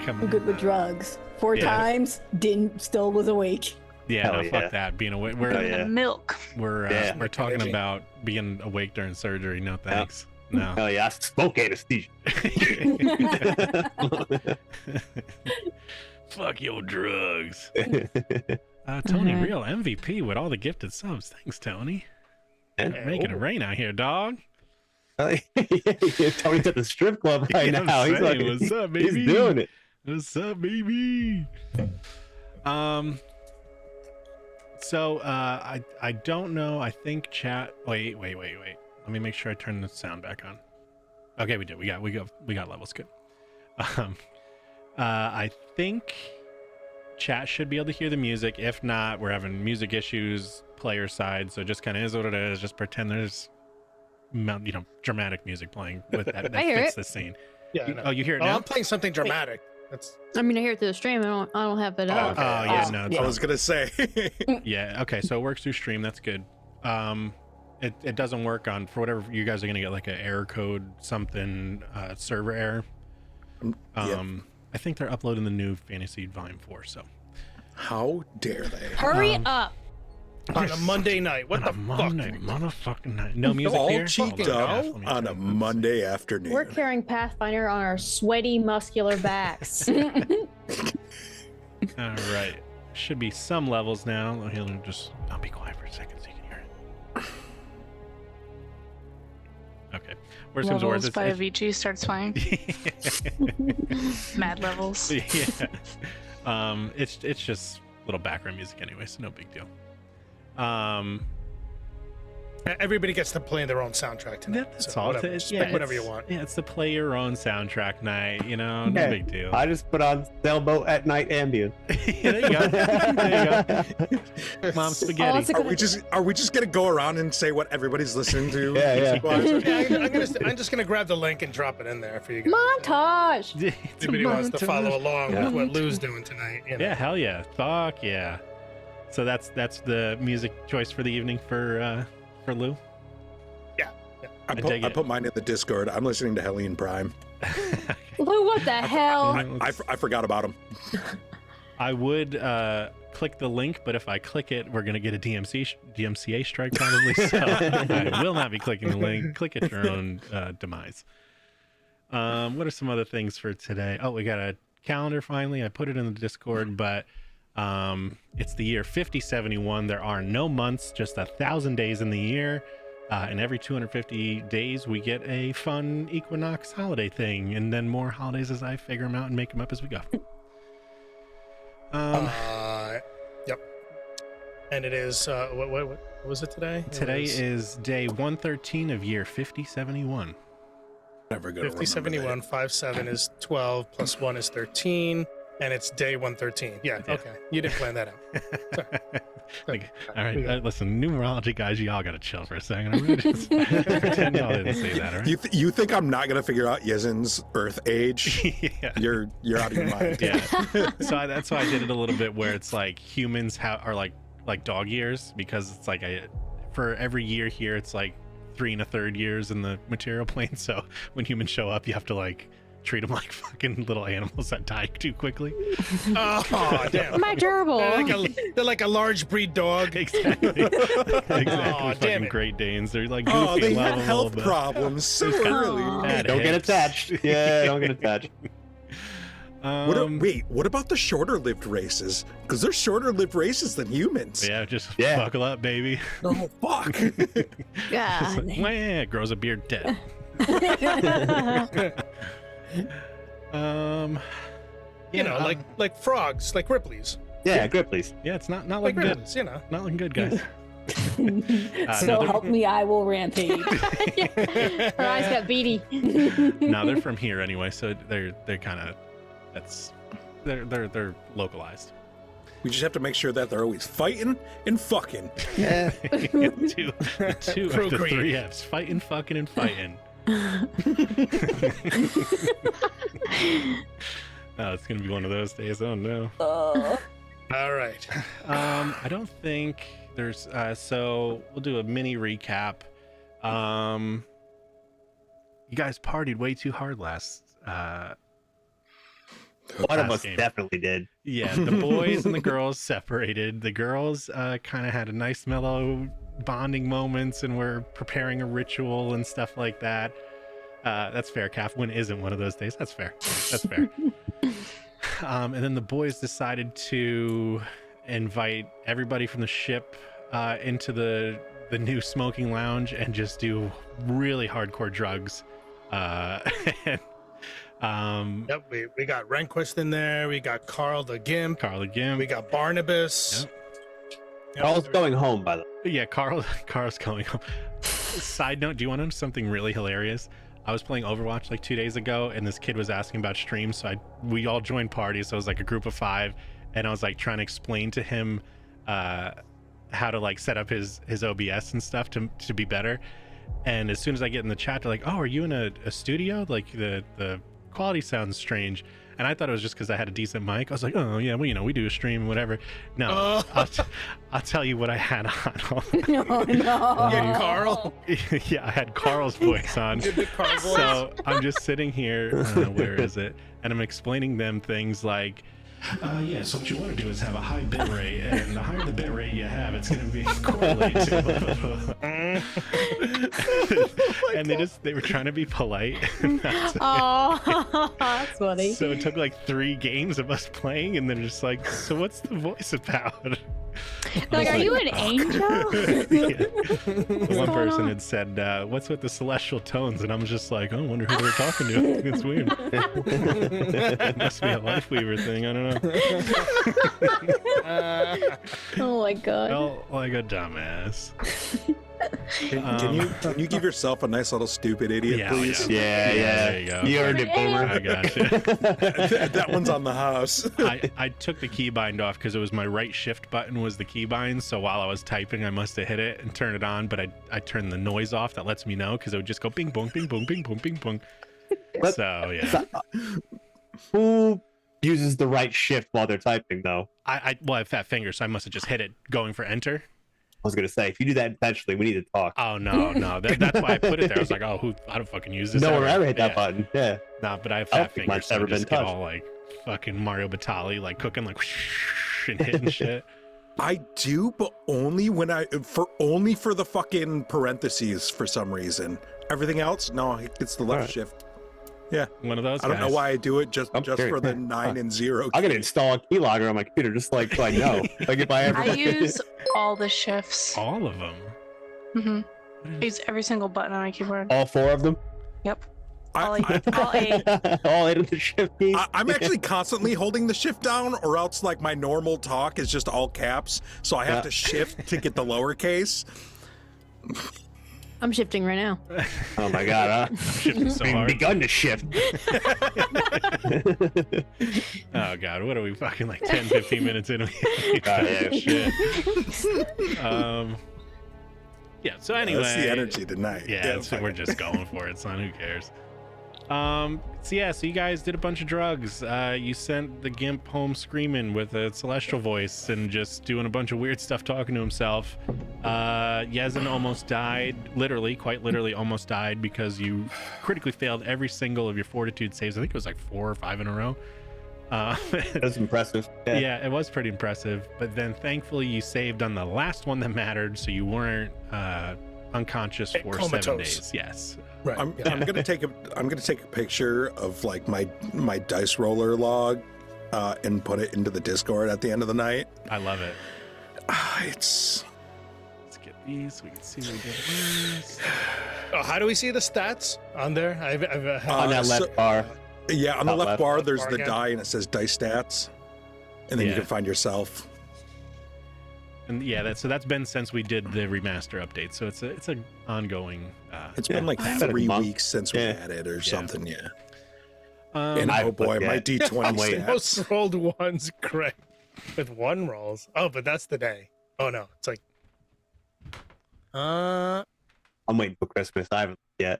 I'm good with drugs. 4 times, still was awake. Yeah, Hell no, fuck that. Being awake. We're Milk. we're talking about being awake during surgery. No thanks. No. Hell yeah, I smoke anesthesia. Fuck your drugs. Tony, Alright. real MVP with all the gifted subs. Thanks, Tony. Making it rain out here, dog. Tony's at the strip club right Yeah, I'm now. He's saying, like, what's up, baby? He's doing it. What's up, baby? So I don't know. I think chat. Wait. Let me make sure I turn the sound back on. Okay, we did. We got levels. Good. I think chat should be able to hear the music. If not, we're having music issues player side, so just kind of is what it is. Just pretend there's dramatic music playing with that fits the scene. Yeah. Oh, you hear it now? I'm playing something dramatic. That's. I mean, I hear it through the stream. I don't have it up. Okay. Oh yeah, no. It's I was gonna say. Yeah. Okay. So it works through stream. That's good. It doesn't work on, for whatever you guys are gonna get, like an error code something server error. I think they're uploading the new Fantasy Volume 4. So How dare they? Hurry up! On a Monday night. What the Monday, fuck? motherfucking night. No music All here. cheeked Hold on, out let me on turn a this. Monday afternoon. We're carrying Pathfinder on our sweaty, muscular backs. All right. Should be some levels now. I'll be quiet for a second so you can hear it. Okay. Where's some Levels words? by Avicii starts playing. Mad levels. Yeah. It's just little background music anyway, so no big deal. Everybody gets to play their own soundtrack tonight. That's so all. whatever. It's, Just pick whatever you it's- want. Yeah, it's the play your own soundtrack night. No big deal. I just put on Sailboat at Night ambient. There you go. There you go. Mom spaghetti. it's a Are we just gonna go around and say what everybody's listening to? Yeah. I'm just gonna grab the link and drop it in there for you guys. Montage! It's a Anybody wants to montage. follow along Yeah. with what Lou's doing tonight? You know. Yeah, hell yeah. Fuck yeah. So that's the music choice for the evening for Lou. I dig it. put mine in the Discord. I'm listening to Helene Prime. Lou, what the hell? I forgot about him. I would click the link, but if I click it, we're gonna get a DMCA strike probably. So I will not be clicking the link. Click at your own demise. What are some other things for today? Oh, we got a calendar finally. I put it in the Discord, but it's the year 5071. There are no months, just 1,000 days in the year. And every 250 days, we get a fun equinox holiday thing, and then more holidays as I figure them out and make them up as we go. Yep. And it is what was it today? Today is day 113 of year 5071. Never gonna 5071 57 is 12 plus 1 is 13, and it's day 113. Yeah. Okay. You didn't plan that out. Like, all right, listen, numerology guys, y'all gotta chill for a second. I'm gonna just pretend y'all didn't say that, all right? You think I'm not gonna figure out Yezin's Earth age? Yeah. You're out of your mind. Yeah. So that's why I did it a little bit where it's like humans are like dog years, because it's like for every year here, it's like 3 1/3 years in the material plane. So when humans show up, you have to like treat them like fucking little animals that die too quickly. Oh, damn. My gerbil. They're like a large breed dog. Exactly. Exactly. damn Fucking it. Great Danes. They're like goofy. Oh, they and had lovable, health but problems so They've got early. bad Don't get hips. attached. Yeah, don't get attached. What about the shorter-lived races? Because they're shorter-lived races than humans. Yeah, just Yeah. buckle up, baby. Oh, fuck. God. Wah, grows a beard dead. You know, like frogs, like Ripley's. Yeah, Grippleys. Yeah, it's not Like looking good. Ripley's, you know. Not looking good, guys. So no, they're- help me, I will rampage. Her eyes got beady. No, they're from here anyway, so they're kind of they're localized. We just have to make sure that they're always fighting and fucking. Yeah. two of the Procreate. 3 F's: fighting, fucking, and fighting. Oh, it's gonna be one of those days. Oh no. All right. I don't think there's so we'll do a mini recap. You guys partied way too hard last One of last us game. definitely did. Yeah, the boys and the girls separated. The girls kind of had a nice mellow bonding moments and were preparing a ritual and stuff like that. That's fair, Calf. When isn't one of those days? That's fair. That's fair. And then the boys decided to invite everybody from the ship into the new smoking lounge and just do really hardcore drugs. And, Yep, we got Rehnquist in there. We got Carl the Gimp. We got Barnabas. Yep. Carl's going home, by the way. Yeah, Carl's going home. Side note, do you want to know something really hilarious? I was playing Overwatch like 2 days ago, and this kid was asking about streams, so we all joined parties, so it was like a group of 5, and I was like trying to explain to him how to like set up his OBS and stuff to be better. And as soon as I get in the chat, they're like, "Oh, are you in a studio? Like the quality sounds strange." And I thought it was just because I had a decent mic. I was like, "Oh yeah, well, we do a stream and whatever." No, I'll tell you what I had on. No. Yeah, Carl. Yeah, I had Carl's voice on. So I'm just sitting here. Where is it? And I'm explaining them things like, yeah, so what you want to do is have a high bit rate, and the higher the bit rate you have, it's going to be correlated to. And they were trying to be polite. Oh, that's funny. So it took like 3 games of us playing, and they're just like, "So what's the voice about?" Like, are you an angel? Yeah. One person had said, "What's with the celestial tones?" And I'm just like, "Oh, I wonder who they were talking to." It's weird. It must be a life weaver thing. I don't know. Oh my god. Felt like a dumbass. Can you give yourself a nice little stupid idiot, please? Yeah. There you go. You earned it, Boomer. I got you. That one's on the house. I took the keybind off because it was my right shift button was the keybind. So while I was typing, I must have hit it and turned it on. But I turned the noise off. That lets me know because it would just go bing, bong, bing, bong, bing, bong, bing, bong. So yeah. Who uses the right shift while they're typing, though? I have fat fingers, so I must have just hit it going for enter. I was gonna say, if you do that intentionally, we need to talk. Oh no. That's why I put it there. I was like, oh, I don't fucking use this. No one ever hit that Yeah. button. Yeah. Nah, but I have I don't fat think fingers, mine's so I ever just been get touched. all like fucking Mario Batali, like cooking like and hitting shit. I do, but only for the fucking parentheses for some reason. Everything else, no, it's the left Alright. shift. Yeah, One of those. I don't know guys. why I do it. Just I'm curious. for the 9 and 0. I'm gonna install a keylogger on my computer just so I know. Like if I ever. I use all the shifts. All of them. hmm I use every single button on my keyboard. all 4 of them. Yep. I- All 8. All 8 of the shift keys. I'm actually constantly holding the shift down, or else like my normal talk is just all caps, so I have to shift to get the lowercase. I'm shifting right now. Oh my god, I'm shifting so We've hard. begun to shift. Oh god, what are we fucking like 10, 15 minutes in? Yeah. Shit. Yeah. So anyway, That's the energy tonight. Yeah, so we're just going for it, son. Who cares? So you guys did a bunch of drugs. You sent the Gimp home screaming with a celestial voice and just doing a bunch of weird stuff, talking to himself. Yezin almost died, quite literally almost died because you critically failed every single of your fortitude saves. I think it was like 4 or 5 in a row. That's impressive. Yeah, it was pretty impressive. But then thankfully you saved on the last one that mattered, so you weren't unconscious for 7 Comatose. days. Yes. Right. I'm gonna take a picture of like my dice roller log, and put it into the Discord at the end of the night. I love it. It's Let's get these so we can see what we did last. Oh, how do we see the stats on there? I've On that so- left bar. yeah, on the Top left left. bar Left there's bar the again. die and it says dice stats, and then you Yeah. can find yourself. And yeah, that's been since we did the remaster update. So it's a ongoing. It's been like It's been a 3 month. weeks since we Yeah. had it or something. Yeah. Um, And I oh boy, my forget. D20 I'm waiting. stats. most rolled ones correct with 1 rolls. Oh, but that's the day. Oh no, it's like. I'm waiting for Christmas. I haven't yet.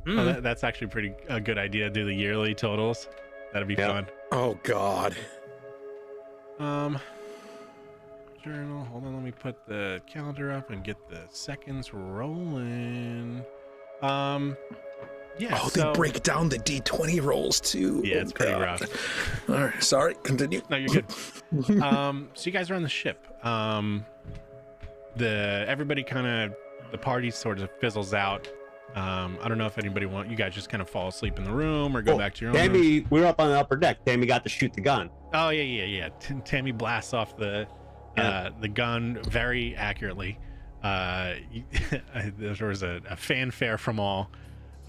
that's actually a good idea. Do the yearly totals. That'd be Yeah. fun. Oh god. Journal. Hold on, let me put the calendar up and get the seconds rolling. Yeah. Oh, so, they break down the D20 rolls too. Yeah, Oh, it's pretty God. rough. All right, sorry. Continue. No, you're good. So you guys are on the ship. Everybody kind of, the party sort of fizzles out. I don't know if anybody you guys just kind of fall asleep in the room or go back to your own room. Tammy, we were up on the upper deck. Tammy got to shoot the gun. Oh yeah. Tammy blasts off the gun very accurately. There was a fanfare from all.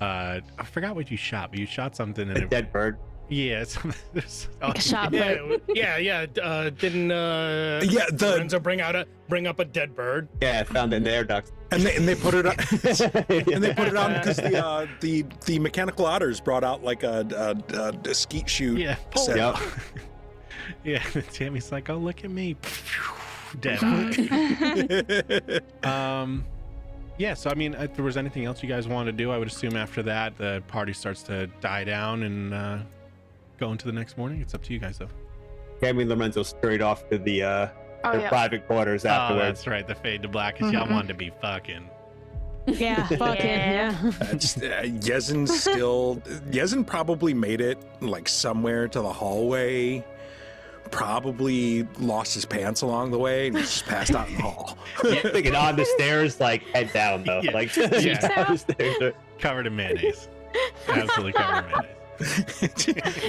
I forgot what you shot, but you shot something in A dead bird. Yeah, Like a shot put. Didn't Lorenzo bring up a dead bird? Yeah, I found it in the air ducts. And they put it on, and they put it on because the mechanical otters brought out like a skeet shoot. Yeah. set. Yep. Yeah, Tammy's like, oh, look at me. Dead. Yeah, so I mean, if there was anything else you guys wanted to do, I would assume after that the party starts to die down and go into the next morning. It's up to you guys, though. Tammy and Lorenzo scurried off to the their yeah. private quarters Oh, afterwards. that's right. The fade to black is y'all wanted to be fucking. Yeah, fucking yeah. Yezin probably made it like somewhere to the hallway. Probably lost his pants along the way and just passed out in the hall. Thinking on the stairs, like head down though. Yeah. Like Yeah. down the stairs. Covered in mayonnaise. Absolutely covered in mayonnaise.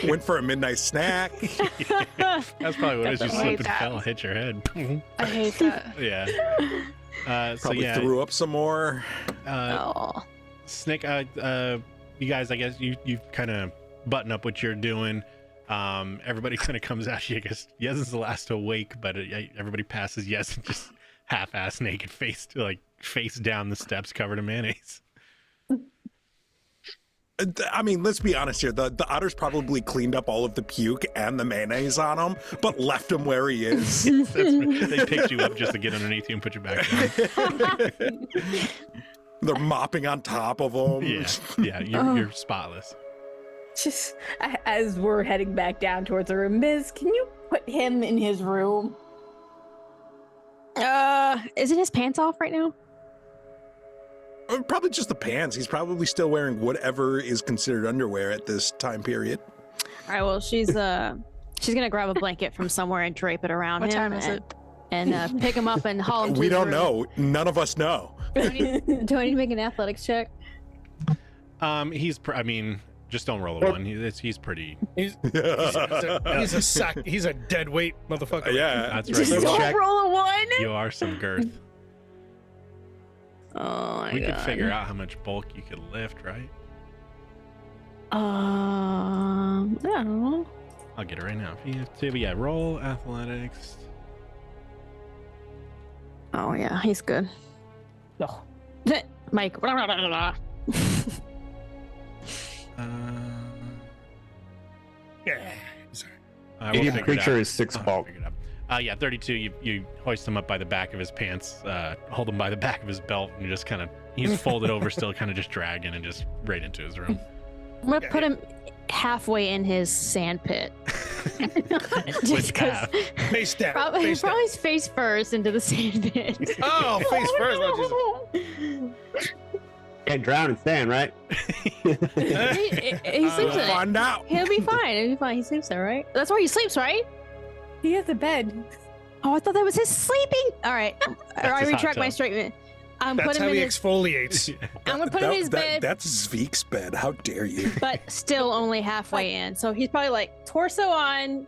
Went for a midnight snack. That's probably what it is. You I slip hate and that. fell, hit your head. I hate that. Yeah. So Probably yeah, threw up some more. Oh. Snick, you guys, I guess you kind of button up what you're doing. Everybody kind of comes at you. I guess Yezin's the last to awake, but everybody passes Yezin just half-ass naked, face down the steps, covered in mayonnaise. I mean, let's be honest here. The otters probably cleaned up all of the puke and the mayonnaise on him, but left him where he is. They picked you up just to get underneath you and put you back down. They're mopping on top of him. Yeah, you're spotless. Just as we're heading back down towards the room, Miz, can you put him in his room? Isn't his pants off right now? Probably just the pants. He's probably still wearing whatever is considered underwear at this time period. All right. Well, she's gonna grab a blanket from somewhere and drape it around What him. time is it? And pick him up and haul him. We to his don't room. know. None of us know. Do I need to make an athletics check? I mean, just don't roll a one. He's pretty. He's a sack. He's a dead weight motherfucker. Yeah. That's right. Just You don't are, roll a one. you are some girth. Oh my We god. could figure out how much bulk you could lift, right? I don't know. I'll get it right now. Yeah, roll athletics. Oh yeah, he's good. Oh. Mike. Yeah. Sorry. We'll Medium figure it creature out. is 6 I'll bulk. figure it out. Yeah, 32. You hoist him up by the back of his pants, hold him by the back of his belt, and you just kind of he's folded over, still kind of just dragging and just right into his room. I'm gonna put him halfway in his sand pit. Just because. half? Face down. Probably face down. his face first into the sand pit. Oh, face first. Oh, Jesus. Can't drown in sand, right? he sleeps We'll in it. find out. He'll be fine. He'll be fine. He sleeps there, right? That's where he sleeps, right? He has a bed. Oh, I thought that was his sleeping. All right. Or I his hot retract my tub. statement. I'm That's putting how him he in his. exfoliates. I'm gonna put him in his bed, That's Zveek's bed. How dare you? but still only halfway in. So he's probably like torso on,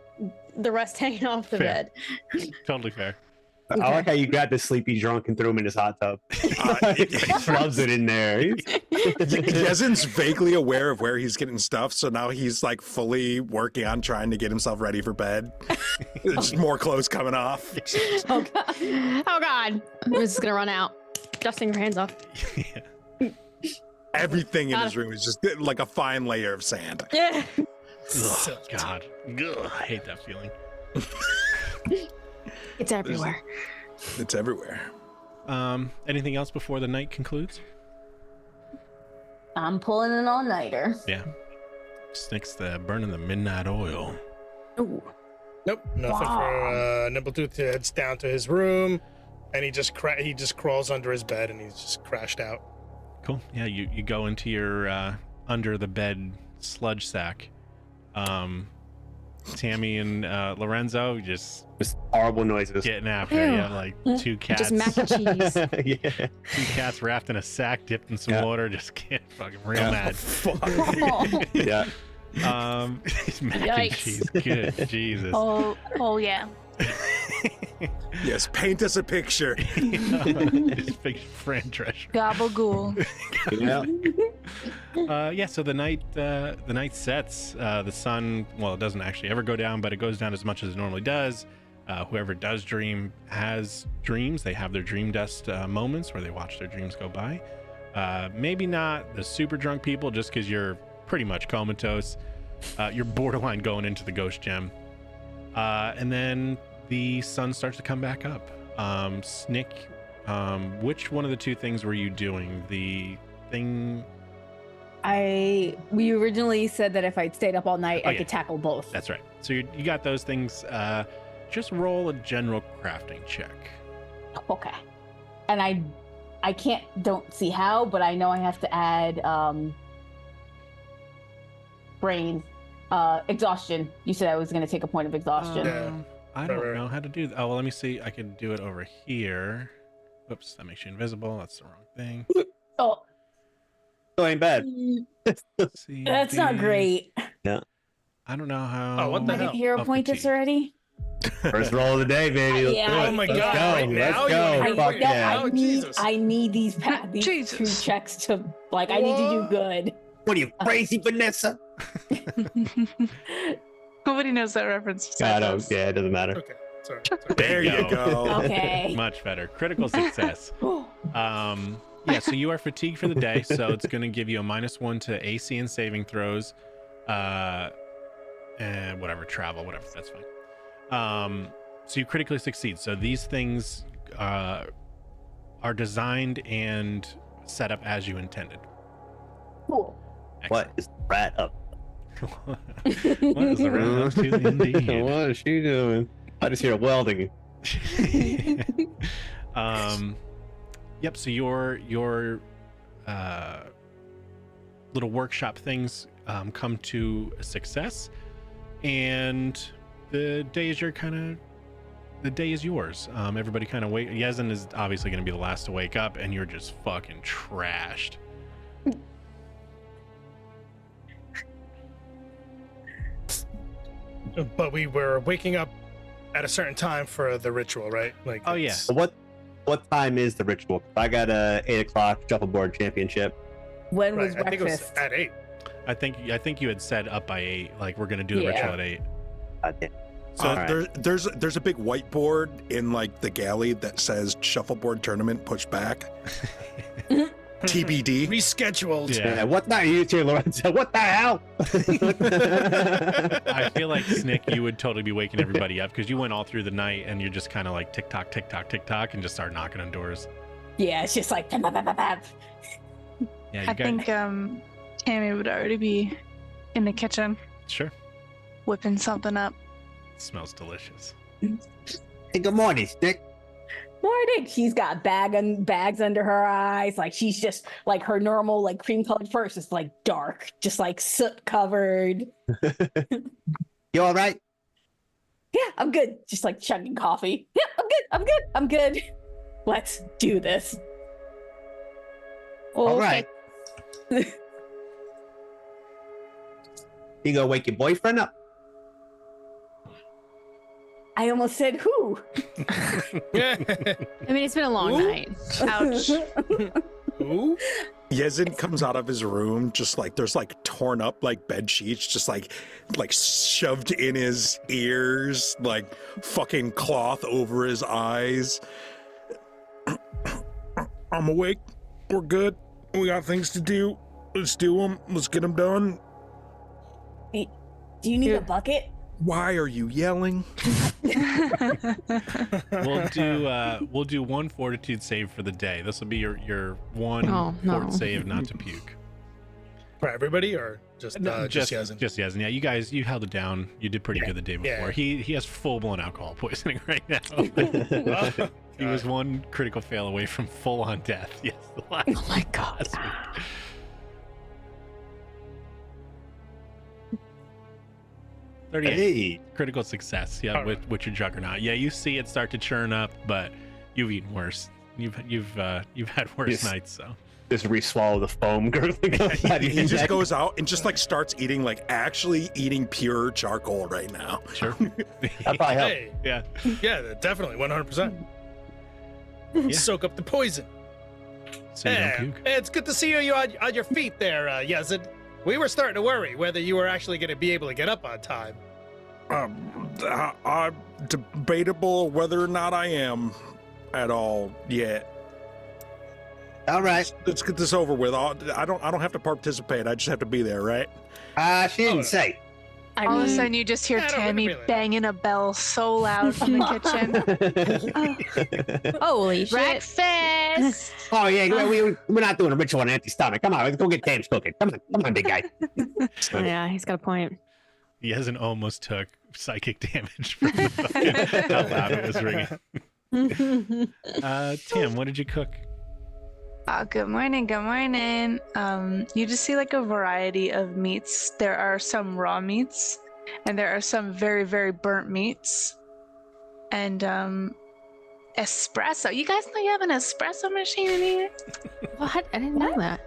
the rest hanging off the Fair. bed. Totally fair. I like how you grabbed the sleepy drunk and threw him in his hot tub. He loves it in there. Yezin's vaguely aware of where he's getting stuff, so now he's like fully working on trying to get himself ready for bed. There's more clothes coming off. Oh god. Oh god. This is gonna run out. Dusting your hands off. Yeah. Everything in his room is just like a fine layer of sand. Yeah. Ugh, God. Ugh, I hate that feeling. It's everywhere. It's everywhere. Anything else before the night concludes? I'm pulling an all-nighter. Yeah. Snick's burning the midnight oil. Ooh. Nope, nothing for Nimbletooth. Heads down to his room, and he just crawls under his bed, and he's just crashed out. Cool. Yeah, you go into your under the bed sludge sack. Tammy and Lorenzo just horrible noises. getting after it. Ew. Yeah, like two cats. Just mac and cheese. Yeah. Two cats wrapped in a sack, dipped in some Yeah. water, just get fucking real Yeah. mad. Yeah. Mac and Yikes. cheese. Good Jesus. Oh yeah. Yes, paint us a picture. Just big friend treasure. Gabagool. Yeah. Yeah, so the night sets. The sun, well, it doesn't actually ever go down, but it goes down as much as it normally does. Whoever does dream has dreams. They have their dream dust moments where they watch their dreams go by. Maybe not the super drunk people, just because you're pretty much comatose. You're borderline going into the ghost gem. And then the sun starts to come back up. Snick, which one of the two things were you doing? The thing... We originally said that if I'd stayed up all night, Oh, I yeah. could tackle both. That's right. So you got those things. Just roll a general crafting check. Okay. And I don't see how, but I know I have to add brain exhaustion. You said I was going to take a point of exhaustion. Yeah. I don't Right. know how to do that. Oh, well, let me see. I can do it over here. Oops, that makes you invisible. That's the wrong thing. Oh, Still ain't bad. See, that's not great. I don't know how. Oh, what the I hell? didn't hero Oh, point this fatigue. already. First roll of the day, baby. Let's Yeah, do it. Oh my Let's God, go. right now? Let's You go. wanna Fuck do it? yeah. Oh, Jesus. I need these these two Jesus. checks to I need to do good. What are you, crazy, Vanessa? Nobody knows that reference. I besides don't. us. Yeah, it doesn't matter. Okay. Sorry. There you go. Okay. Much better. Critical success. Yeah, so you are fatigued for the day, so it's going to give you a -1 to AC and saving throws, and whatever, travel, whatever, that's fine. So you critically succeed. So these things are designed and set up as you intended. Cool. What is the rat up? What is the rat up to indeed? What is she doing? I just hear welding. Yep, so your little workshop things come to a success, and the day is yours. Everybody kind of wait. Yezin is obviously going to be the last to wake up, and you're just fucking trashed. But we were waking up at a certain time for the ritual, right? Like, Oh, yeah. it's- What time is the ritual? I got a 8 o'clock shuffleboard championship. When Right, was I think it was breakfast? at 8. I think you had said up by 8, like we're going to do the Yeah. ritual at 8. God damn. So Alright. There's a big whiteboard in like the galley that says shuffleboard tournament pushed back. TBD. Rescheduled. Yeah. Yeah, what the you here, Lorenzo? What the hell? I feel like Snick, you would totally be waking everybody up because you went all through the night and you're just kind of like tick tock, tick tock, tick tock, and just start knocking on doors. Yeah, it's just like Yeah, you I got think Tammy would already be in the kitchen sure. whipping something up. It smells delicious. Hey, good morning, Stick. morning. She's got bags under her eyes. Like she's just like her normal like cream colored furs is like dark, just like soot covered. You all right? Yeah, I'm good. Just like chugging coffee. Yeah, I'm good. Let's do this. All right. You gonna wake your boyfriend up? I almost said who. I mean, it's been a long Ooh. night. Ouch. Ooh. Yezin comes out of his room, just like there's like torn up like bed sheets, just like shoved in his ears, like fucking cloth over his eyes. I'm awake. We're good. We got things to do. Let's do them. Let's get them done. Do you need a bucket? Why are you yelling? We'll do one fortitude save for the day. This will be your one Oh, no. fort save not to puke. For everybody or just just Yezin? Just Yezin. Yeah, you held it down. You did pretty good the day before. Yeah. He has full blown alcohol poisoning right now. Oh, He was one critical fail away from full on death. Yes, the last Oh my God. last week. 38. Hey. Critical success. Yeah, All right. with your juggernaut. Yeah, you see it start to churn up, but you've eaten worse. You've had worse Yes. nights. So Just re-swallow the foam gurgling outside He your just neck. goes out and just like starts eating, like actually eating pure charcoal right now. sure. That probably helped. Hey, Yeah. yeah, definitely, 100%. Yeah. Soak up the poison. So you don't Hey, puke. it's good to see you on your feet there, Yazid. We were starting to worry whether you were actually going to be able to get up on time. I'm debatable whether or not I am at all yet. All right. Let's get this over with. I don't have to participate. I just have to be there, right? She didn't Oh. say. I All of a mean, sudden, you just hear I don't Tammy really know. banging a bell so loud from the kitchen. holy shit. Breakfast! Oh yeah, we're not doing a ritual on an empty stomach. Come on, let's go get Tam's cooking. Come on, big guy. Yeah, he's got a point. Yezin almost took psychic damage from the fucking how loud it was ringing. Tim, what did you cook? Good morning, good morning. You just see like a variety of meats. There are some raw meats, and there are some very, very burnt meats. And espresso. You guys know you have an espresso machine in here? What? I didn't know that.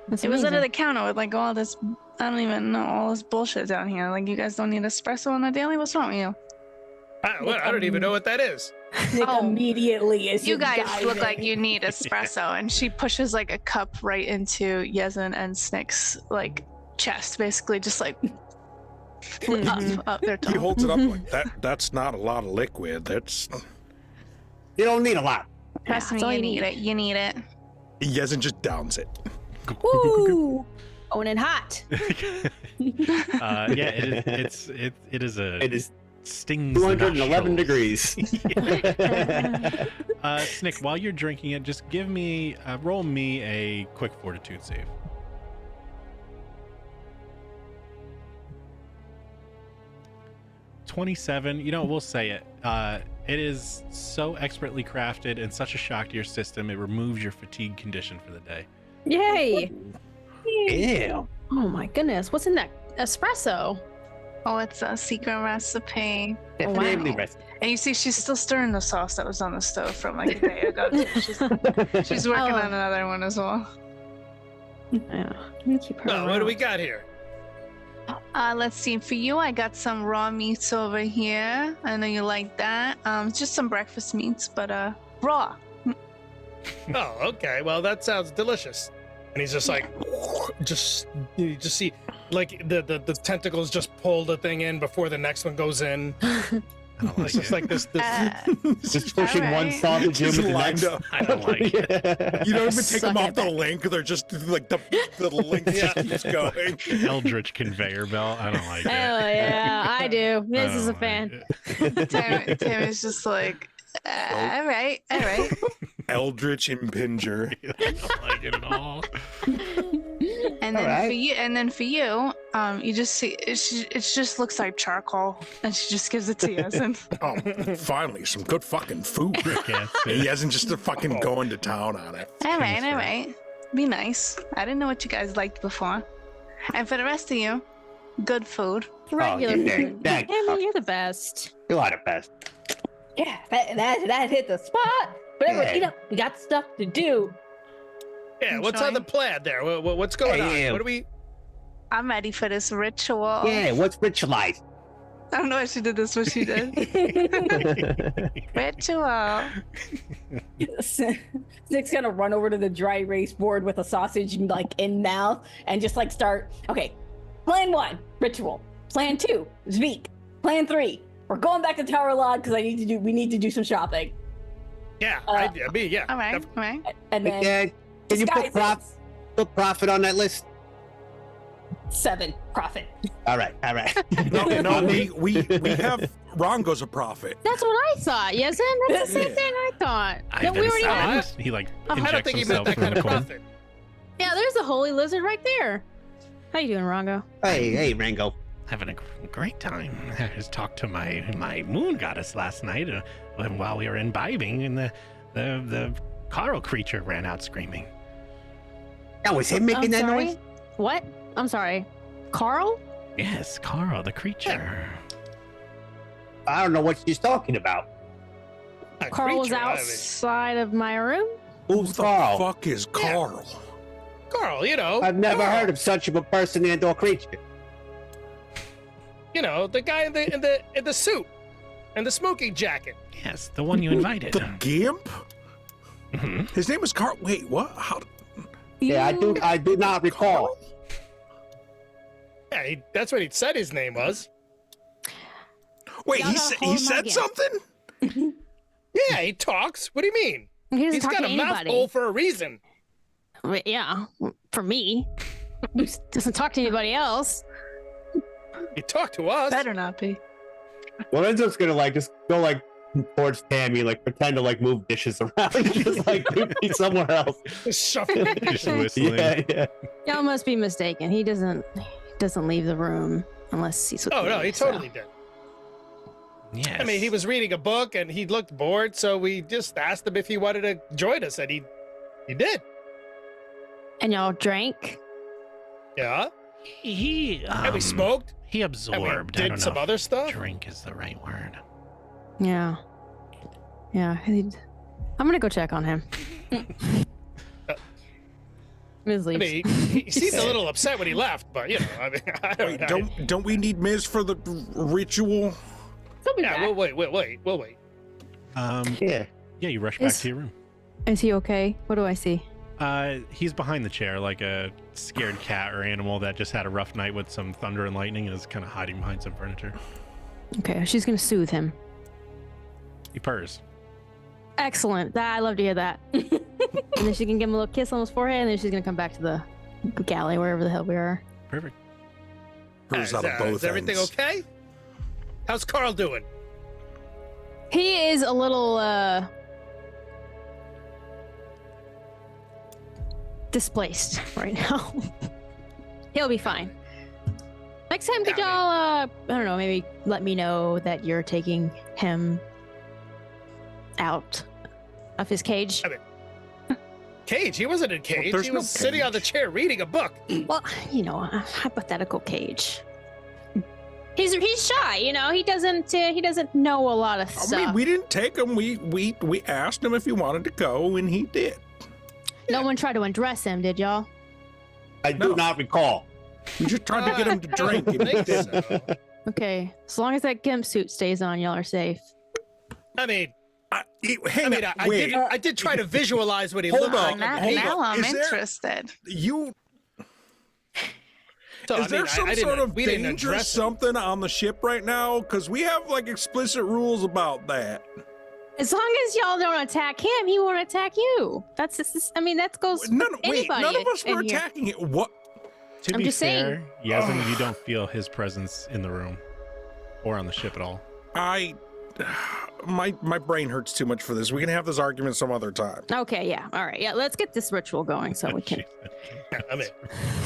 That's It was under amazing. the counter with like all this, I don't even know, all this bullshit down here. Like, you guys don't need espresso on the daily? What's wrong with you? I don't even know what that is. Nick Oh. immediately is You just guys look diving. like you need espresso. And she pushes like a cup right into Yezin and Snick's like chest, basically just like up their He tongue. holds it up like that. That's not a lot of liquid. That's You don't need a lot. Trust that's me, all you you need need. it. You need it. Yezin just downs it. Woo! Going in hot. Yeah, it is a It is stings the 211 nostrils. degrees. Snick, while you're drinking it, just roll me a quick fortitude save. 27. You know, we'll say it. It is so expertly crafted and such a shock to your system. It removes your fatigue condition for the day. Yay! Ew. Oh my goodness, what's in that espresso? Oh, it's a secret recipe. Definitely Wow. rest. And you see, she's still stirring the sauce that was on the stove from like a day ago. Too. She's working Oh. on another one as well. Yeah, let me keep her. Oh, what do we around. got here? Let's see. For you, I got some raw meats over here. I know you like that. Just some breakfast meats, but raw. Oh, okay. Well, that sounds delicious. And he's just like, you just see, like the tentacles just pull the thing in before the next one goes in. I don't like It's just it. like this. Just pushing one Alright. sausage in Just with the lined next. up. I don't like it. You don't even take Suck them it off the back. link. They're just like the link just keeps going. Eldritch conveyor belt. I don't like it. Hell yeah, I do. This I is a don't fan. like it. Tim is just like, all right, all right. Eldritch Impinger. I don't like it at all. And then Alright. for you, you just see it just looks like charcoal, and she just gives it to you. And Oh, finally, some good fucking food. Can't He see. hasn't just fucking going to town on it. all right, be nice. I didn't know what you guys liked before. And for the rest of you, good food. Regular Oh, food. thanks. I mean, you're the best. You are the best. Yeah, that hit the spot. But Yeah. you know, we got stuff to do. Yeah, what's on the plan there? What's going on? Yeah. What do we? I'm ready for this ritual. Yeah, what's ritualized? I don't know why she did this, but she did. Ritual. Nick's gonna run over to the dry erase board with a sausage like in mouth and just like start. Okay, plan 1, ritual. Plan 2, Zveek. Plan 3, we're going back to Tower Log because we need to do some shopping. Yeah, Uh, yeah. All right, all right. And then Can you disguises. put profit on that list? 7 profit. All right. No, we have Rongo's a prophet. That's what I thought. Yes, and that's the same Yeah. thing I thought. I've No, we been already found. have. He like I don't injects think he meant himself that from kind the of corner. profit. Yeah, there's a holy lizard right there. How you doing, Rongo? Hey, Rango. Having a great time. I just talked to my moon goddess last night while we were imbibing, and the coral creature ran out screaming. That was him making I'm that sorry? noise? What? I'm sorry. Carl? Yes, Carl, the creature. I don't know what she's talking about. A Carl was creature, I mean. outside of my room. Who's Who the Carl? fuck is Carl? Carl, you know. I've never Carl. heard of such of a person and/or creature. You know, the guy in the suit and the smoking jacket. Yes, the one you invited. The Gimp? Mhm. His name is Carl. Wait, what? How? Yeah, I do not recall. Carl? Yeah, that's what he said his name was. Wait, Y'all he gotta said hold him said again. something? Yeah, he talks. What do you mean? He doesn't He's talk got to a anybody. mouthful for a reason. Well, yeah, for me. He doesn't talk to anybody else. He talked to us. Better not be. Lorenzo's gonna just go towards Tammy, pretend to move dishes around and just be somewhere else. Just shuffling the Just dishes. whistling. Yeah. Y'all must be mistaken. He doesn't leave the room unless he's with Oh me, no, he so. totally did. Yes. I mean, he was reading a book and he looked bored, so we just asked him if he wanted to join us, and he did. And y'all drank. Yeah, He and we smoked. He And we absorbed. I did don't some know other if stuff. drink is the right word. Yeah. Yeah. I'm gonna go check on him. Miz I leaves. mean, he seemed a little upset when he left, but you know, I mean, I Wait, don't know. don't we need Miz for the ritual? He'll be Yeah, back. we'll wait. Yeah. Yeah, you rush back Is- to your room. Is he okay? What do I see? He's behind the chair like a scared cat or animal that just had a rough night with some thunder and lightning and is kind of hiding behind some furniture. Okay, she's gonna soothe him. He purrs. Excellent. I love to hear that. And then she can give him a little kiss on his forehead, and then she's gonna come back to the galley, wherever the hell we are. Perfect. Hers out of both Is everything ends. okay? How's Carl doing? He is a little displaced right now. He'll be fine. Next time, could Yeah, y'all I don't know, maybe let me know that you're taking him out of his cage. Cage? He wasn't in cage. there's He no was sitting on the cage. chair reading a book. Well, you know, a hypothetical cage. He's shy, you know. He doesn't know a lot of I stuff. mean, we didn't take him. We asked him if he wanted to go, and he did. No one tried to undress him, did y'all? I do No. not recall. We just tried to get him to drink, I and he think didn't. so. Okay, as long as that gimp suit stays on, y'all are safe. I mean, Hang I mean, on, I wait. did try to visualize what he Hold looked like. on. Now, underneath. now I'm Is there- interested. You So, is I there mean, some I didn't- sort of we didn't dangerous address it. something on the ship right now? Because we have explicit rules about that. As long as y'all don't attack him, he won't attack you. That's just, I mean, that goes None, for wait, anybody none of us were in here. attacking it. What? To I'm be just saying. fair, Yasmin, you don't feel his presence in the room or on the ship at all. My brain hurts too much for this. We can have this argument some other time. Okay, yeah, all right, yeah. Let's get this ritual going so we can. Yeah, I mean,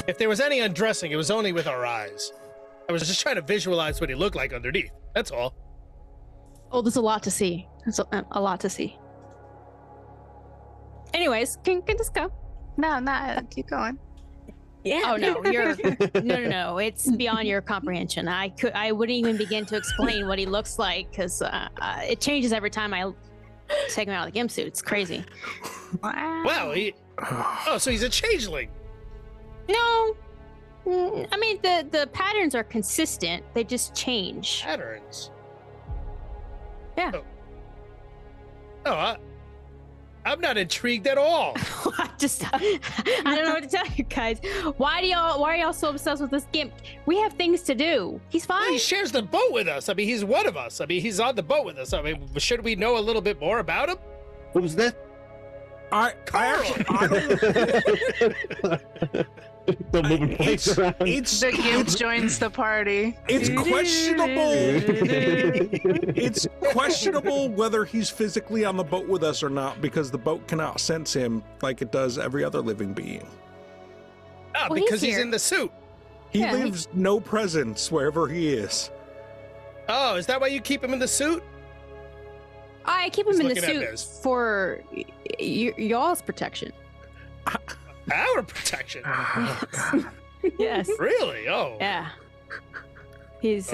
if there was any undressing, it was only with our eyes. I was just trying to visualize what he looked like underneath. That's all. Oh, there's a lot to see. There's a lot to see. Anyways, can just go. No, keep going. Yeah. Oh no, you're no. It's beyond your comprehension. I wouldn't even begin to explain what he looks like because it changes every time I take him out of the gimp suit. It's crazy. Wow. Well, so he's a changeling. No, I mean the patterns are consistent. They just change. Patterns. Yeah. Oh, I'm not intrigued at all. I don't know what to tell you guys. Why are y'all so obsessed with this gimp? We have things to do. He's Well, fine. he shares the boat with us. I mean, he's one of us. I mean, he's on the boat with us. I mean, should we know a little bit more about him? Who's this? I Still moving plates around. it's The gimp joins the party. it's questionable. It's questionable whether he's physically on the boat with us or not, because the boat cannot sense him like it does every other living being. Ah, Well, he's because he's here. in the suit. He Yeah, he- leaves no presence wherever he is. Oh, is that why you keep him in the suit? I keep him He's in the looking at suit this. for y'all's protection. Our protection. Yes. Really? Oh. Yeah. He's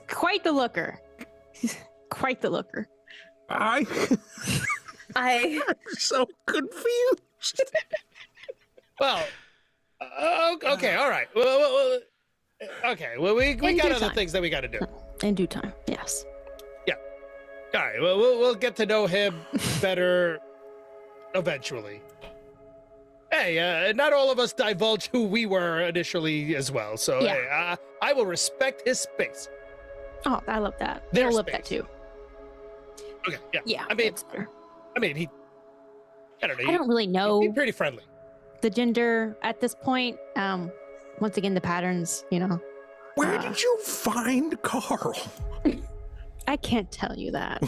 quite the looker. He's quite the looker. I'm so confused. Well, okay, all right. Well, okay. Well, we In got due other time. things that we got to do. In due time, yes. All right. Well, we'll get to know him better eventually. Hey, not all of us divulge who we were initially as well. So Yeah. hey, I will respect his space. Oh, I love that. Their They'll love that space. too. Okay. Yeah. Yeah, I mean, that's fair. I don't know. I don't really know He's pretty friendly. the gender at this point. Once again, the patterns, Where did you find Carl? I can't tell you that.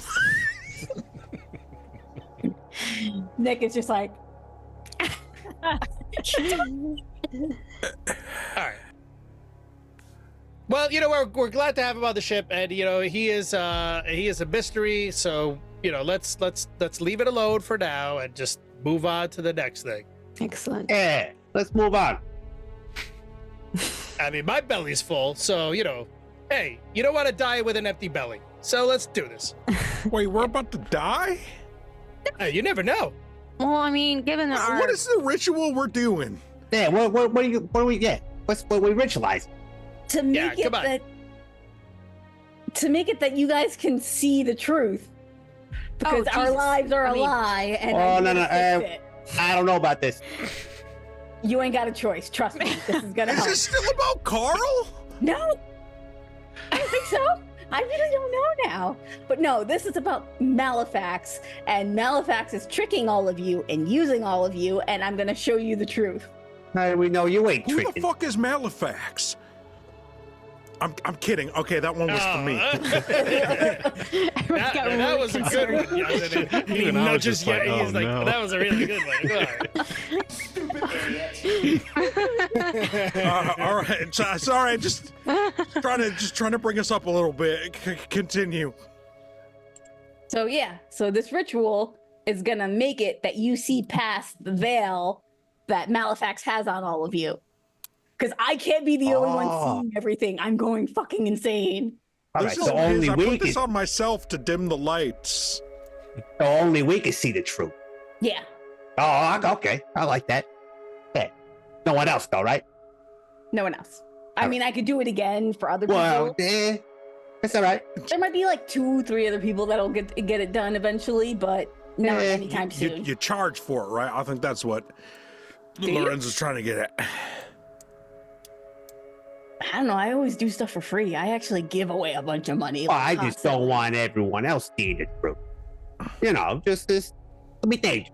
Nick is just like, All right. Well, we're glad to have him on the ship, and he is a mystery. So let's leave it alone for now and just move on to the next thing. Excellent. Yeah, let's move on. I mean, my belly's full, so hey, you don't want to die with an empty belly. So let's do this. Wait, we're about to die? Hey, you never know. Well, I mean, given that our What is the ritual we're doing? Yeah, what do we get? What we ritualize? to make Yeah, it come on. that you guys can see the truth. Because our Jesus. lives are I a mean- lie, and Oh, I'm no, gonna no, fix it. I don't know about this. You ain't got a choice. Trust me. This is gonna Is help. this still about Carl? No, I don't think so. I really don't know now. But no, this is about Malefax, and Malefax is tricking all of you and using all of you, and I'm gonna show you the truth. How do we know you ain't Who the tricking? fuck is Malefax? I'm kidding. Okay, that one was for me. Everyone's got that really was a good concerned. one. Yes, he Even I was nudges just you. like, He's oh, like, no. that was a really good one. All right. All right, sorry, just trying to bring us up a little bit. Continue. So yeah, so this ritual is gonna make it that you see past the veil that Malefax has on all of you. Because I can't be the only one Oh. seeing everything. I'm going fucking insane. All right, This is so only I we put this can, on myself to dim the lights. so only we can see the truth. Yeah. Oh, okay, I like that. Yeah, no one else though, right? No one else. I mean, I could do it again for other Well, people. yeah, that's all right. There might be like 2-3 other people that'll get it done eventually, but not Yeah, anytime soon. You charge for it, right? I think that's what you? Lorenz is trying to get at. I don't know. I always do stuff for free. I actually give away a bunch of money. Well, like, I just don't constantly. want everyone else seeing the truth. Just this. Let me think.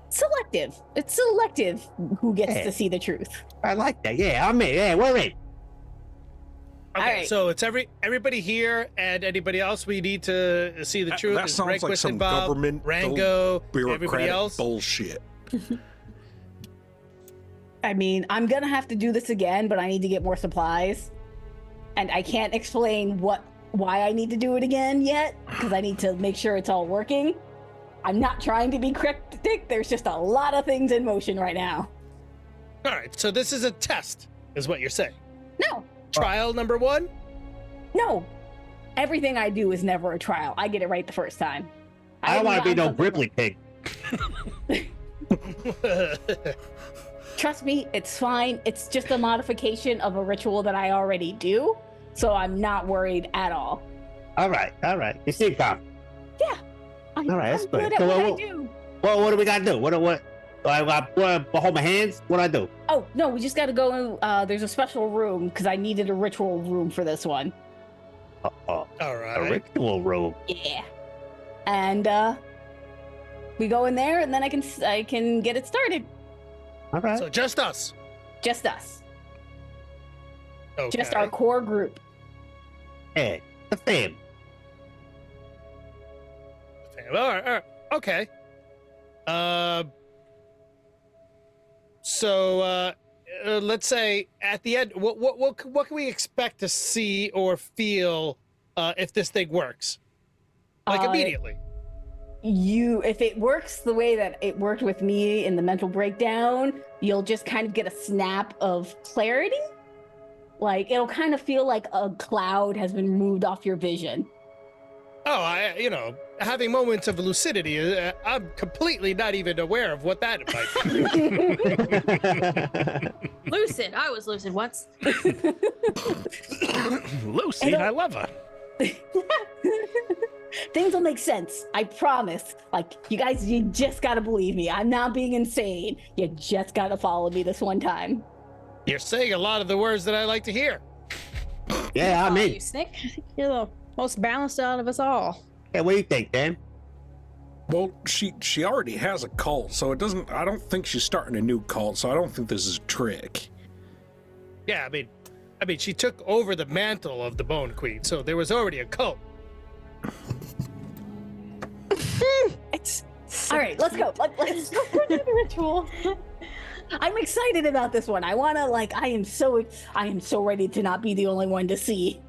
Selective. It's selective who gets Yeah. to see the truth. I like that. Yeah, I'm in. Yeah, we're in. Okay, Alright. so it's everybody here and anybody else we need to see the truth. That Is sounds like Rehnquist some involved? government Rango, everybody bureaucratic else. bullshit. I mean, I'm gonna have to do this again, but I need to get more supplies, and I can't explain why I need to do it again yet because I need to make sure it's all working. I'm not trying to be cryptic. There's just a lot of things in motion right now. All right, so this is a test, is what you're saying. No, Trial number 1. no. Everything I do is never a trial. I get it right the first time. I don't want to be no something Gribbly pig. Trust me, it's fine. It's just a modification of a ritual that I already do, so I'm not worried at all. All right. You seem confident. I'm, All right, that's I'm good good. at So what I what- do. Well, what do we got to do? What do I hold my hands? What do I do? Oh no, we just got to go. There's a special room because I needed a ritual room for this one. All A right. ritual room. Yeah, and we go in there, and then I can get it started. All right. So just us. Just us, Okay. just our core group. Yeah, the fam. All right. Okay. So let's say at the end, what can we expect to see or feel if this thing works? Like Uh, immediately. If it works the way that it worked with me in the mental breakdown, you'll just kind of get a snap of clarity. Like it'll kind of feel like a cloud has been removed off your vision. Oh, having moments of lucidity, I'm completely not even aware of what that might be. Lucid. I was lucid once. Lucy, I love her. Things will make sense. I promise. Like, you guys, you just gotta believe me. I'm not being insane. You just gotta follow me this one time. You're saying a lot of the words that I like to hear. Yeah, I'm in. You, Snick. You're the most balanced out of us all. Yeah, what do you think, Dan? Well, she already has a cult, so it doesn't. I don't think she's starting a new cult, so I don't think this is a trick. Yeah, I mean, she took over the mantle of the Bone Queen, so there was already a cult. All right, let's go. Let's go for the ritual. I'm excited about this one. I am so ready to not be the only one to see.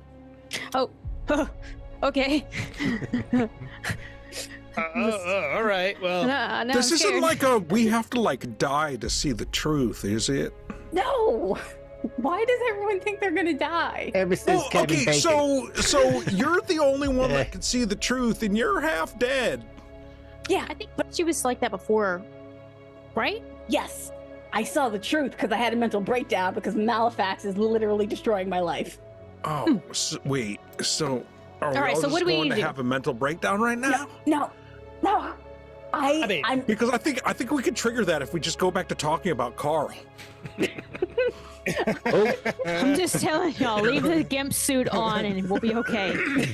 Oh, okay. All right. Well, No, This I'm isn't scared. like we have to die to see the truth, is it? No. Why does everyone think they're gonna die? Ever since Well, Kevin okay, Bacon. so you're the only one that can see the truth, and you're half dead. Yeah. I think she was like that before, right? Yes. I saw the truth because I had a mental breakdown because Malefax is literally destroying my life. Oh, wait. So are we All right, all so what just do we going need to to do? have a mental breakdown right now? No. I'm Because I think we could trigger that if we just go back to talking about Carl. Oh, I'm just telling y'all, leave the gimp suit on and we'll be okay.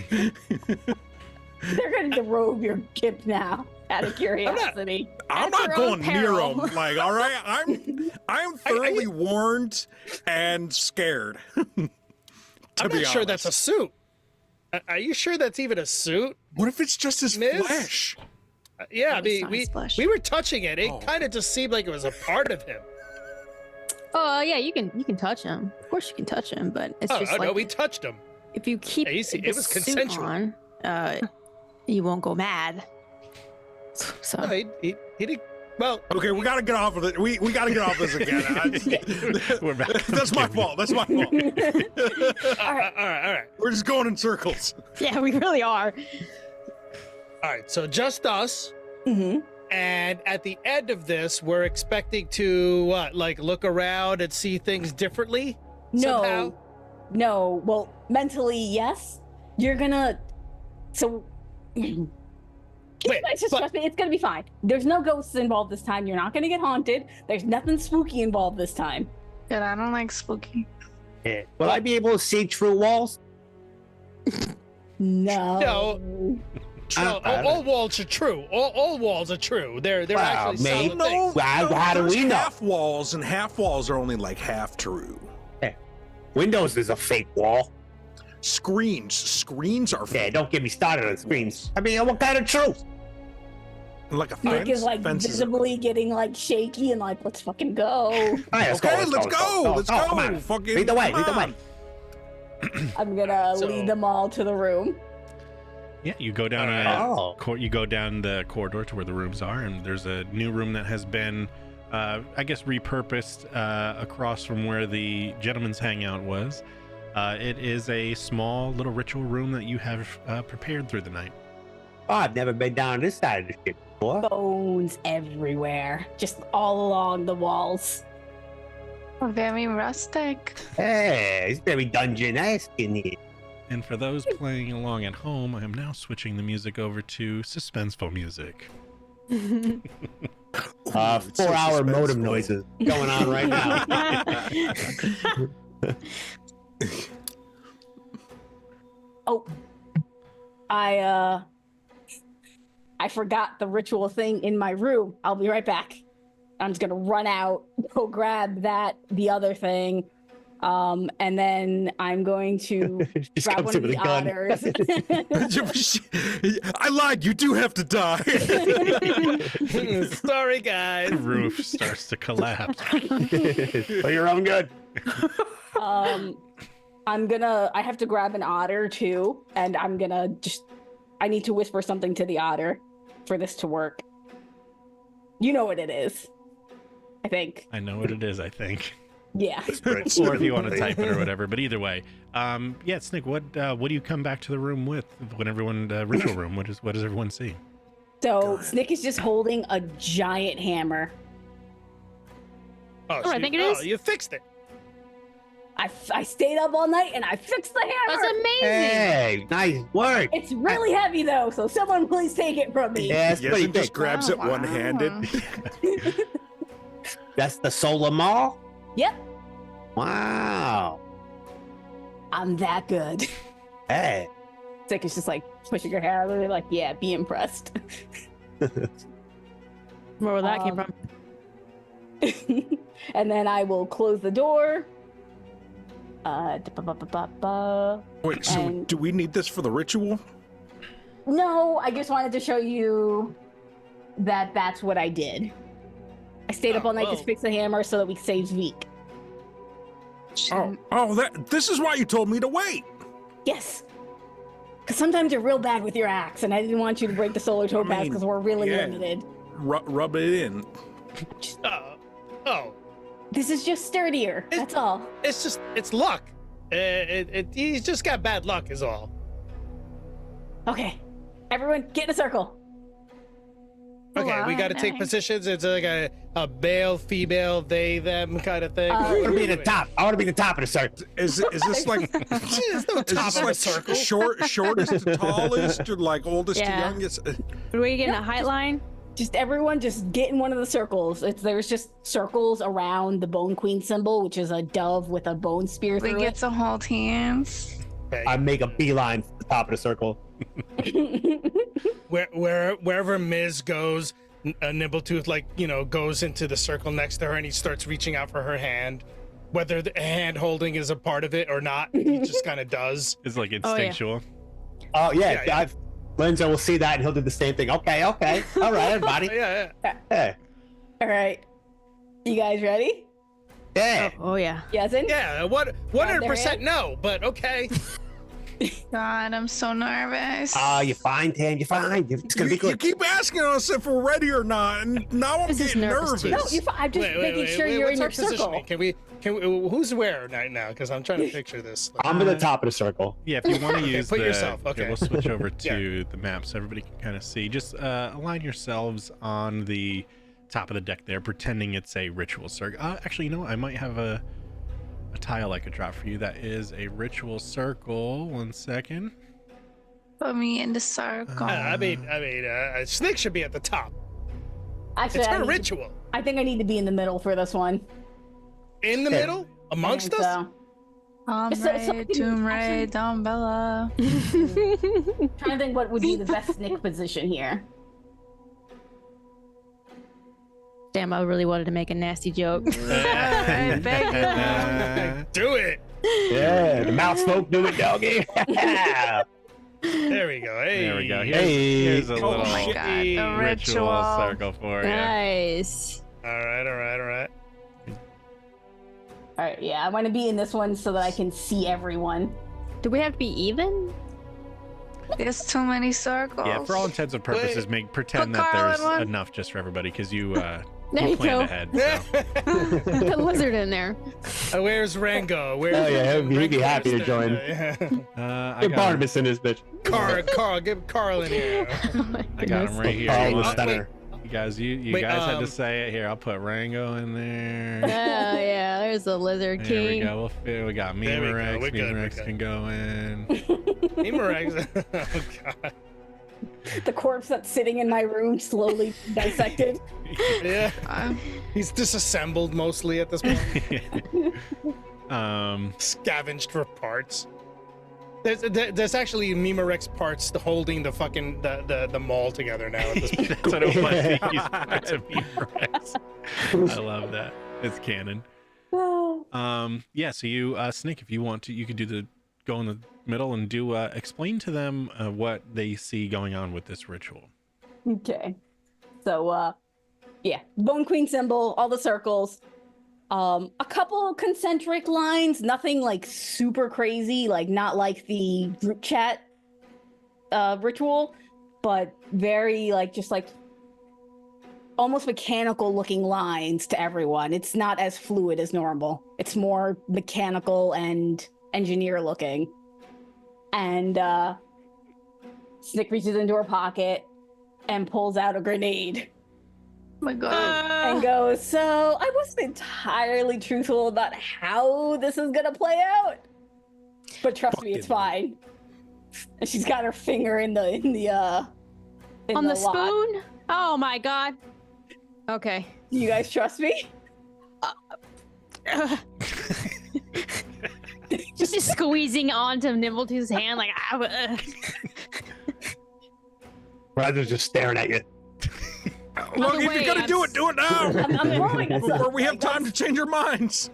they're gonna derobe your gimp now, out of curiosity. I'm At not your going own near peril. him. Like, all right, I'm thoroughly warned and scared. I'm not sure that's a suit. Are you sure that's even a suit? What if it's just his Miss? flesh? Yeah, I It's mean, not his flesh. we were touching it. It Oh. kind of just seemed like it was a part of him. Oh yeah, you can touch him. Of course you can touch him, but it's just like No, we touched him. if you keep Yeah, you see, the it was suit consensual. on, you won't go mad. So No, he did. Well, Okay, we gotta get off of it. We gotta get off this again. We're back. That's my fault. That's my fault. all right. We're just going in circles. yeah, we really are. All right, so just us. Mm-hmm. And at the end of this, we're expecting to look around and see things differently? Somehow? No. Well, mentally, yes. You're gonna. So. You guys just but- trust me. It's gonna be fine. There's no ghosts involved this time. You're not gonna get haunted. There's nothing spooky involved this time. Good, I don't like spooky. yeah. Will I be able to see through walls? No. No. Well, all walls are true. All walls are true. They're Wow, actually mate. solid No, things. How do there's we know? half walls, and half walls are only like half true. Windows is a fake wall. Screens are Yeah, fake. don't get me started on screens. I mean, what kind of truth? Like a Nick fence. is like Fence is- visibly getting like shaky and like, let's fucking go. All right, Okay, let's go. Let's Come go. on. Fucking Lead the way. come Lead the way. on. I'm gonna So- lead them all to the room. Yeah, you go down Oh. you go down the corridor to where the rooms are, and there's a new room that has been, I guess, repurposed across from where the gentleman's hangout was. It is a small little ritual room that you have prepared through the night. Oh, I've never been down this side of the ship before. Bones everywhere, just all along the walls. Very rustic. Hey, it's very dungeon-esque in here. And for those playing along at home, I am now switching the music over to suspenseful music. Ooh, it's so 4-hour modem suspenseful. noises going on right now. Oh, I forgot the ritual thing in my room. I'll be right back. I'm just gonna run out, go grab the other thing, and then I'm going to Just grab comes one of in with the a gun. otters. I lied. You do have to die. Sorry, guys. The roof starts to collapse. For your own good. I have to grab an otter too, and I need to whisper something to the otter for this to work. You know what it is, I think. I know what it is, I think. Yeah. or if you want to type it or whatever. But either way, yeah, Snick, what do you come back to the room with when everyone ritual room? What does everyone see? So Snick is just holding a giant hammer. Oh, I think it is. You fixed it. I stayed up all night and I fixed the hammer. That's amazing. Hey, nice work. It's really heavy though, so someone please take it from me. Yeah, it's pretty Yasin just thick. grabs it one-handed. That's the solar mall? Yep, Wow. I'm that good. Hey. Snick is just like pushing her hair, really like, yeah, be impressed. Where that came from? And then I will close the door. Wait, so And- do we need this for the ritual? No, I just wanted to show you that that's what I did. I stayed up all night Oh. to fix the hammer so that we save Zeke. This is why you told me to wait. Yes. Because sometimes you're real bad with your axe, and I didn't want you to break the solar topaz mean, because we're really yeah. limited. Rub it in. Oh, This is just sturdier. That's all. it's luck. He's just got bad luck, is all. Okay. Everyone, get in a circle. Okay, we got to take positions. It's like a male, female, they, them kind of thing. I I want to be the top. I want to be the top of the circle. Is this like There's no is top this of a like circle. shortest to tallest or like oldest Yeah. to youngest? Are we getting a height line? Just everyone, just get in one of the circles. There's just circles around the Bone Queen symbol, which is a dove with a bone spear We through get to hold hands. Okay. I make a beeline for the top of the circle. it. Wherever Miz goes, Nimbletooth goes into the circle next to her and he starts reaching out for her hand. Whether the hand holding is a part of it or not, he just kind of does. It's like yeah. instinctual. Oh, yeah. Yeah. Lenzo will see that and he'll do the same thing. Okay. All right, everybody. Yeah. Hey. All right. You guys ready? Yeah. Oh yeah. Yasin? Yeah, what 100% no, but okay. God, I'm so nervous. You're fine, Tam. You're fine. It's going to be You good. keep asking us if we're ready or not, and now I'm This is getting nervous, nervous. too. No, you're fine. I'm just making sure you're in what's your our circle. positioning? Can we who's where right now? Because I'm trying to picture this. I'm in the top of the circle. Yeah, if you want to use put the, yourself, yeah, okay. we'll switch over to the map so everybody can kind of see. Just align yourselves on the top of the deck there, pretending it's a ritual circle. Actually, you know what? I might have a tile I could drop for you. That is a ritual circle. 1 second. Put me in the circle. I mean, Snake should be at the top. Actually, It's I her need to- ritual. I think I need to be in the middle for this one. In the Yeah. middle, amongst I us. think so. Ombre, Tomb Ray, Dumbella. Trying to think what would be the best Snick position here. Damn, I really wanted to make a nasty joke. I beg you. Do it. Yeah, the mouth smoke, do it, doggy. There we go. Hey. There we go. Hey. Here's a Oh little my God, the ritual ritual. circle for you. Nice. All right. All right, yeah, I want to be in this one so that I can see everyone. Do we have to be even? There's too many circles. Yeah, for all intents and purposes, pretend Put that Carl there's in one. enough just for everybody because you There you planned go. ahead. So. Put the lizard in there. Where's Rango? Where's Oh, yeah, he'd be Rango happy to is join. I Get got him, Barnabas in this bitch. Carl, get Carl in here. Oh my I got him goodness. right here. Carl You the want- center. You guys, you Wait, guys had to say it here. I'll put Rango in Oh there. yeah, there's the lizard There we king. go. We got There we go. Memerex. We're good, we're Memerex good. can go in. Memerex. Oh God. The corpse that's sitting in my room, slowly dissected. Yeah. Uh, He's disassembled mostly at this point. Scavenged for parts. There's actually Memerex parts holding the fucking the mall together now at this point. That's what it was. He's parts of Memerex. I love that. It's canon. Yeah. So you, Snake, if you want to, you could go in the middle and do explain to them what they see going on with this ritual. Okay. So, yeah, Bone Queen symbol, all the circles. A couple concentric lines, nothing like super crazy, like not like the group chat ritual, but very like just like almost mechanical looking lines to everyone. It's not as fluid as normal. It's more mechanical and engineer looking. And Snick reaches into her pocket and pulls out a grenade. Oh my god. And goes, so I wasn't entirely truthful about how this is gonna play out, but trust me, it's fine. And she's got her finger in the On the lock. spoon? Oh my god. Okay. You guys trust me? Just squeezing onto Nimbletooth's hand like Rather's just staring at you. Look, if way, you're gonna do it now. I'm throwing us Before up. we have Like, time to change our minds.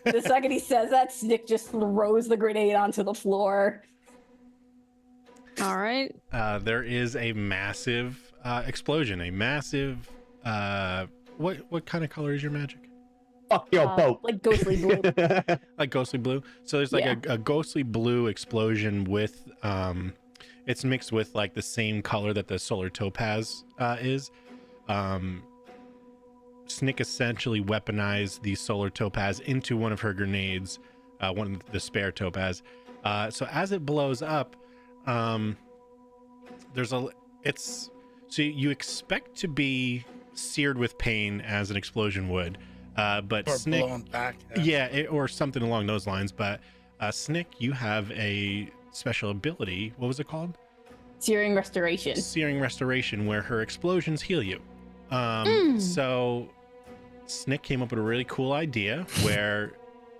The second he says that, Snick just throws the grenade onto the floor. all right. There is a massive explosion. A massive. What kind of color is your magic? Fuck your boat. Like ghostly blue. Like ghostly blue. So there's like a ghostly blue explosion with it's mixed with like the same color that the solar topaz is. Snick essentially weaponized the solar topaz into one of her grenades, one of the spare topaz. So as it blows up, so you expect to be seared with pain as an explosion would, but Or Snick, blown back. or something along those lines. But Snick, you have a special ability. What was it called? Searing restoration. Searing restoration, where her explosions heal you. So Snick came up with a really cool idea where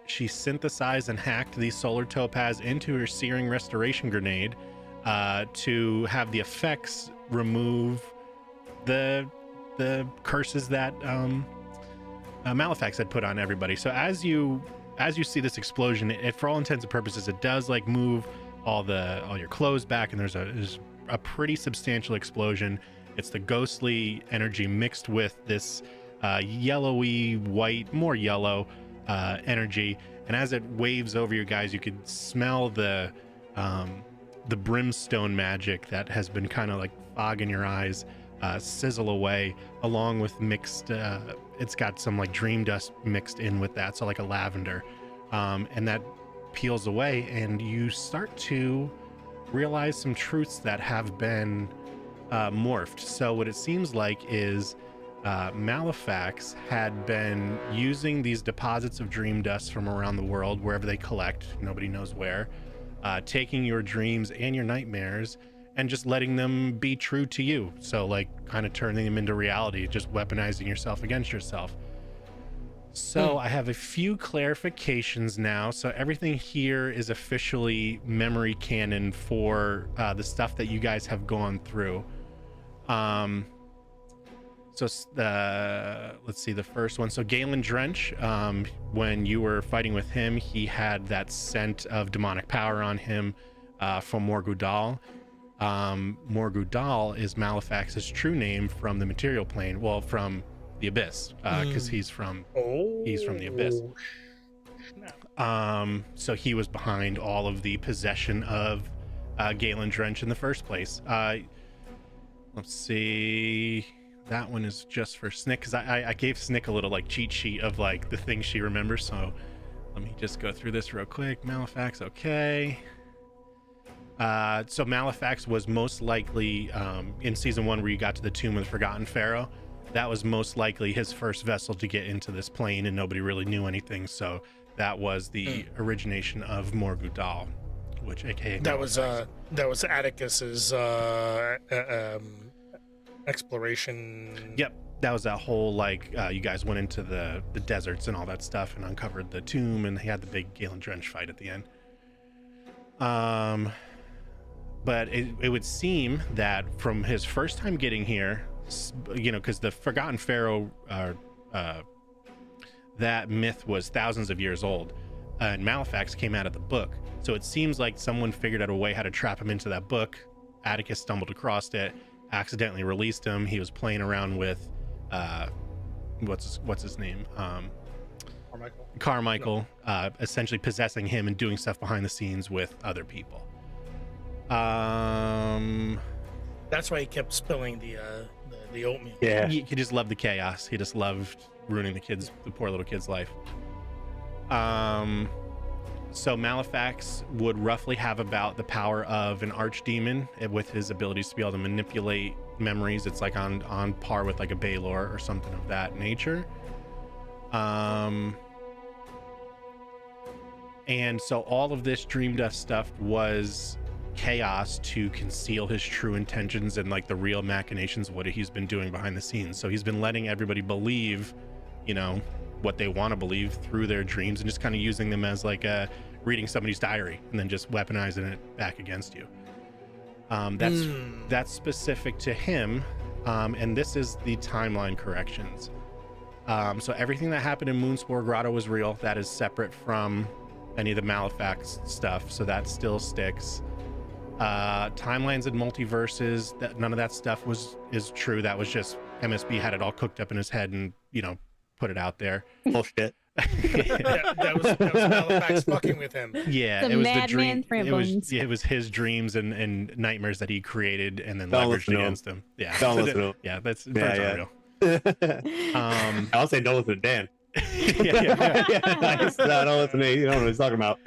she synthesized and hacked the solar topaz into her searing restoration grenade to have the effects remove the curses that Malefax had put on everybody. So as you see this explosion, it for all intents and purposes, it does like move all your clothes back, and there's a pretty substantial explosion. It's the ghostly energy mixed with this yellowy white, more yellow energy, and as it waves over you guys, you could smell the brimstone magic that has been kind of like fogging your eyes sizzle away, along with mixed it's got some like dream dust mixed in with that, so like a lavender, and that peels away, and you start to realize some truths that have been morphed. So what it seems like is Malefax had been using these deposits of dream dust from around the world, wherever they collect, nobody knows where, taking your dreams and your nightmares and just letting them be true to you. So like kind of turning them into reality, just weaponizing yourself against yourself. So I have a few clarifications now. So everything here is officially memory canon for the stuff that you guys have gone through. Let's see, the first one. So Galen Drench, when you were fighting with him, he had that scent of demonic power on him from Morgudal. Morgudal is Malefax's true name from the material plane. Well, from the abyss, because he's from the abyss. So he was behind all of the possession of Galen Drench in the first place. Let's see, that one is just for Snick, because I gave Snick a little like cheat sheet of like the things she remembers. So let me just go through this real quick. Malefax, okay. So Malefax was most likely in season 1 where you got to the tomb of the Forgotten Pharaoh. That was most likely his first vessel to get into this plane, and nobody really knew anything. So that was the origination of Morgudal, which aka That was Atticus's exploration. Yep, that was that whole like you guys went into the deserts and all that stuff and uncovered the tomb, and he had the big Galen Drench fight at the end. But it would seem that from his first time getting here, you know, because the Forgotten Pharaoh, that myth was thousands of years old, and Malefax came out of the book. So it seems like someone figured out a way how to trap him into that book. Atticus stumbled across it, accidentally released him. He was playing around with, what's his name? Carmichael, essentially possessing him and doing stuff behind the scenes with other people. That's why he kept spilling the oatmeal. Yeah. He just loved the chaos. He just loved ruining the poor little kid's life. So Malefax would roughly have about the power of an archdemon with his abilities to be able to manipulate memories. It's like on par with like a Baylor or something of that nature. And so all of this dream dust stuff was chaos to conceal his true intentions and like the real machinations of what he's been doing behind the scenes. So he's been letting everybody believe, you know, what they want to believe through their dreams and just kind of using them as like reading somebody's diary and then just weaponizing it back against you. That's specific to him. And this is the timeline corrections. So everything that happened in Moonspore Grotto was real. That is separate from any of the Malefax stuff. So that still sticks. Timelines and multiverses, none of that stuff is true. That was just MSB had it all cooked up in his head and, you know, put it out there. Bullshit. that was Malefax fucking with him. Yeah, The it was the madman dream. ramblings. It was his dreams and nightmares that he created and then Don't leveraged listen to against him. Yeah, Don't listen to him. yeah, that's Yeah. real. I'll say don't listen to Dan. yeah. Nice. No, don't listen to me. You don't know what he's talking about.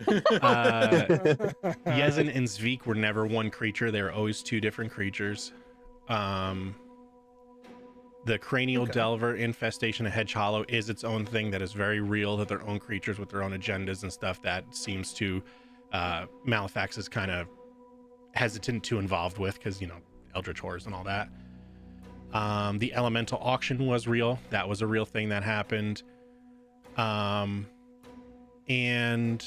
Yezin and Zvik were never one creature. They were always two different creatures. The Cranial Delver infestation of Hedge Hollow is its own thing that is very real, that their own creatures with their own agendas and stuff that seems to Malefax is kind of hesitant to involved with because, you know, Eldritch Horrors and all that. The Elemental Auction was real. That was a real thing that happened. And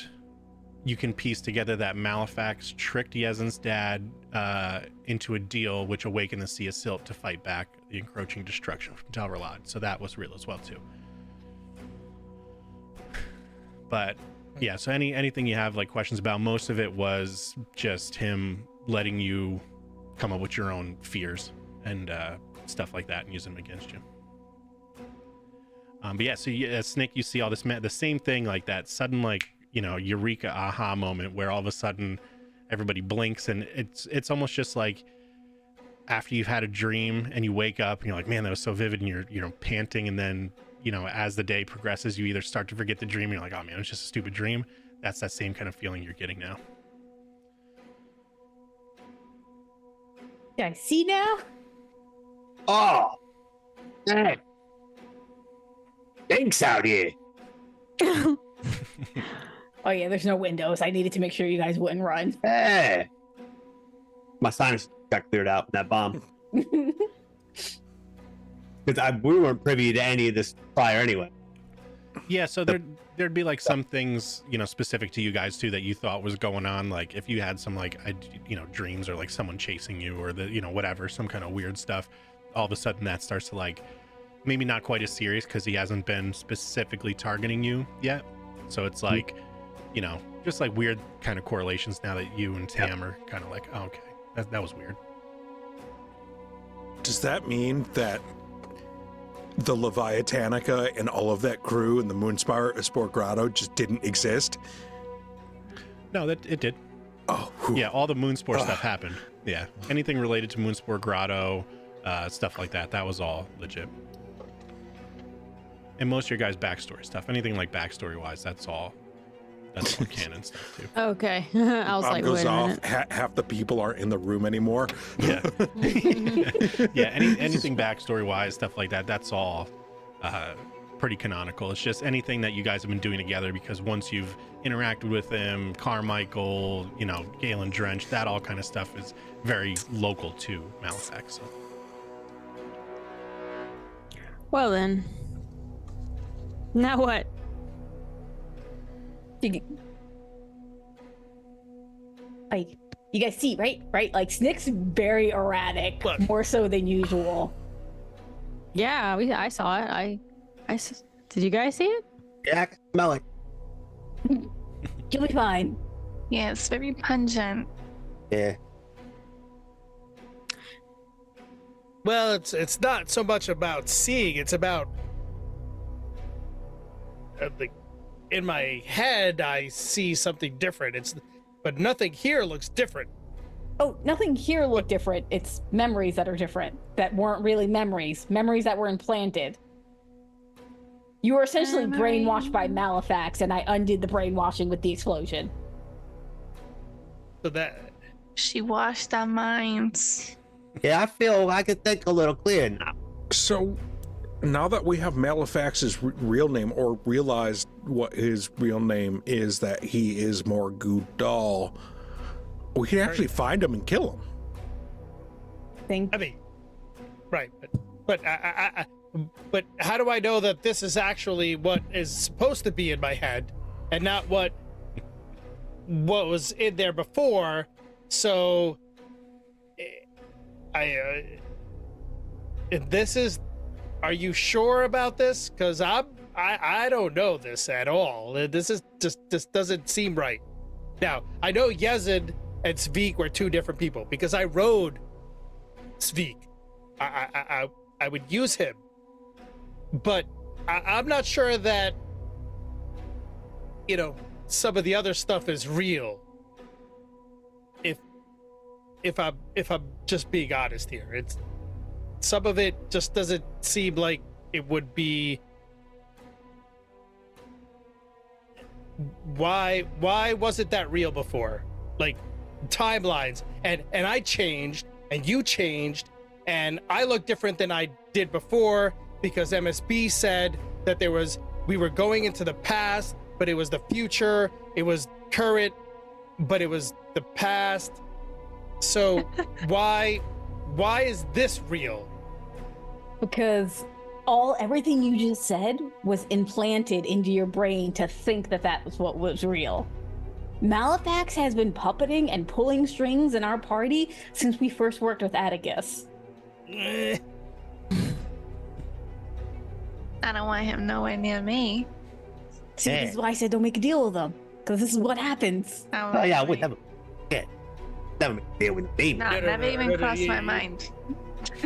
you can piece together that Malefax tricked Yezin's dad into a deal which awakened the Sea of Silt to fight back the encroaching destruction from Talralad. So that was real as well too. But yeah, so anything you have like questions about, most of it was just him letting you come up with your own fears and stuff like that and use them against you. But yeah, so Snick, you see all this, the same thing, like that sudden, like, you know, eureka aha moment where all of a sudden everybody blinks, and it's almost just like after you've had a dream and you wake up and you're like, man, that was so vivid, and you're panting, and then, you know, as the day progresses, you either start to forget the dream and you're like, oh man, it's just a stupid dream. That's that same kind of feeling you're getting now. Do I see now? Oh, dang. Thanks out here. Oh yeah, there's no windows. I needed to make sure you guys wouldn't run. Hey. My sinus got cleared out in that bomb. Because we weren't privy to any of this prior anyway. Yeah, so there'd be like some things, you know, specific to you guys too that you thought was going on. Like if you had some like, you know, dreams or like someone chasing you or the, you know, whatever, some kind of weird stuff, all of a sudden that starts to like, maybe not quite as serious because he hasn't been specifically targeting you yet. So it's like, you know, just like weird kind of correlations now that you and Tam are kind of like, oh, okay, that was weird. Does that mean that the Leviathanica and all of that crew in the Moonspore Grotto just didn't exist? No, that it did. Oh, whew. Yeah, all the Moonspore stuff happened. Yeah, anything related to Moonspore Grotto, stuff like that, that was all legit. And most of your guys' backstory stuff, anything like backstory wise, that's all canon stuff too. Okay. I was Bomb like, goes wait a off. minute. Half the people aren't in the room anymore. Yeah. Yeah, anything backstory wise, stuff like that, that's all pretty canonical. It's just anything that you guys have been doing together, because once you've interacted with them, Carmichael, you know, Galen Drench, that all kind of stuff is very local to Malefax. So. Well then. Now what? Like, you guys see, right? Like, Snick's very erratic, Look. more so than usual. Yeah, I saw it. Did you guys see it? Yeah, I can smell it. You'll be fine. Yeah, it's very pungent. Yeah. Well, it's not so much about seeing; it's about in my head I see something different. But nothing here looks different. Oh, nothing here looked different. It's memories that are different, that weren't really memories that were implanted. You were essentially brainwashed by Malefax, and I undid the brainwashing with the explosion. So that She washed our minds. Yeah, I feel I can think a little clearer now. So now that we have Malefax's real name, or realized what his real name is, that he is Morgul Dahl, we can actually find him and kill him. I mean, right, but but how do I know that this is actually what is supposed to be in my head and not what was in there before? So if this is, are you sure about this? Because I don't know this at all. This doesn't seem right. Now I know Yezid and Sveek were two different people because I rode Sveek. I would use him, but I'm not sure that, you know, some of the other stuff is real. If I'm just being honest here, it's some of it just doesn't seem like it would be. Why wasn't that real before? Like timelines, and I changed and you changed and I look different than I did before because MSB said that we were going into the past, but it was the future, it was current, but it was the past. So why is this real? Because everything you just said was implanted into your brain to think that was what was real. Malefax has been puppeting and pulling strings in our party since we first worked with Atticus. I don't want him nowhere near me. See, this is why I said don't make a deal with them, because this is what happens. Oh yeah, I would never. Yeah, never make a deal with a baby. No, never even crossed my mind.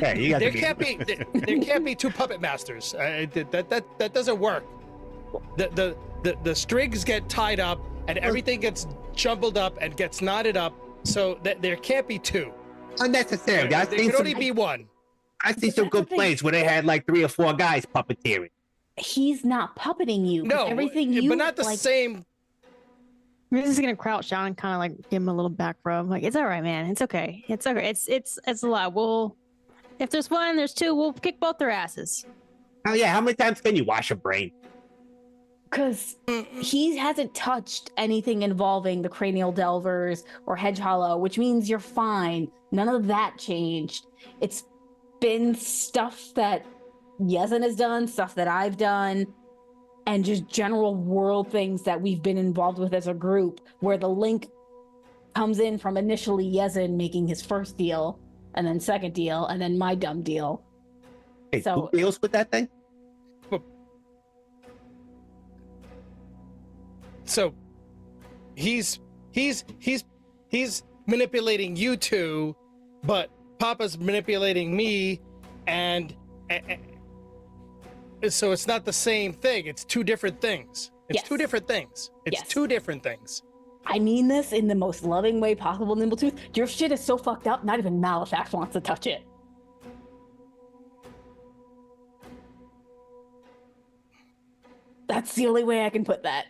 Yeah, you got There can't be two puppet masters. That doesn't work. The strings get tied up and everything gets jumbled up and gets knotted up. So there can't be two. Unnecessary. There can only be one. I see some good plays where they had like 3 or 4 guys puppeteering. He's not puppeting you. No, everything you but not the same. We're just gonna crouch down and kind of like give him a little back rub. Like, it's all right, man. It's okay. It's okay. It's a lot. If there's one, there's two. We'll kick both their asses. Oh yeah, how many times can you wash a brain? Because he hasn't touched anything involving the cranial delvers or hedge hollow, which means you're fine. None of that changed. It's been stuff that Yezin has done, stuff that I've done, and just general world things that we've been involved with as a group, where the link comes in from initially Yezin making his first deal, and then second deal, and then my dumb deal. Hey, So- who deals with that thing? So he's manipulating you two, but Papa's manipulating me, and so it's not the same thing. It's two different things. It's Yes. two different things. It's Yes. two different things. I mean this in the most loving way possible, Nimbletooth. Your shit is so fucked up, not even Malefax wants to touch it. That's the only way I can put that.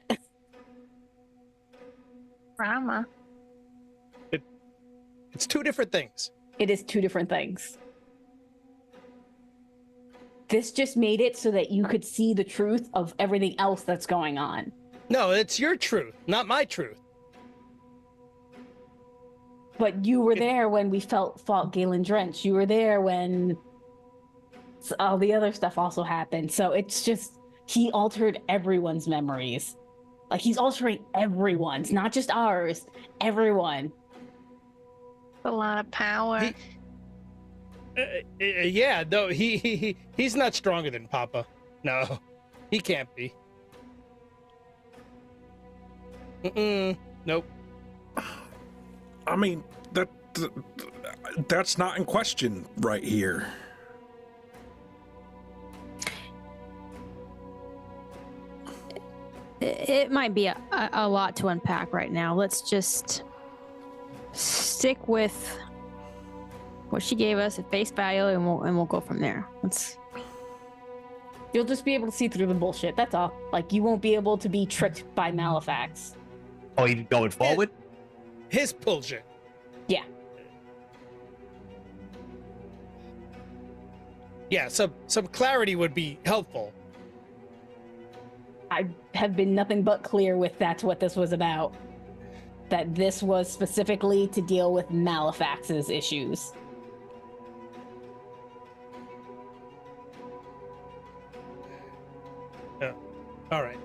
Drama. It's two different things. It is two different things. This just made it so that you could see the truth of everything else that's going on. No, it's your truth, not my truth. But you were there when we fought Galen Drench. You were there when all the other stuff also happened. So it's just, he altered everyone's memories. Like, he's altering everyone's, not just ours, everyone. A lot of power. Yeah, no, he's not stronger than Papa. No, he can't be. Nope. I mean, that's not in question right here. It might be a lot to unpack right now. Let's just stick with what she gave us at face value, and we'll go from there. You'll just be able to see through the bullshit. That's all. Like, you won't be able to be tricked by Malefax. Oh, you going forward? His bullshit. Yeah. Yeah, some clarity would be helpful. I have been nothing but clear with that's what this was about. That this was specifically to deal with Malefax's issues. Yeah. All right.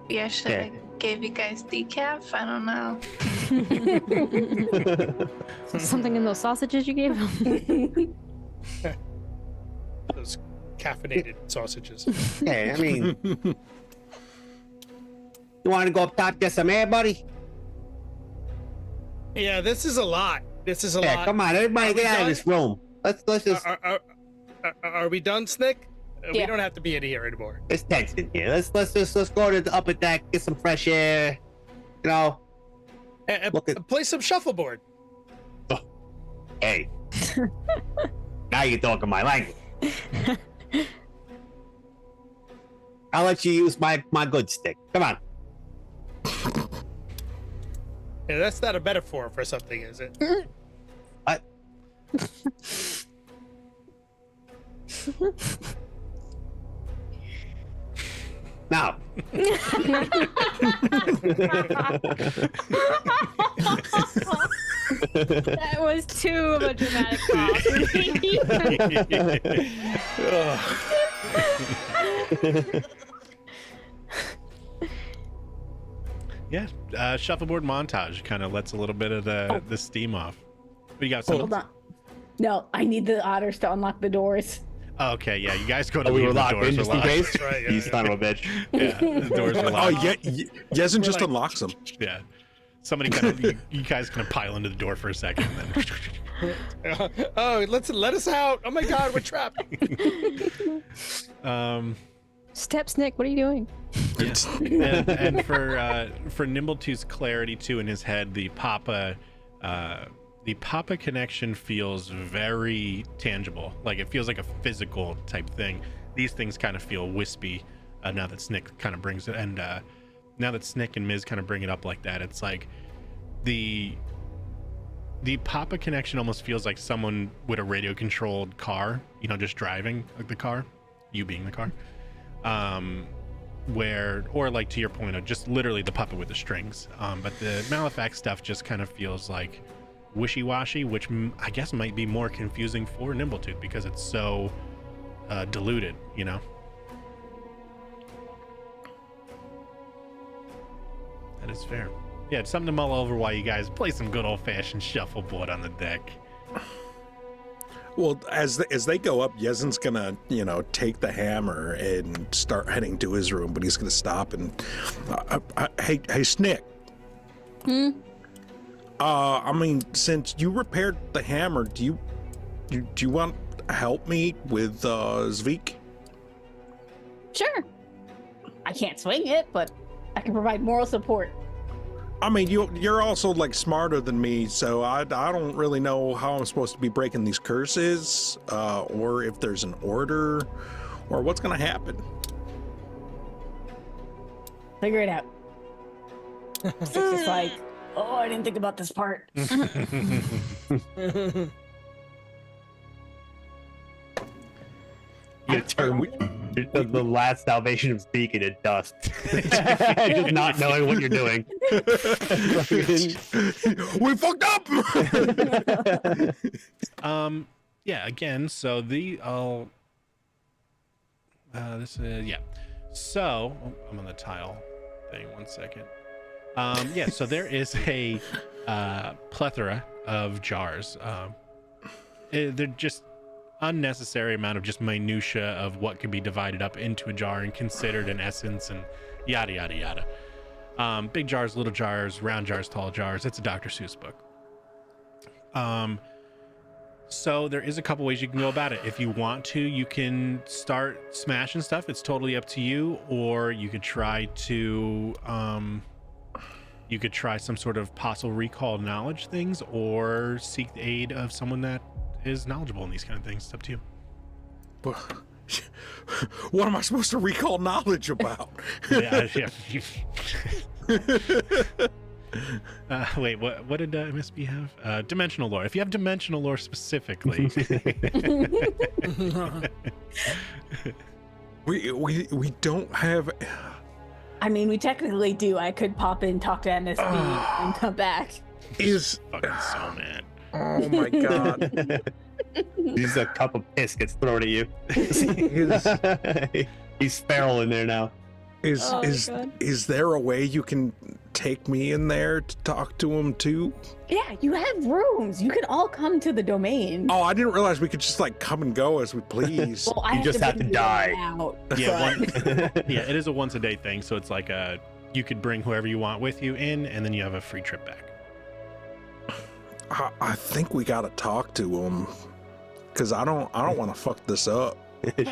Yeah, should I gave you guys decaf? I don't know. Something in those sausages you gave him? Those caffeinated sausages. Yeah, I mean, you want to go up top, get some air, buddy? Yeah, this is a lot. This is a Yeah, lot. come on, everybody, Are we get out of done? this room. Let's just. Are we done, Snick? We Yeah. don't have to be in here anymore. It's tense in here. Let's go to the upper deck, get some fresh air. You know, And Look at- play some shuffleboard. hey. Now you're talking my language. I'll let you use my good stick. Come on. Yeah, that's not a metaphor for something, is it? What? Now. That was too of a dramatic pause for me. Yeah, shuffleboard montage kind of lets a little bit of the steam off. But you got some. Hold on. No, I need the otters to unlock the doors. Oh, okay, yeah, you guys go to Oh, we leave. were The locked doors in are just in locked. case? That's right. You Yeah, son of a bitch. Yeah, the doors are Oh, locked. yeah, Yezin just like- unlocks them. Yeah. Somebody kind of, you guys kind of pile into the door for a second, and then. Oh, let us out! Oh my God, we're trapped. Step Snick, what are you doing? and for Nimbletooth's clarity too in his head, the Papa connection feels very tangible. Like it feels like a physical type thing. These things kind of feel wispy now that Snick kind of brings it, and now that Snick and Miz kind of bring it up like that, it's like the Papa connection almost feels like someone with a radio controlled car, you know, just driving like the car, you being the car. Where, or like to your point of just literally the puppet with the strings. But the Malefax stuff just kind of feels like wishy-washy, which I guess might be more confusing for Nimbletooth because it's so diluted, you know? That is fair. Yeah, it's something to mull over while you guys play some good old-fashioned shuffleboard on the deck. Well, as they go up, Yezin's gonna, take the hammer and start heading to his room, but he's gonna stop and, hey, Snick. I mean, since you repaired the hammer, do you want to help me with Zvik? Sure. I can't swing it, but I can provide moral support. I mean, you're also like smarter than me, so I don't really know how I'm supposed to be breaking these curses, or if there's an order, or what's gonna happen. Figure it out. Six is like, oh, I didn't think about this part. You turn the last salvation of Zeke into dust. Just not knowing what you're doing. We fucked up. Yeah, again, so so I'm on the tile thing, 1 second. Yeah, so there is a plethora of jars. They're just unnecessary amount of just minutia of what can be divided up into a jar and considered an essence and yada yada yada. Big jars, little jars, round jars, tall jars. It's a Dr. Seuss book. So there is a couple ways you can go about it. If you want to, you can start smashing stuff. It's totally up to you. Or you could try to you could try some sort of possible recall knowledge things, or seek the aid of someone that is knowledgeable in these kind of things. It's up to you. What am I supposed to recall knowledge about? Wait, what did MSB have? Dimensional lore. If you have dimensional lore specifically, we don't have. I mean, we technically do. I could pop in, talk to MSB, and come back. Is fucking so mad. Oh my god! Just a cup of piss gets thrown at you. He's feral in there now. Is there a way you can take me in there to talk to him too? Yeah, you have rooms. You can all come to the domain. Oh, I didn't realize we could just like come and go as we please. Well, I You just have bring to you die. out, Yeah, but- yeah, it is a once a day thing, so it's like you could bring whoever you want with you in, and then you have a free trip back. I think we gotta talk to him because I don't want to fuck this up.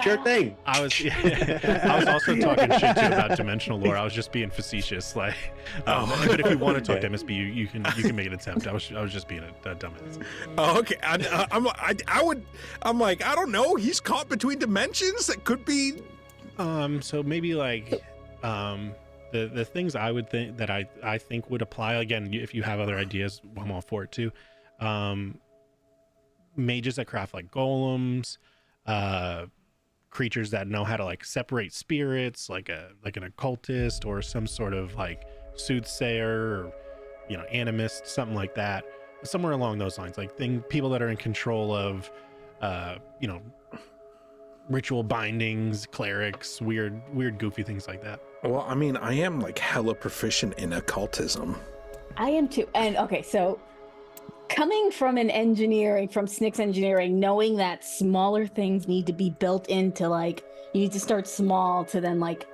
Sure thing. I was also talking shit too about dimensional lore. I was just being facetious, like. But if you want to talk to MSB, you can make an attempt. I was just being a dumbass. Oh, okay. I'm like I don't know. He's caught between dimensions. That could be. So maybe like the things I would think that I think would apply, again, if you have other ideas, I'm all for it too. Mages that craft like golems, creatures that know how to like separate spirits, like an occultist or some sort of like soothsayer or animist, something like that, somewhere along those lines, like people that are in control of ritual bindings, clerics, weird goofy things like that. Well, I mean, I am like hella proficient in occultism. I am too. And okay, so coming from from Snick's engineering, knowing that smaller things need to be built into, like, you need to start small to then like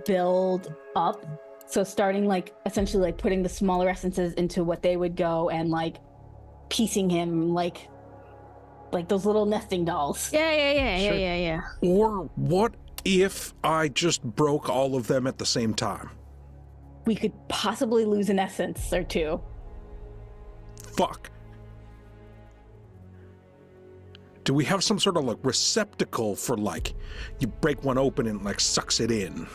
build up. So starting like essentially like putting the smaller essences into what they would go, and like piecing him like those little nesting dolls. Yeah. Or what if I just broke all of them at the same time? We could possibly lose an essence or two. Fuck. Do we have some sort of like receptacle for like you break one open and like sucks it in?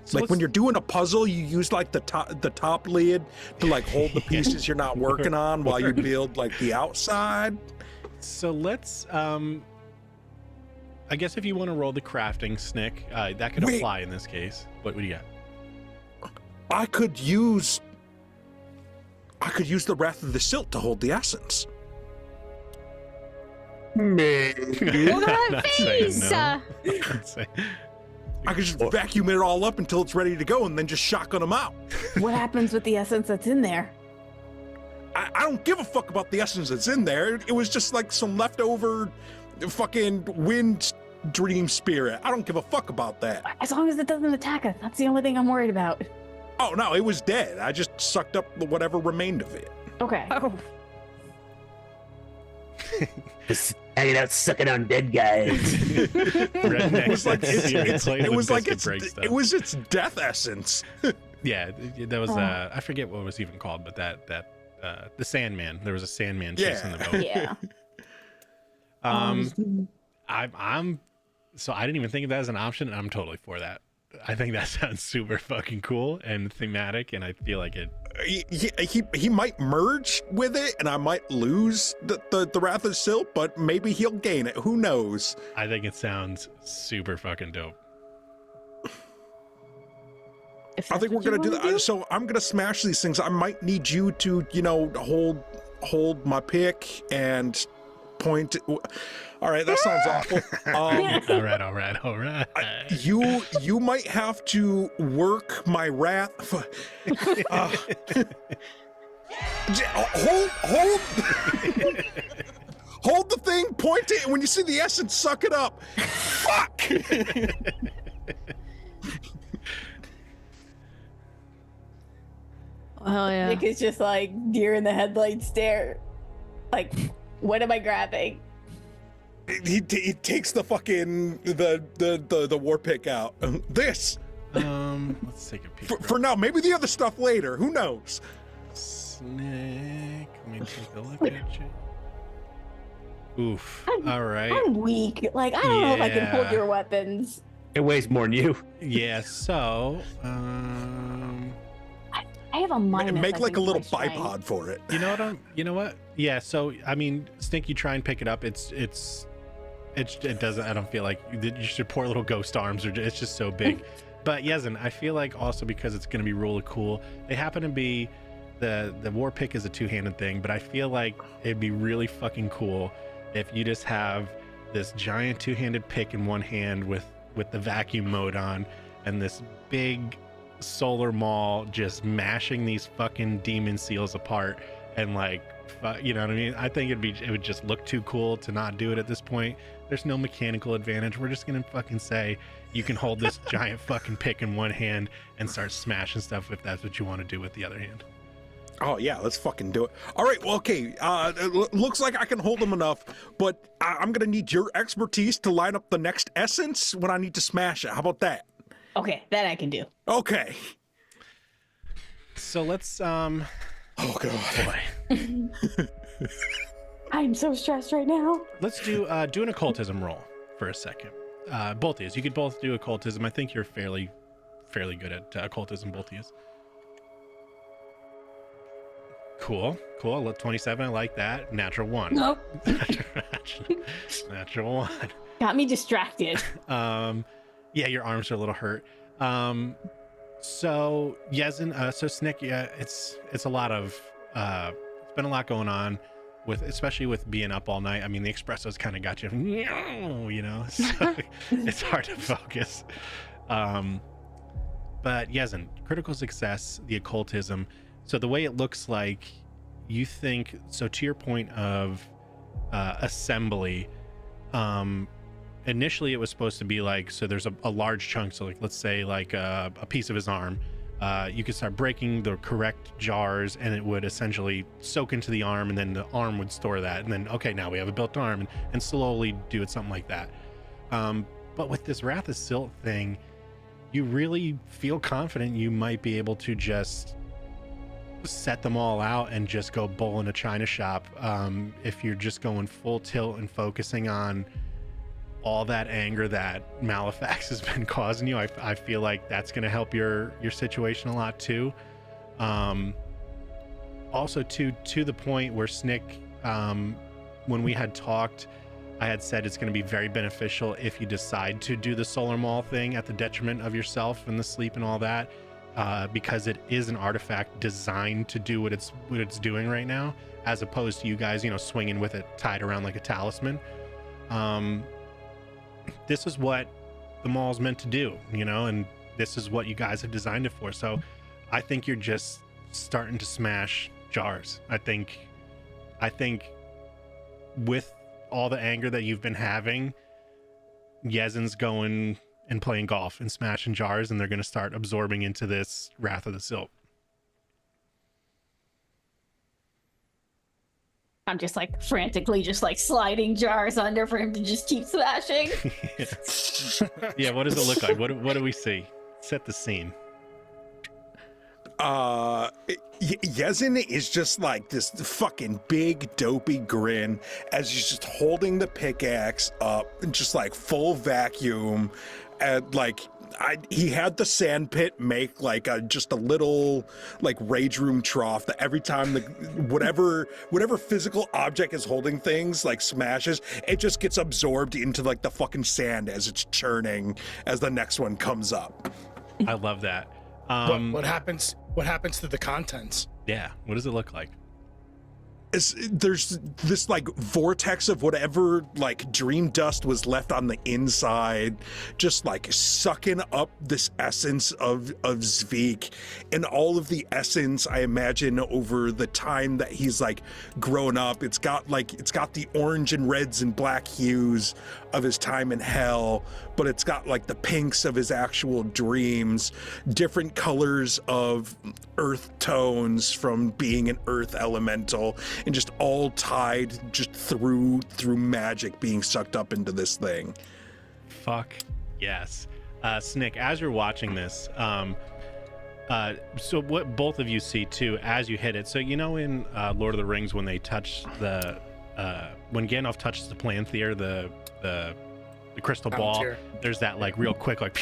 So like when you're doing a puzzle, you use like the top lid to like hold the pieces you're not working on while you build like the outside. So let's I guess if you want to roll the crafting, Snick, that could apply in this case. What do you got? I could use the Wrath of the Silt to hold the essence. Look at that face! I could just vacuum it all up until it's ready to go and then just shotgun them out. What happens with the essence that's in there? I don't give a fuck about the essence that's in there. It was just like some leftover fucking wind dream spirit. I don't give a fuck about that. As long as it doesn't attack us, that's the only thing I'm worried about. Oh no, it was dead. I just sucked up whatever remained of it. Okay. Oh, Just hanging out, sucking on dead guys. Rednecks, It was like it it was its death essence. Yeah, that was I forget what it was even called, but that the Sandman. There was a Sandman chasing the boat. Yeah. I'm so I didn't even think of that as an option, and I'm totally for that. I think that sounds super fucking cool and thematic, and I feel like it. He might merge with it, and I might lose the Wrath of Silt, but maybe he'll gain it. Who knows? I think it sounds super fucking dope. I think we're gonna do that. So I'm gonna smash these things. I might need you to, hold my pick and point. All right, that sounds awful. All right. You might have to work my wrath. Hold hold the thing. Point it, and when you see the essence, suck it up. Fuck. hell yeah. Nick is just like deer in the headlights stare. Like, what am I grabbing? He takes the fucking the war pick out. This. Let's take a peek. For now, maybe the other stuff later. Who knows? Snick. Let me take a look at you. Oof. All right. I'm weak. Like, I don't know if I can hold Yeah. your weapons. It weighs more than you. Yeah. So, I have a minus. Make I like think, a to little my strength. bipod for it. you know what? Yeah. So, I mean, Snick, you try and pick it up. It doesn't. I don't feel like you should poor little ghost arms, or it's just so big. But Yezin, I feel like also because it's going to be really cool. They happen to be the war pick is a two-handed thing, but I feel like it'd be really fucking cool if you just have this giant two-handed pick in one hand with the vacuum mode on, and this big solar maul just mashing these fucking demon seals apart, and like, you know what I mean? I think it would just look too cool to not do it at this point. There's no mechanical advantage. We're just gonna fucking say you can hold this giant fucking pick in one hand and start smashing stuff if that's what you want to do with the other hand. Oh yeah, let's fucking do it. All right, well, okay. Looks like I can hold them enough, but I'm gonna need your expertise to line up the next essence when I need to smash it. How about that? Okay, that I can do. Okay. So let's Oh god. boy. I'm so stressed right now. Let's do an occultism roll for a second. Both of you. You could both do occultism. I think you're fairly good at occultism, both of you. Cool. 27. I like that. Natural 1. Nope. Natural 1. Got me distracted. Yeah, your arms are a little hurt. So Yezin, so Snick, yeah, it's a lot of it's been a lot going on with, especially with being up all night. I mean, the espresso's kind of got you, you know, so it's hard to focus. But Yezin, critical success, the occultism. So the way it looks like, you think, so to your point of assembly, initially it was supposed to be like, so there's a large chunk, so like let's say like a piece of his arm, you could start breaking the correct jars and it would essentially soak into the arm, and then the arm would store that, and then okay, now we have a built arm, and slowly do it something like that. But with this Wrath of Silt thing, you really feel confident you might be able to just set them all out and just go bull in a china shop, if you're just going full tilt and focusing on all that anger that Malefax has been causing you. I feel like that's going to help your situation a lot too. Also to the point where Snick, when we had talked, I had said it's going to be very beneficial if you decide to do the solar maul thing at the detriment of yourself and the sleep and all that, because it is an artifact designed to do what it's doing right now, as opposed to you guys, you know, swinging with it tied around like a talisman. This is what the mall's meant to do, you know, and this is what you guys have designed it for. So I think you're just starting to smash jars. I think with all the anger that you've been having, Yezin's going and playing golf and smashing jars, and they're going to start absorbing into this Wrath of the Silt. I'm just like frantically just like sliding jars under for him to just keep smashing. Yeah, what does it look like? What do we see? Set the scene. Yezin is just like this fucking big dopey grin as he's just holding the pickaxe up and just like full vacuum, and like he had the sand pit make like just a little like rage room trough that every time the whatever physical object is holding things like smashes, it just gets absorbed into like the fucking sand as it's churning as the next one comes up. I love that. What happens to the contents? Yeah, what does it look like? There's this like vortex of whatever like dream dust was left on the inside, just like sucking up this essence of Zvik, and all of the essence, I imagine, over the time that he's like grown up. It's got the orange and reds and black hues of his time in hell, but it's got like the pinks of his actual dreams, different colors of earth tones from being an earth elemental, and just all tied just through magic being sucked up into this thing. Fuck yes. Snick, as you're watching this, so what both of you see too as you hit it. So in Lord of the Rings when they touch when Gandalf touches the Palantir, the crystal ball, there's that like real quick like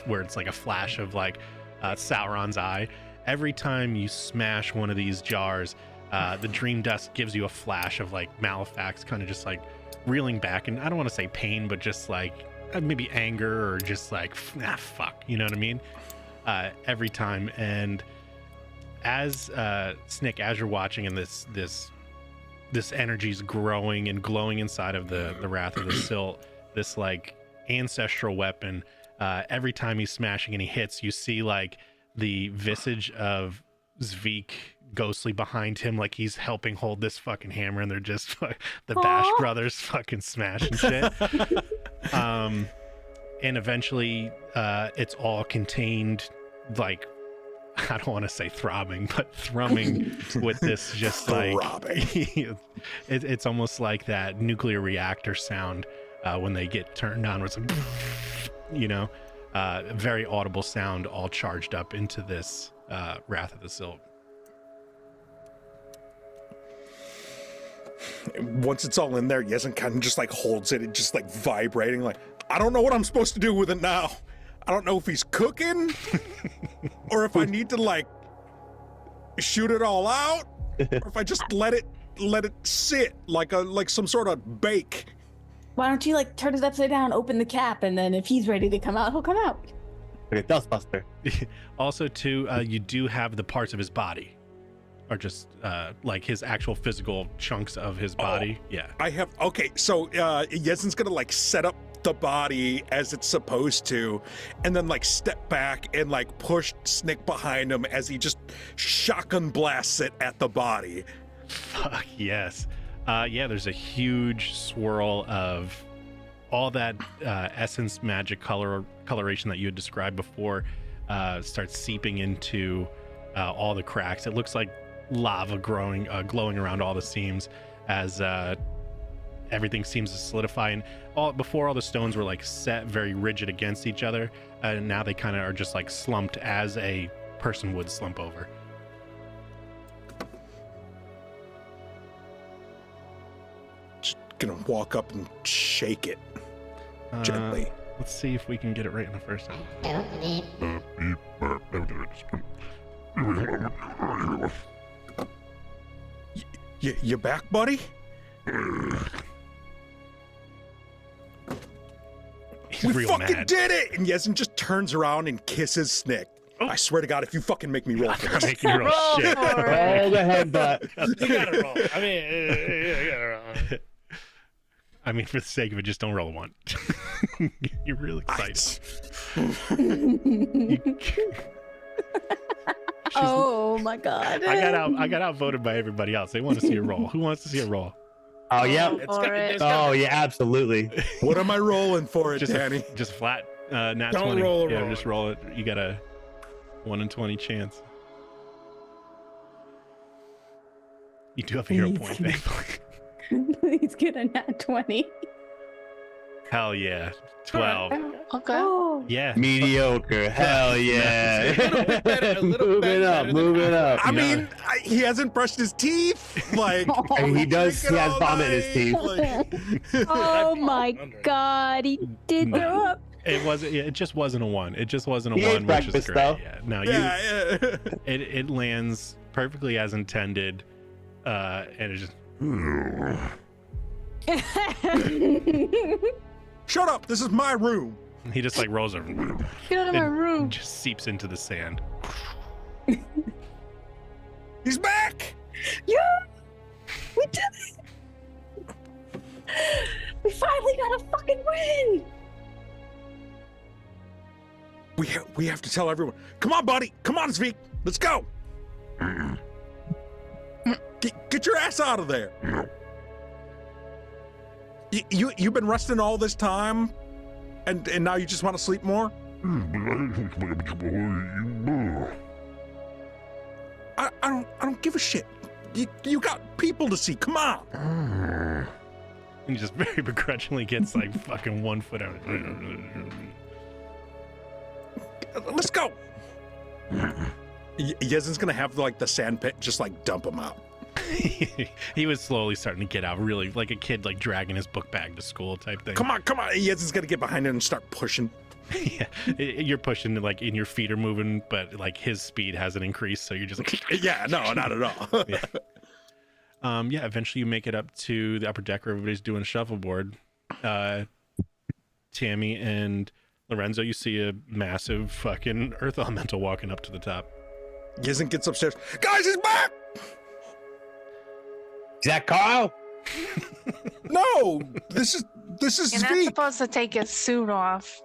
where it's like a flash of like Sauron's eye. Every time you smash one of these jars, the dream dust gives you a flash of like Malefax kind of just like reeling back, and I don't want to say pain, but just like maybe anger or just like fuck, you know what I mean? Every time. And as Snick, as you're watching, and this energy's growing and glowing inside of the Wrath of the Silt, this like ancestral weapon, every time he's smashing and he hits, you see like the visage of Zvik ghostly behind him, like he's helping hold this fucking hammer, and they're just the Bash brothers fucking smashing shit. And eventually it's all contained, like I don't want to say throbbing, but thrumming with this just like it's almost like that nuclear reactor sound when they get turned on, with some very audible sound all charged up into this Wrath of the Silt. Once it's all in there, Yezin kind of just like holds it and just like vibrating, like, I don't know what I'm supposed to do with it now. I don't know if he's cooking or if I need to like shoot it all out, or if I just let it sit like some sort of bake. Why don't you like turn it upside down, open the cap, and then if he's ready to come out, he'll come out. Okay, Dustbuster. Also, too, you do have the parts of his body, or just like his actual physical chunks of his body. Yeah. I have. Okay, so Yezin's gonna like set up the body as it's supposed to, and then like step back and like push Snick behind him as he just shotgun blasts it at the body. Fuck yes. Yeah, there's a huge swirl of all that essence magic coloration that you had described before starts seeping into all the cracks. It looks like lava glowing around all the seams as everything seems to solidify. And before all the stones were like set very rigid against each other, and now they kind of are just like slumped as a person would slump over. Just gonna walk up and shake it gently. Let's see if we can get it right in the first time. You back, buddy? He's we real fucking mad. did it! And Yezin just turns around and kisses Snick. Oh. I swear to God, if you fucking make me roll for I'm this. making you roll shit. Roll the headbutt. You gotta roll. I mean, you gotta roll. I mean, for the sake of it, just don't roll a 1. You're real excited. Oh my god. I got outvoted by everybody else. They want to see a roll. Who wants to see a roll? Oh yeah. Oh yeah, absolutely. What am I rolling for it, Just Danny? Just flat nat Don't 20. roll a Yeah, roll. just roll it. You got a 1 in 20 chance. You do have a hero point, babe. Please get a nat 20. Hell yeah. 12. Okay. Oh. Yeah. Mediocre. Hell yeah. A little bit better than Move it up. I Yeah. mean, he hasn't brushed his teeth. Like, And he does. He drinking has all vomit in his night, teeth. like- Oh my god, he did No. throw up. It just wasn't a 1. It just wasn't a He ate 1, which is breakfast, great. though. Yeah. No, yeah, yeah. it lands perfectly as intended. And it just Shut up. This is my room. he just like rolls over. Get out of my It room. just seeps into the sand. He's back. Yeah! We did it! We finally got a fucking win! We have to tell everyone. Come on, buddy. Come on, Zvik. Let's go. Get your ass out of there. You've been resting all this time, and now you just want to sleep more? I don't give a shit. You got people to see. Come on. And he just very begrudgingly gets like fucking 1 foot out. Let's go. Yezin's gonna have like the sand pit just like dump him out. He was slowly starting to get out, really like a kid like dragging his book bag to school type thing. Come on. Yezin's gonna get behind him and start pushing. Yeah, you're pushing like, and your feet are moving, but like his speed hasn't increased, so you're just like, Yeah, no, not at all. Yeah. Eventually, you make it up to the upper deck where everybody's doing shuffleboard. Tammy and Lorenzo, you see a massive fucking earth elemental walking up to the top. Yezin gets upstairs. Guys, he's back! Is that Carl? No, this is You're not Sveek. supposed to take your suit off.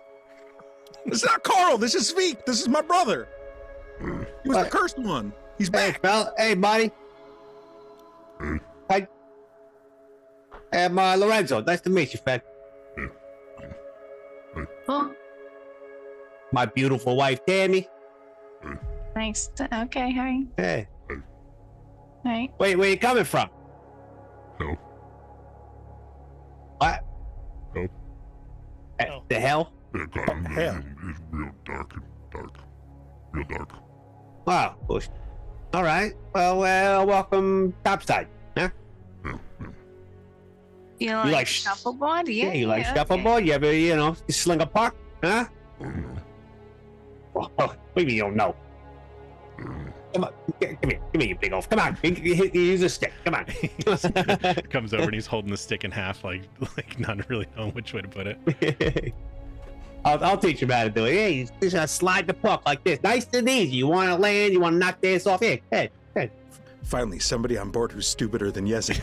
This is not Carl. This is Sveek. This is my brother. He was the What? cursed one. He's Hey, back. fella. Hey, buddy. Hi. I'm Lorenzo. Nice to meet you, friend. Huh? My beautiful wife, Tammy. Nice. Okay, hi. Hey. Hi. Wait, where you coming from? No. What? No. Oh. The hell? Yeah, God, hell. it's real dark. Real dark. Wow. Well, all right. Well, welcome topside. Huh? Yeah, yeah. You like like sh- shuffleboard? Yeah, you like okay. shuffleboard? You ever, you sling a puck? Huh? Oh, no. What do you mean you don't know? Come on. Come here, you big oaf. Come on. Use a stick. Come on. Comes over and he's holding the stick in half, like not really knowing which way to put it. I'll teach him how to do it. Hey, you just slide the puck like this. Nice and easy. You want to land? You want to knock this off? Here, hey. Finally, somebody on board who's stupider than Yezin.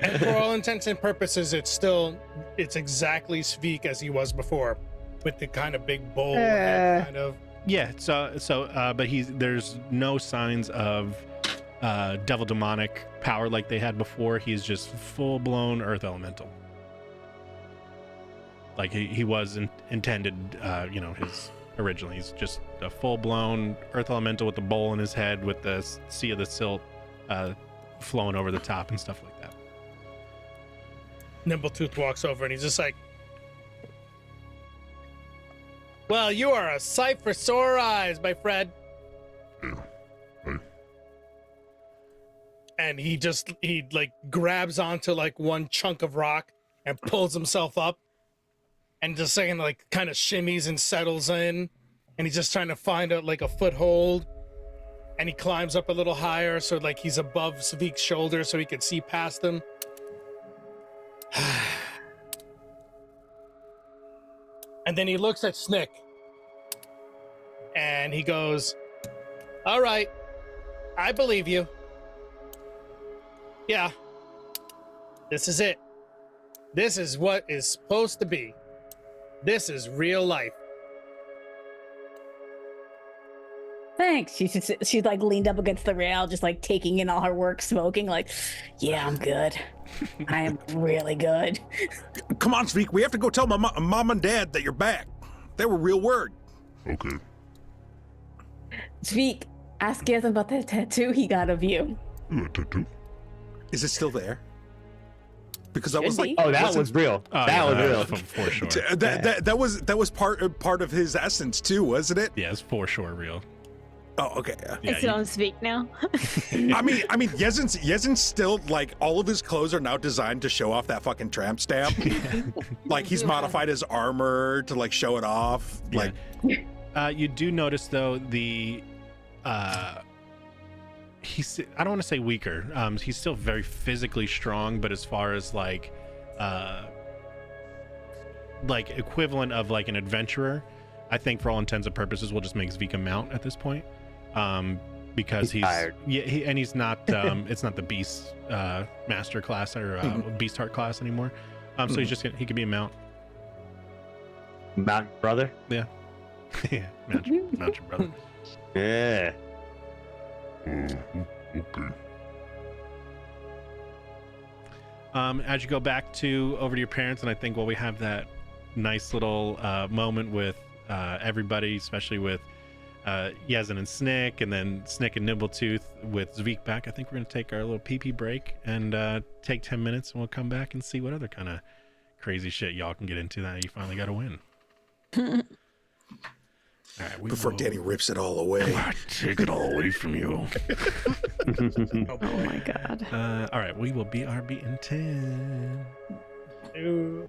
And for all intents and purposes, it's exactly Sveek as he was before, with the kind of big bowl head kind of. Yeah, but there's no signs of devil demonic power like they had before. He's just full blown earth elemental. Like he was intended, his originally. He's just a full blown earth elemental with the bowl in his head, with the sea of the silt flowing over the top and stuff like that. Nimbletooth walks over and he's just like, "Well, you are a sight for sore eyes, my friend." Yeah. Hey. And he like grabs onto like one chunk of rock and pulls himself up, and just saying like kind of shimmies and settles in, and he's just trying to find a foothold, and he climbs up a little higher so like he's above Sveek's shoulder so he can see past him. And then he looks at Snick and he goes, "All right, I believe you. Yeah, this is it. This is what is supposed to be. This is real life." Thanks. She's like leaned up against the rail, just like taking in all her work, smoking. Like, yeah, I'm good. I am really good. Come on, Sveek. We have to go tell my mom and dad that you're back. They were real worried. Okay. Sveek, ask Gazan about that tattoo he got of you. Yeah, tattoo. Is it still there? Because that was Should like be. Oh, that was real. Oh, that was yeah, real. for sure. that was part of his essence too, wasn't it? Yeah, it's for sure real. Oh, okay. Yeah, It's on Sveek now. I mean, Yezin's still like all of his clothes are now designed to show off that fucking tramp stamp. Like he's modified his armor to like show it off. Like, you do notice though he's, I don't want to say weaker. He's still very physically strong, but as far as like equivalent of like an adventurer, I think for all intents and purposes we'll just make Sveek a mount at this point. Because he's tired. Yeah, he's not it's not the beast master class or beast heart class anymore. So he's just he could be a mount. Mountain brother. Yeah. Yeah, mount your brother. Yeah. Okay. As you go back over to your parents, and I think while we have that nice little moment with everybody, especially with Yezin and Snick, and then Snick and Nimbletooth with Sveek back, I think we're going to take our little pee-pee break and take 10 minutes, and we'll come back and see what other kind of crazy shit y'all can get into that you finally got to win. All right, we Before will- Danny rips it all away. Take it all away from you. Oh, Oh my god. All right, we will BRB in 10. boy.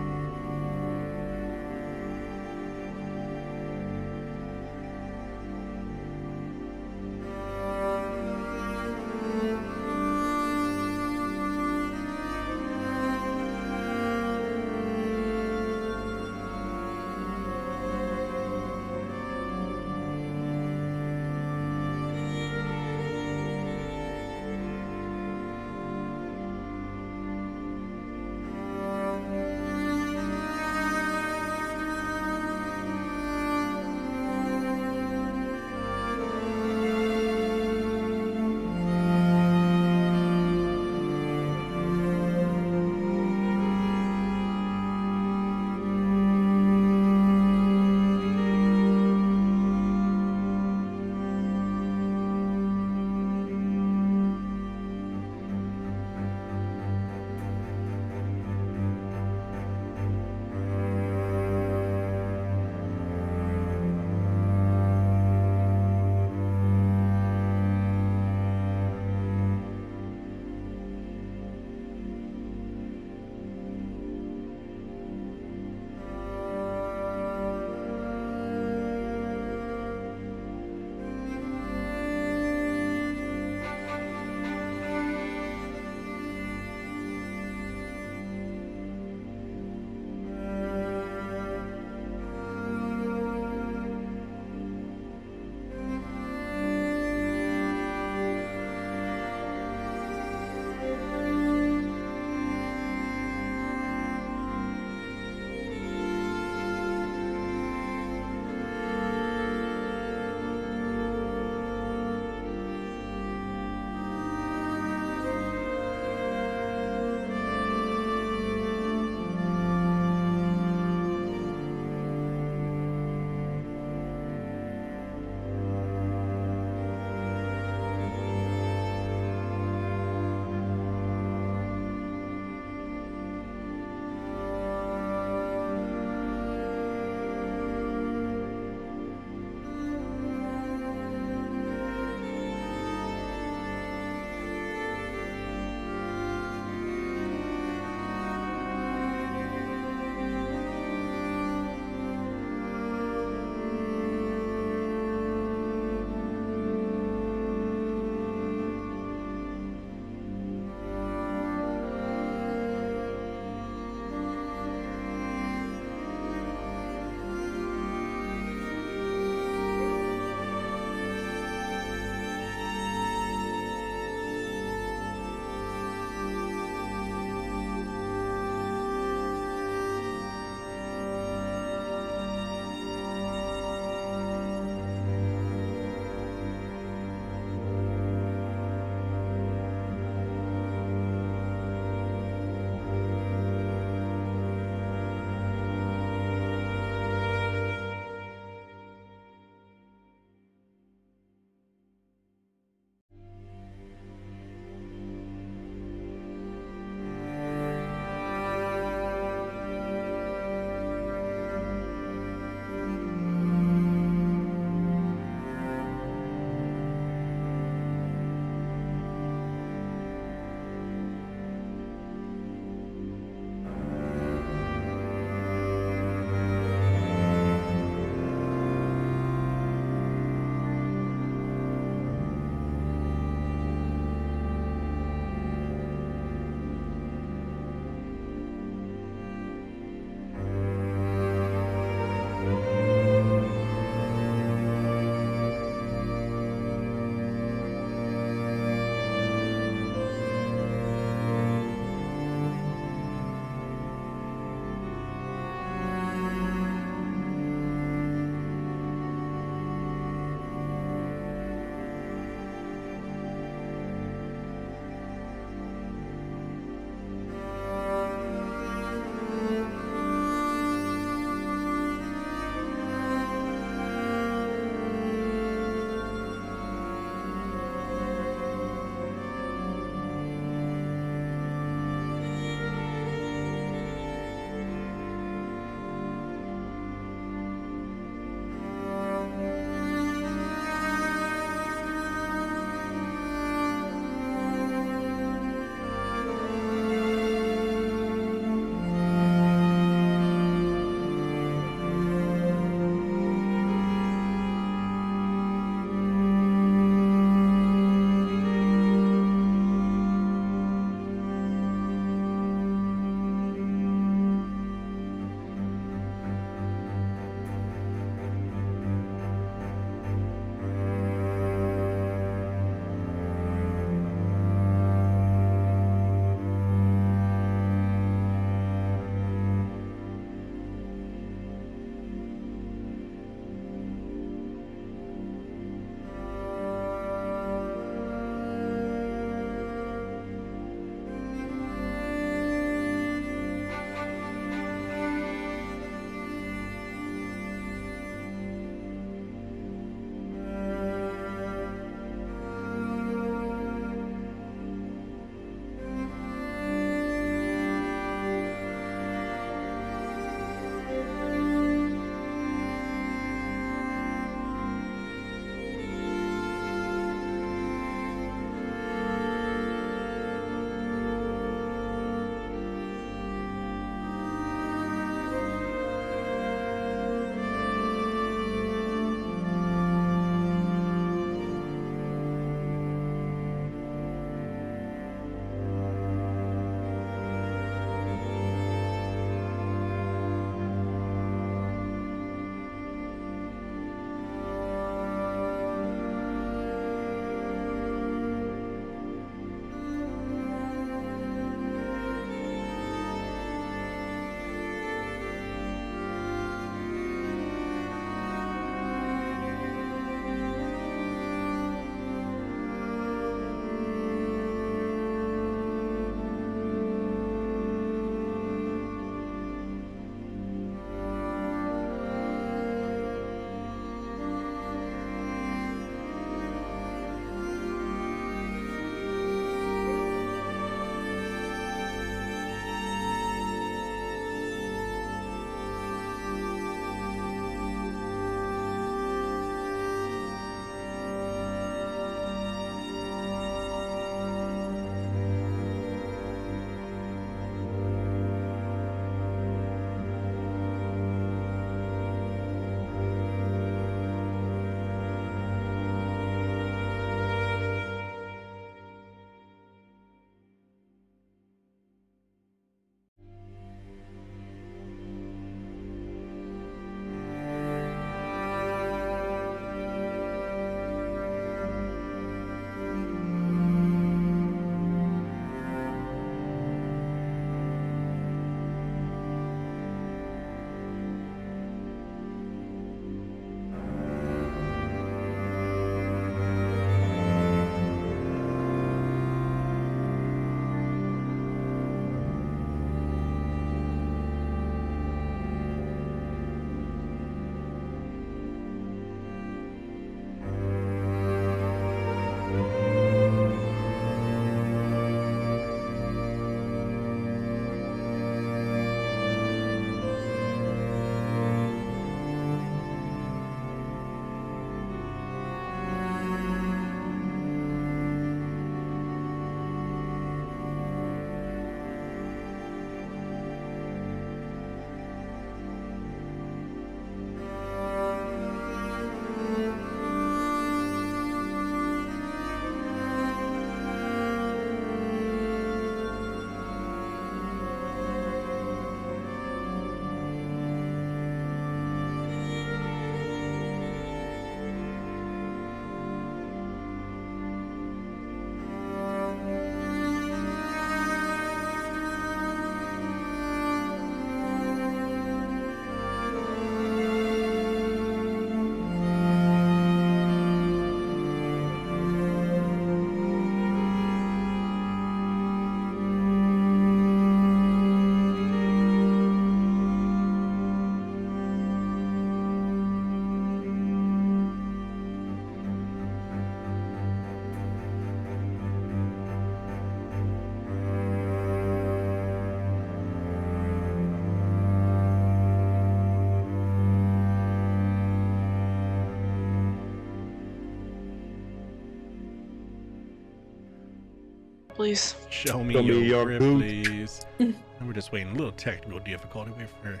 please. Show me Show me your your grip, boots. please. And we're just waiting a little technical difficulty. Wait for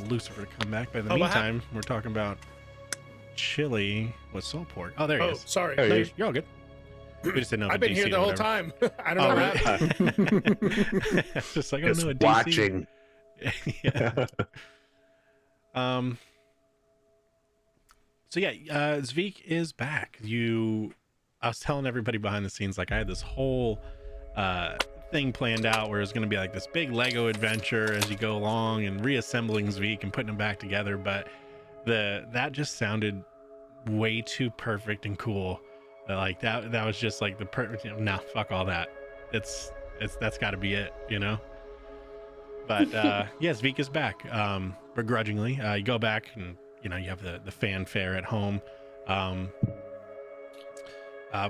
Lucifer to come back. But in the Oh, meantime, we're talking about chili with salt pork. Oh, there he Oh, is. sorry. There he No, is. you're all good. We just didn't know. I've been here the whole time. I don't Oh, know what really? happened. It's just like, oh Just no, a DC. watching. Yeah. So yeah, Zveek is back. I was telling everybody behind the scenes, like I had this whole thing planned out where it was going to be like this big Lego adventure as you go along and reassembling Zveek and putting them back together. But that just sounded way too perfect and cool. Like that was just like the perfect. Nah, fuck all that. That's got to be it, you know. But yes, Zveek is back. Begrudgingly, you go back and you have the fanfare at home.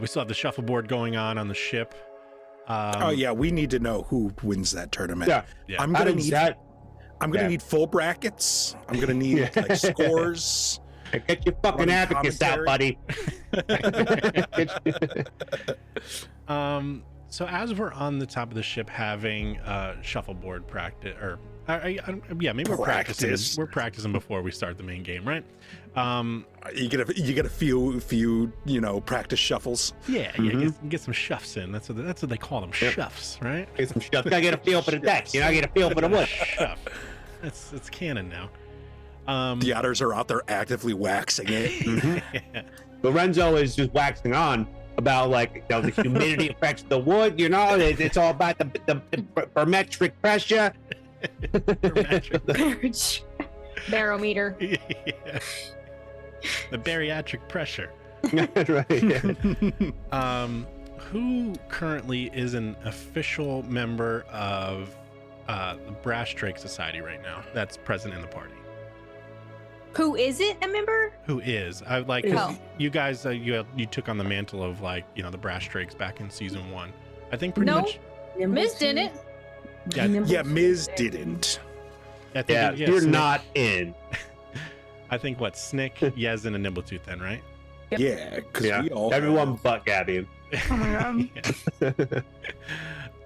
We still have the shuffleboard going on the ship. Oh yeah, we need to know who wins that tournament. Yeah. Yeah. I'm gonna need full brackets. I'm gonna need like scores. Get your fucking Running advocates out, buddy. So as we're on the top of the ship having shuffleboard practice, or yeah, maybe we're practicing. Practice. We're practicing before we start the main game, right? You get a few practice shuffles. Yeah, get some shuffs in. That's what they call them, shuffs, right? Get some stuff. Gotta get a feel for the decks. You know, get a feel for the wood. Shuff. It's canon now. The otters are out there actively waxing it. Yeah. Lorenzo is just waxing on about the humidity affects the wood. It's all about the barometric pressure. Barometer. Yeah. The bariatric pressure. Right. Yeah. Who currently is an official member of the Brass Drake Society right now that's present in the party? Who isn't a member? Who is? I like 'cause Oh. you guys. You took on the mantle of the Brass Drakes back in season 1. I think pretty No. much. Miss didn't. Yeah, Ms. didn't. I think Yeah, you're Snick- not in. I think Snick, Yezin, and Nimbletooth then, right? Yep. Yeah, because Yeah. we all Everyone but Gabby. Oh my god.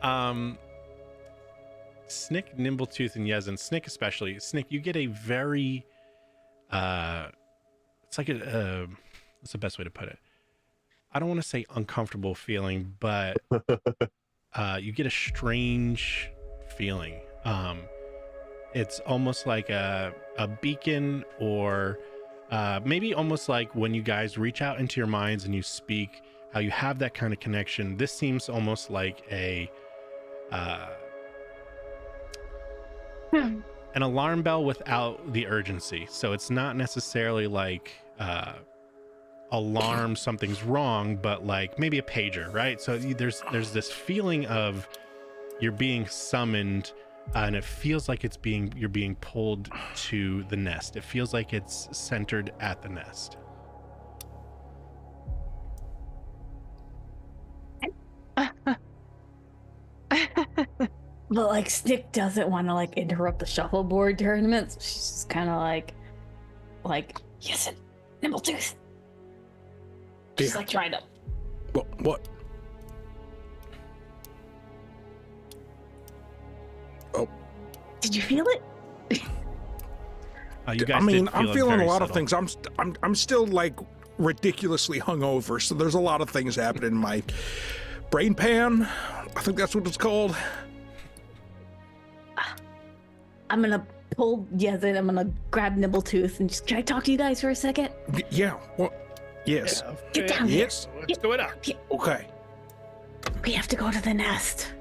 Yeah. Snick, Nimbletooth, and Yezin. Snick especially. Snick, you get a very it's like what's the best way to put it? I don't want to say uncomfortable feeling, but you get a strange feeling. It's almost like a beacon, or maybe almost like when you guys reach out into your minds and you speak, how you have that kind of connection. This seems almost like an alarm bell without the urgency. So it's not necessarily like alarm something's wrong, but like maybe a pager, right? So there's this feeling of you're being summoned, and it feels like you're being pulled to the nest. It feels like it's centered at the nest. But Snick doesn't want to interrupt the shuffleboard tournament. So she's just kind of like, yes, Nimbletooth. She's Yeah. trying to. What? Oh, Did you feel it? You guys I mean, did I'm feel it feeling a very lot of subtle. things. I'm still ridiculously hungover, so there's a lot of things happening in my brain pan. I think that's what it's called. I'm gonna pull Yezin. I'm gonna grab Nimbletooth and just. Can I talk to you guys for a second? Yeah. What? Yes. Get down here. Yes. What's going on? Okay. We have to go to the nest.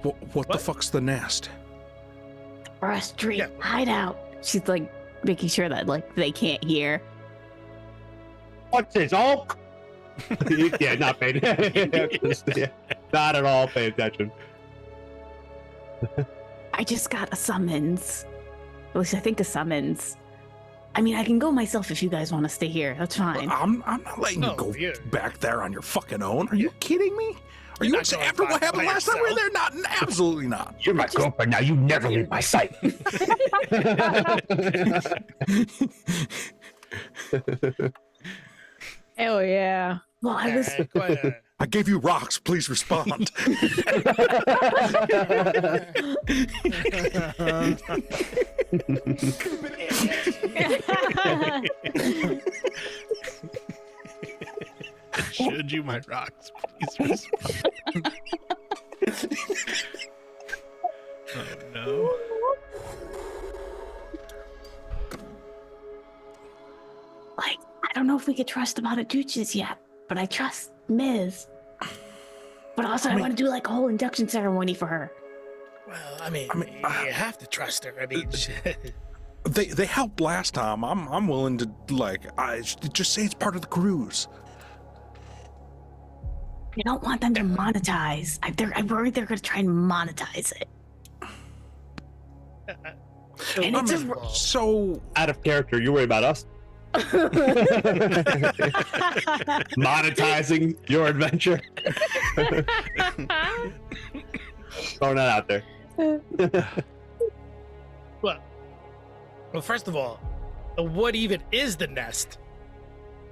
What the fuck's the nest? Or a street Yeah. hideout. She's making sure that they can't hear. What's this, Hulk? Yeah, not paying. Not at all paying attention. I just got a summons. At least I think a summons. I mean, I can go myself if you guys want to stay here. That's fine. I'm not letting you Oh, go yeah. back there on your fucking own. Are you kidding me? Are you not going after what by happened last time we were yourself. there? Not, absolutely not. You're my girlfriend now. You never leave my sight. Oh yeah. Well, I was. Quite a I gave you rocks. Please respond. Should you my rocks, please respond. Oh no. Like, I don't know if we could trust the Montaduches yet, but I trust Ms. But also, I want to do like a whole induction ceremony for her. Well, I mean, you have to trust her. I mean, They helped last time. I'm willing to I just say it's part of the cruise. I don't want them to monetize. I'm worried they're going to try and monetize it. And it's So Out of character, you worry about us monetizing your adventure. Throwing that out there. well, first of all, what even is the nest?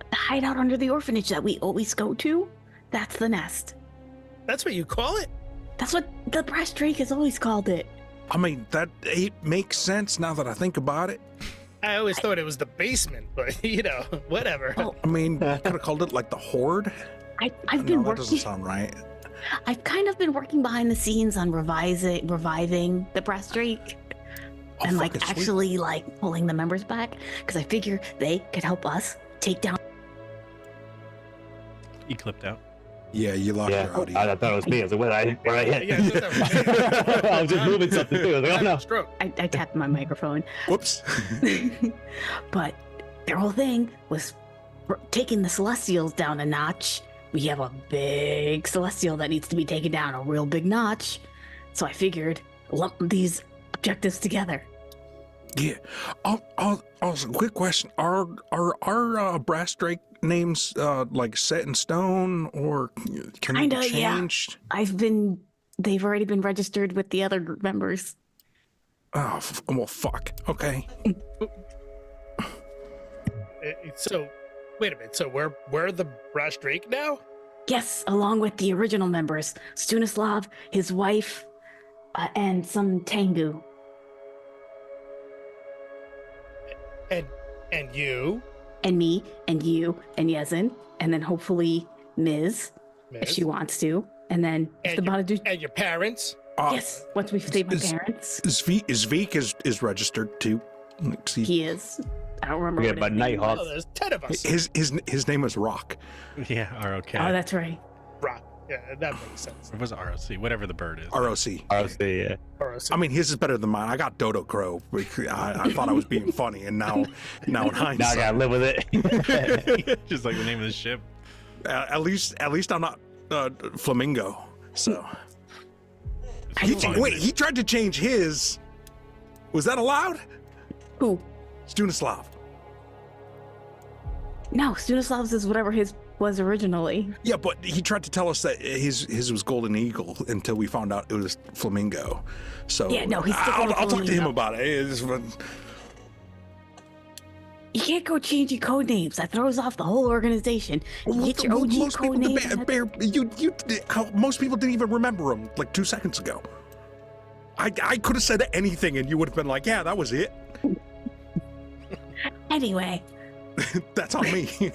the hideout under the orphanage that we always go to. That's the nest. That's what you call it? That's what the brass drake has always called it. I mean, it makes sense now that I think about it. I always thought it was the basement, but whatever. Oh, I mean, you could have called it like the Horde. I've been No, that doesn't working. sound right. I've kind of been working behind the scenes on reviving the brass drake. Oh, And like fucking sweet. actually like pulling the members back because I figure they could help us take down. He clipped out. Yeah, you lost Yeah, your audio. I thought it was me. I was like, what I hit? Yeah, I thought that was I was just moving something too. I was like, oh no. Stroke. I tapped my microphone, Whoops. but their whole thing was taking the Celestials down a notch. We have a big Celestial that needs to be taken down a real big notch. So I figured lump these objectives together. Yeah. Also, quick question: Are our brass drake names like set in stone, or can they be Kinda, yeah. changed? They've already been registered with the other group members. Oh, well, fuck. Okay. So, wait a minute. So we're the Brass Drake now? Yes, along with the original members, Stunislav, his wife, and some Tengu. And you, And me, and you, and Yezin, and then hopefully Ms. if Miss, she wants to. And then if and, the your, Bada do. and your parents. Yes, once we've saved my is- parents. Zveek is registered too. Let's see. He is. I don't remember Yeah, what his but name Nighthawk. Oh, was. there's 10 of us. His name is Rock. Yeah, ROK. Oh, that's right. Rock. Yeah, that makes sense. Or was it ROC? Whatever the bird is. ROC. I was the I mean, his is better than mine. I got Dodo Crow. I thought I was being funny, and now in now I hindsight, gotta live with it. Just like the name of the ship. at least I'm not Flamingo. So I don't- wait, he tried to change his. Was that allowed? Who? Stunislav. No, Stunislav's is whatever his was originally. Yeah, but he tried to tell us that his was Golden Eagle until we found out it was Flamingo. So Yeah, no, he's sticking with I'll talk to him Flamingo. about it. You can't go changing code names. That throws off the whole organization. You get your OG most code people, names. most people didn't even remember him like 2 seconds ago. I could have said anything and you would have been like, yeah, that was it. Anyway, That's on me.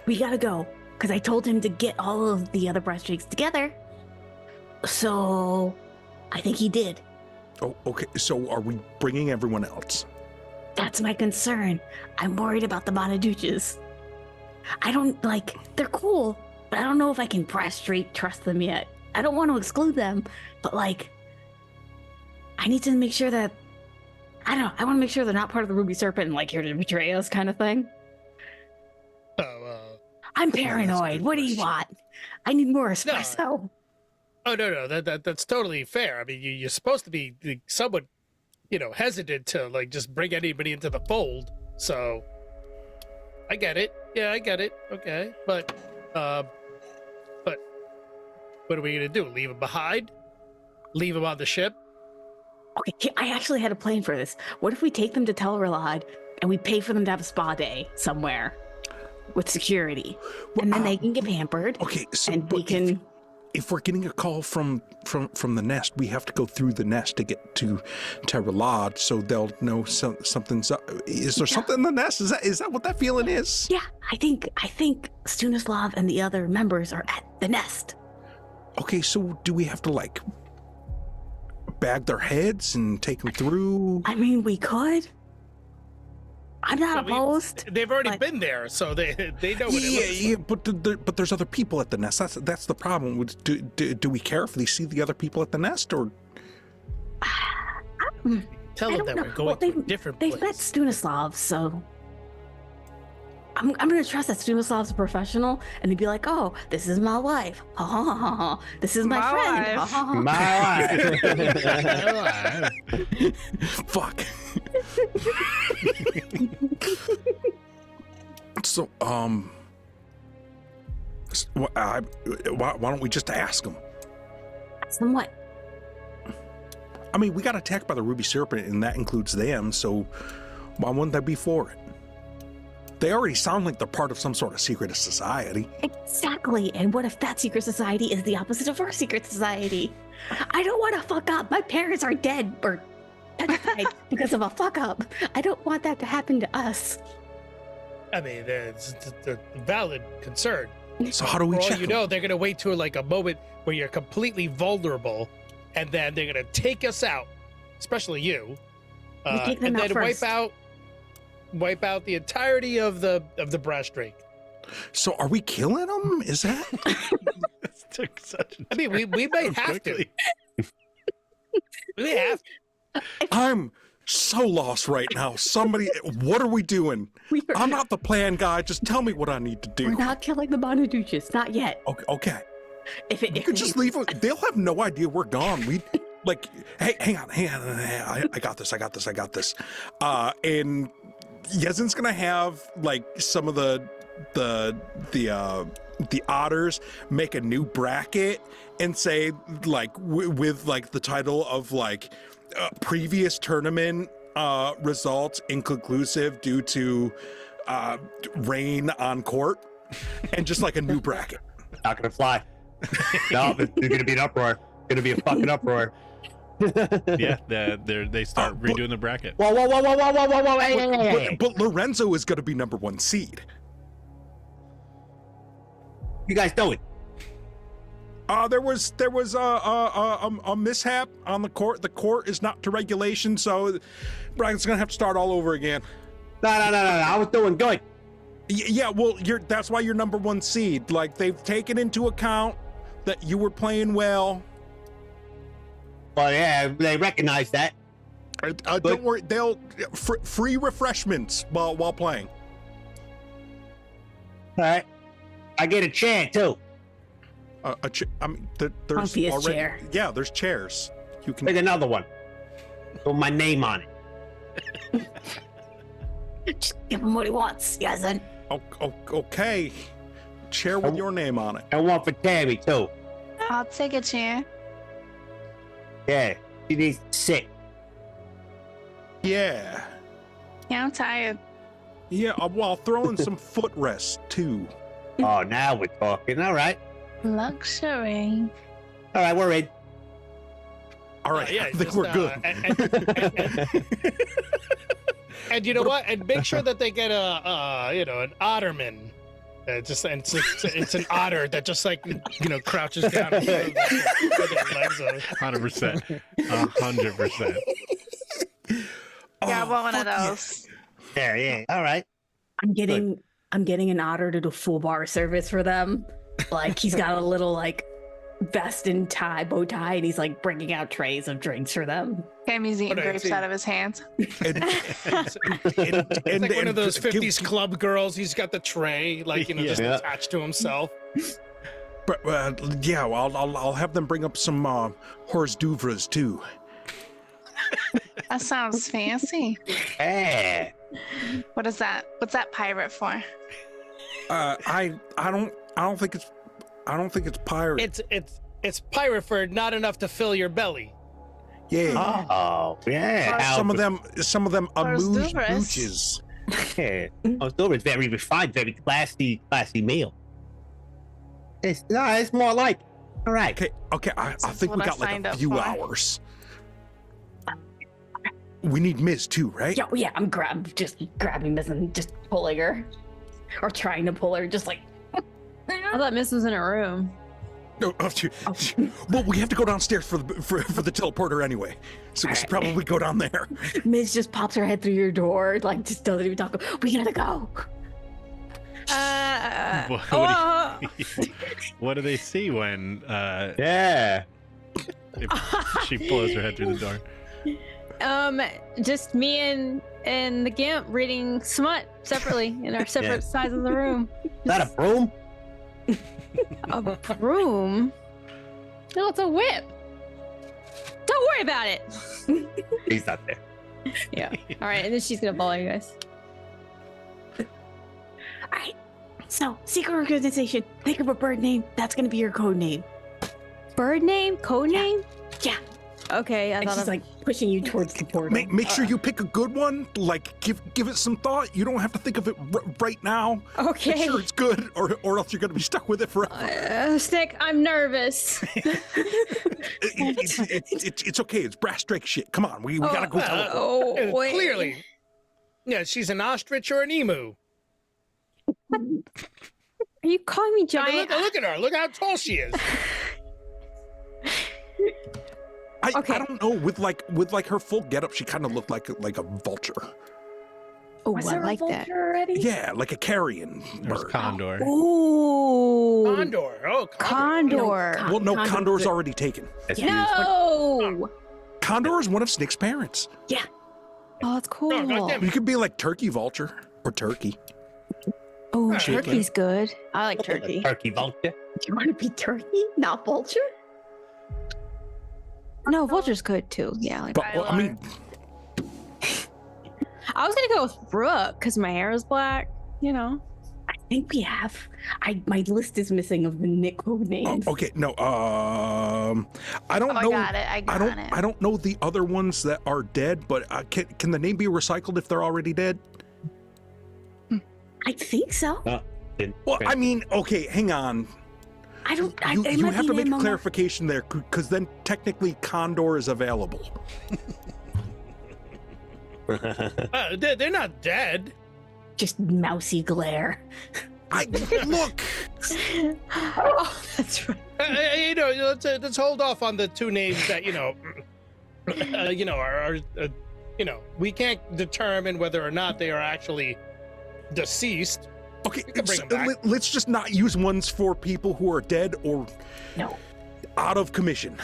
we gotta go because I told him to get all of the other brass drakes together. So I think he did. Oh, okay. So are we bringing everyone else? That's my concern. I'm worried about the Bonaduces. I don't they're cool, but I don't know if I can brass straight trust them yet. I don't want to exclude them, but I need to make sure that I want to make sure they're not part of the Ruby Serpent and here to betray us kind of thing. I'm paranoid. good What do you question. want? I need more espresso. Oh no, that's totally fair. I mean, you're supposed to be somewhat, hesitant to just bring anybody into the fold. So, I get it. Yeah, I get it. Okay, but what are we gonna do? Leave them behind? Leave them on the ship? Okay, I actually had a plan for this. What if we take them to Telrelad and we pay for them to have a spa day somewhere? with security, and then they can get pampered. Okay, so and we can. If we're getting a call from the nest, we have to go through the nest to get to Terralad, so they'll know something's up. Is there something in the nest? Is that what that feeling is? Yeah, I think Stanislav and the other members are at the nest. Okay, so do we have to like bag their heads and take them through? I mean, we could. I'm not opposed. They've already been there, so they know what it looks like. But there's other people at the nest. That's the problem. Do we care if they see the other people at the nest, or? Tell them that we're going to a different place. They've met Stanislav, so I'm gonna trust that Stanislav's a professional, and they'd be like, "Oh, this is my wife. Ha ha ha ha ha. This is my friend. Ha ha ha." My wife. Fuck. So, why don't we just ask them? Ask them what? I mean, we got attacked by the Ruby Serpent, and that includes them, so why wouldn't they be for it? They already sound like they're part of some sort of secret society. Exactly. And what if that secret society is the opposite of our secret society? I don't want to fuck up. My parents are dead or petrified because of a fuck up. I don't want that to happen to us. I mean, it's a valid concern. So how do we For all check you them? know, they're going to wait till like a moment where you're completely vulnerable, and then they're going to take us out, especially you, We take them and out then first. wipe out the entirety of the brass drink. So are we killing them? Is that? This took such a I mean, we may turn have quickly. to. We may have to. I'm so lost right now. Somebody, what are we doing? I'm not the plan guy. Just tell me what I need to do. We're not killing the Bonaduces. Not yet. Okay. If You could just leave them. They'll have no idea we're gone. We like, hey, hang on. I got this. And Yezin's gonna have like some of the otters make a new bracket and say like with like the title of like previous tournament results inconclusive due to rain on court, and just like a new bracket. Not gonna fly. No, there's gonna be an uproar. Gonna be a fucking uproar. Yeah, they start redoing the bracket. Whoa! Hey. But Lorenzo is gonna be number 1 seed. You guys know it. There was a mishap on the court. The court is not to regulation, so Brian's gonna have to start all over again. No. I was doing good. Yeah, well, that's why you're number 1 seed. Like, they've taken into account that you were playing well. Well, yeah, they recognize that. Don't worry, they'll free refreshments while playing. All right. I get a chair too. I mean, there's Comfiest already chair. Yeah, there's chairs. You can Take another one. Put my name on it. Just give him what he wants, Yazin. Okay. Chair with your name on it. And one for Tammy too. I'll take a chair. Yeah, she needs to sit. Yeah. Yeah, I'm tired. Yeah, while throwing some footrest too. Oh, now we're talking. All right, Luxury. we're in. All right, Yeah, I think just, we're good. And you know what? And make sure that they get an otterman. It's an otter that just like crouches down. And throws their legs up. 100%. 100%. Yeah, I want one of fuck yeah. those. Yeah. All right. I'm getting an otter to do full bar service for them. Like, he's got a little like vest and bow tie, and he's like bringing out trays of drinks for them. Tammy's eating What I grapes see. out of his hands. It's like one of those 50s club girls. He's got the tray, just Yeah. attached to himself. But yeah, well, I'll have them bring up some hors d'oeuvres too. That sounds fancy. Yeah. What is that? What's that pirate for? I don't think it's pirate. It's pirate for not enough to fill your belly. Yeah. Oh, yeah. Some of them Hors amuse d'oeuvres. mooches. Yeah. Oh, still it's very refined, very classy meal. It's more like. All right. Okay. I think we what I got like signed a up few for. hours. We need Miz too, right? Yeah, I'm just grabbing Miss and just pulling her. Or trying to pull her, just like I thought Miss was in her room. No, well, we have to go downstairs for the teleporter anyway, so we should probably go down there. Miss just pops her head through your door, like just doesn't even talk. We gotta go. What do they see when Yeah. she pulls her head through the door? Just me and the Gimp reading smut separately in our separate sides of the room. Is that a broom? A broom? No, it's a whip. Don't worry about it. He's not there. Yeah. All right, and then she's gonna follow you guys. All right. So, secret organization. Think of a bird name. That's gonna be your code name. Bird name? Code name? Yeah. Okay, I And thought she's of like pushing you towards the portal. Make sure you pick a good one. Like, give it some thought. You don't have to think of it right now. okay. Make sure it's good, or else you're gonna be stuck with it forever. Stick, I'm nervous. It's okay. It's brass Drake shit. Come on, we gotta go tell her. Oh, wait. Clearly. Yeah, she's an ostrich or an emu. Are you calling me I mean, giant? look at her. Look how tall she is. Okay. I don't know. With like her full getup, she kind of looked like a vulture. Oh, Was I there like a that. vulture already? Yeah, like a carrion There's bird. Condor. Ooh. Condor. Oh, Condor. Well, no, Condor- Condor's already taken. No. Condor is one of Snick's parents. Oh, that's cool. No, goddamn You could be like turkey vulture or turkey. Oh, Chicken. turkey's good. I like turkey. Turkey vulture. Do you want to be turkey, not vulture? No, vulture's good too. Yeah, I like. But well, I mean, I was gonna go with Brooke because my hair is black. You know. I think we have. My list is missing of the Nick code names. okay, no. I don't Oh, I know. got it. I don't know the other ones that are dead, but can the name be recycled if they're already dead? I think so. Well, I mean, okay, hang on. I don't. You have to make a clarification there, because then technically Condor is available. They're not dead. Just mousy glare. Look. Oh, that's right. Let's hold off on the two names that are we can't determine whether or not they are actually deceased. Okay, can bring 'em back. let's just not use ones for people who are dead or No. out of commission.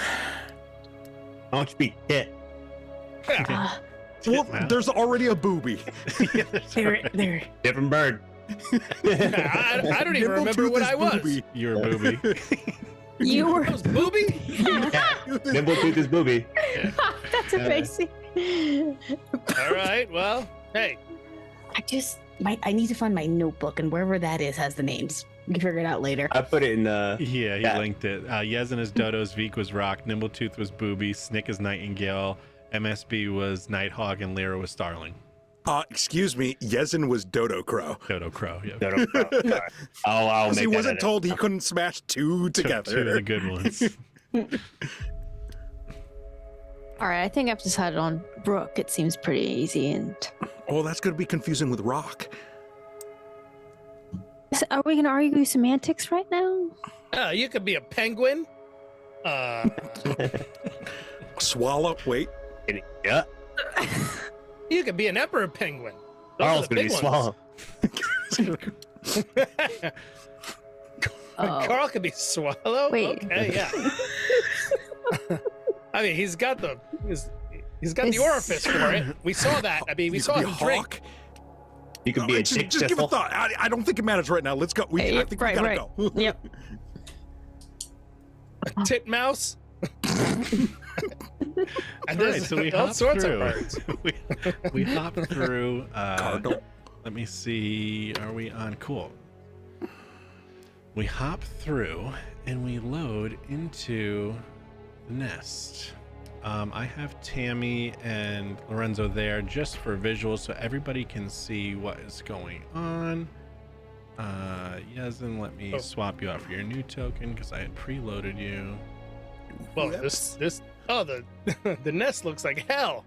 I want you to be hit. Yeah. Well, Wow. there's already a booby. There. Different bird. I don't even remember Nimbletooth what is I was. booby. You're a booby. You were. I was booby? Nimbletooth is booby. That's amazing. All right. Well, hey. I need to find my notebook, and wherever that is has the names. We can figure it out later. I put it in Yeah, he Yeah. linked it. Yezin is Dodos, Veek was Rock, Nimbletooth was Booby, Snick is Nightingale, MSB was Nighthawk, and Lyra was Starling. Excuse me, Yezin was Dodo Crow. Dodo Crow, yeah. No, no, no. I'll Because make he that wasn't edit. told he couldn't smash two together. Two of the good ones. All right, I think I've decided on Brooke. It seems pretty easy. And Oh, that's going to be confusing with Rock. so are we gonna argue semantics right now? You could be a penguin. Swallow, wait. Yeah. You could be an emperor penguin. Those Carl's are the gonna be big swallowed. ones. Oh. Carl could be swallowed. Wait. Okay, yeah. I mean, he's got the It's- orifice for it. We saw that. I mean, we You saw could be him a drink. hawk. You could be a just dick give it thistle. thought. I don't think it matters right now. Let's go. I think we gotta go. Yep. A titmouse. And All right, there's so we all hop sorts through. of birds. we hop through. Cardinal. Let me see. Are we on? Cool. We hop through and we load into the nest. I have Tammy and Lorenzo there just for visuals so everybody can see what is going on. Yezin, let me swap you out for your new token because I had preloaded you. Well, this the the nest looks like hell.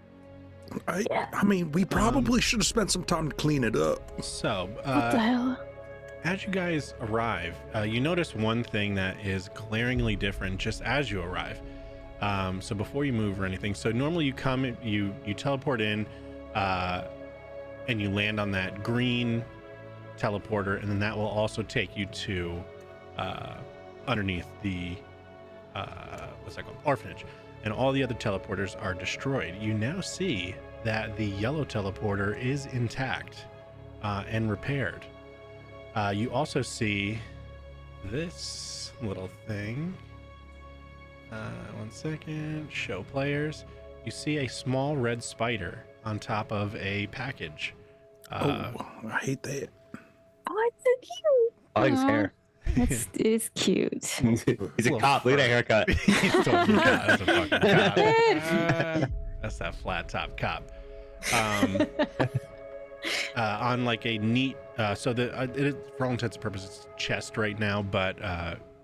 I mean, we probably should have spent some time to clean it up. So, What the hell? as you guys arrive, you notice one thing that is glaringly different just as you arrive. So before you move or anything, so normally you come, you teleport in, and you land on that green teleporter, and then that will also take you to underneath the what's that called, orphanage, and all the other teleporters are destroyed. You now see that the yellow teleporter is intact and repaired. You also see this little thing. One second. Show players. You see a small red spider on top of a package. I hate that. Oh, it's so cute. I like his hair. It's cute. He's a cop. Look at that haircut. He's totally got, that's a fucking cop. That's that flat top cop. On like a neat, so it is, for all intents and purposes, chest right now, but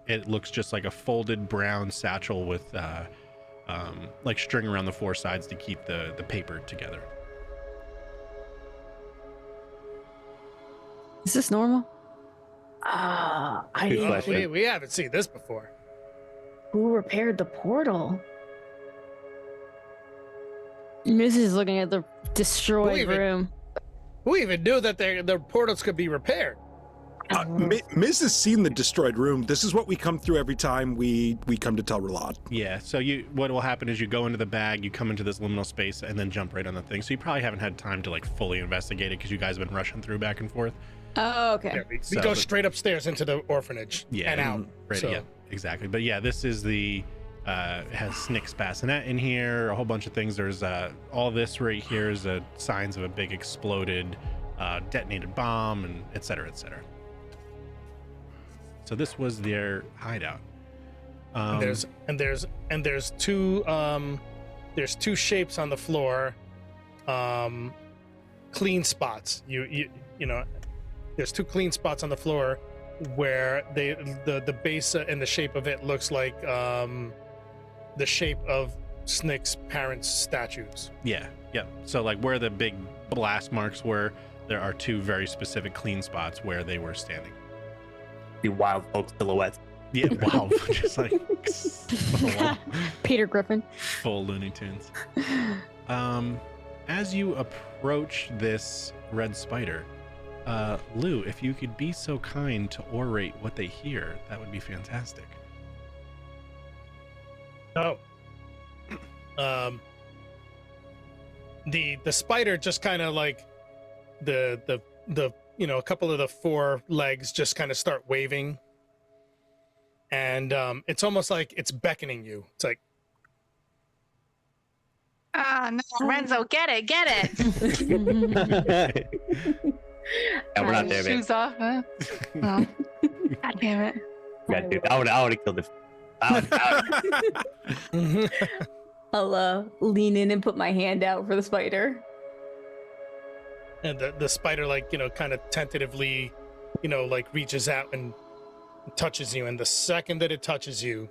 it looks just like a folded brown satchel with like string around the four sides to keep the paper together. Is this normal? I Good didn't question. think We haven't seen this before. who repaired the portal. Mrs. is looking at the destroyed Believe it. room. Who even knew that their portals could be repaired? Miz has seen the destroyed room. This is what we come through every time we come to Tel Ralad. Yeah, so what will happen is you go into the bag, you come into this liminal space, and then jump right on the thing. So you probably haven't had time to like fully investigate it because you guys have been rushing through back and forth. Oh, okay. Yeah, we So- go straight upstairs into the orphanage and out. Right, So- yeah, exactly. But yeah, this is the it has Snick's bassinet in here, a whole bunch of things. There's all this right here is signs of a big exploded, detonated bomb, and et cetera, et cetera. So this was their hideout. There's two shapes on the floor, clean spots. You know, there's two clean spots on the floor where the base and the shape of it looks like the shape of Snick's parents' statues. Yeah. So like where the big blast marks were, there are two very specific clean spots where they were standing. The wild folk silhouettes. Yeah, wow, just like Peter Griffin. full Looney Tunes. As you approach this red spider, Lou, if you could be so kind to orate what they hear, that would be fantastic. Oh. The spider just kind of like the you know, a couple of the four legs just kind of start waving, and it's almost like it's beckoning you. It's like, Ah, no, Renzo, get it. Yeah, we're not there, man. Shoes off, huh? Oh. God damn it. Yeah, dude, I would have killed it. I'll lean in and put my hand out for the spider. and the spider, like, you know, kind of tentatively, you know, like reaches out and touches you, and the second that it touches you,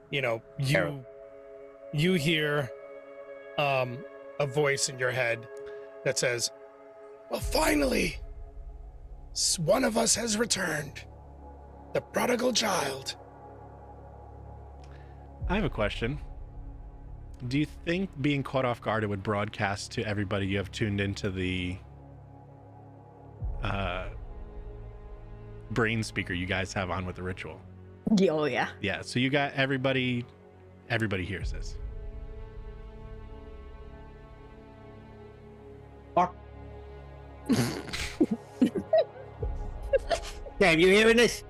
you know, you hear a voice in your head that says, "Well, finally, one of us has returned. The prodigal child." I have a question. Do you think being caught off guard, it would broadcast to everybody you have tuned into the brain speaker you guys have on with the ritual? Oh, yeah. Yeah, so you got everybody hears this. Damn, you hearing this?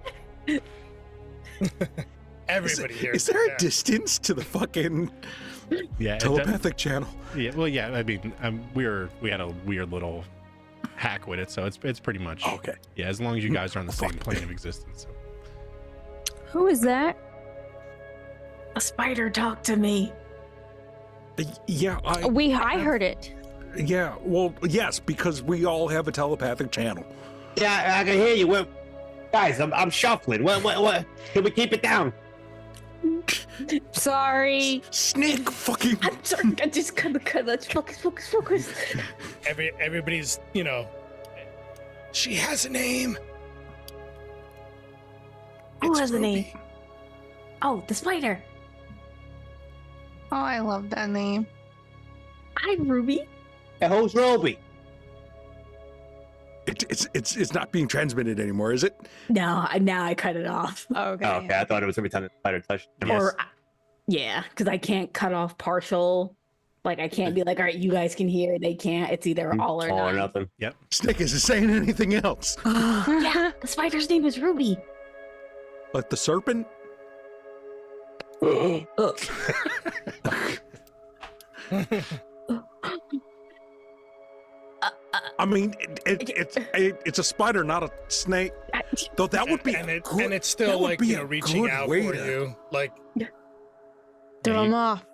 Everybody hears. Is there it, a distance to the fucking Yeah, telepathic channel? yeah. Well, yeah. I mean, we had a weird little hack with it, so it's pretty much Okay. Yeah, as long as you guys are on the same plane of existence. So. Who is that? A spider talked to me. Yeah, I heard it. Yeah, well, yes, because we all have a telepathic channel. Yeah, I can hear you. Guys, I'm shuffling. What? Can we keep it down? Sorry. Snake fucking. I'm sorry. I just cut. Let's focus. Everybody's, she has a name. Who It's has a name? Ruby. Oh, the spider. Oh, I love that name. Hi, Ruby. Hey, who's Ruby? It's not being transmitted anymore, is it? No, now I cut it off. Okay. Oh, okay, I thought it was every time the spider touched. Or, yeah, because I can't cut off partial. Like, I can't be like, all right, you guys can hear. They can't. It's either all or All or none. nothing. Yep. Snake isn't saying anything else. Yeah, the spider's name is Ruby. Like the serpent? I mean, it's a spider, not a snake. Though that would be and a it, good, and it's still that would like be a reaching good out way for to- you. Like Throw him off.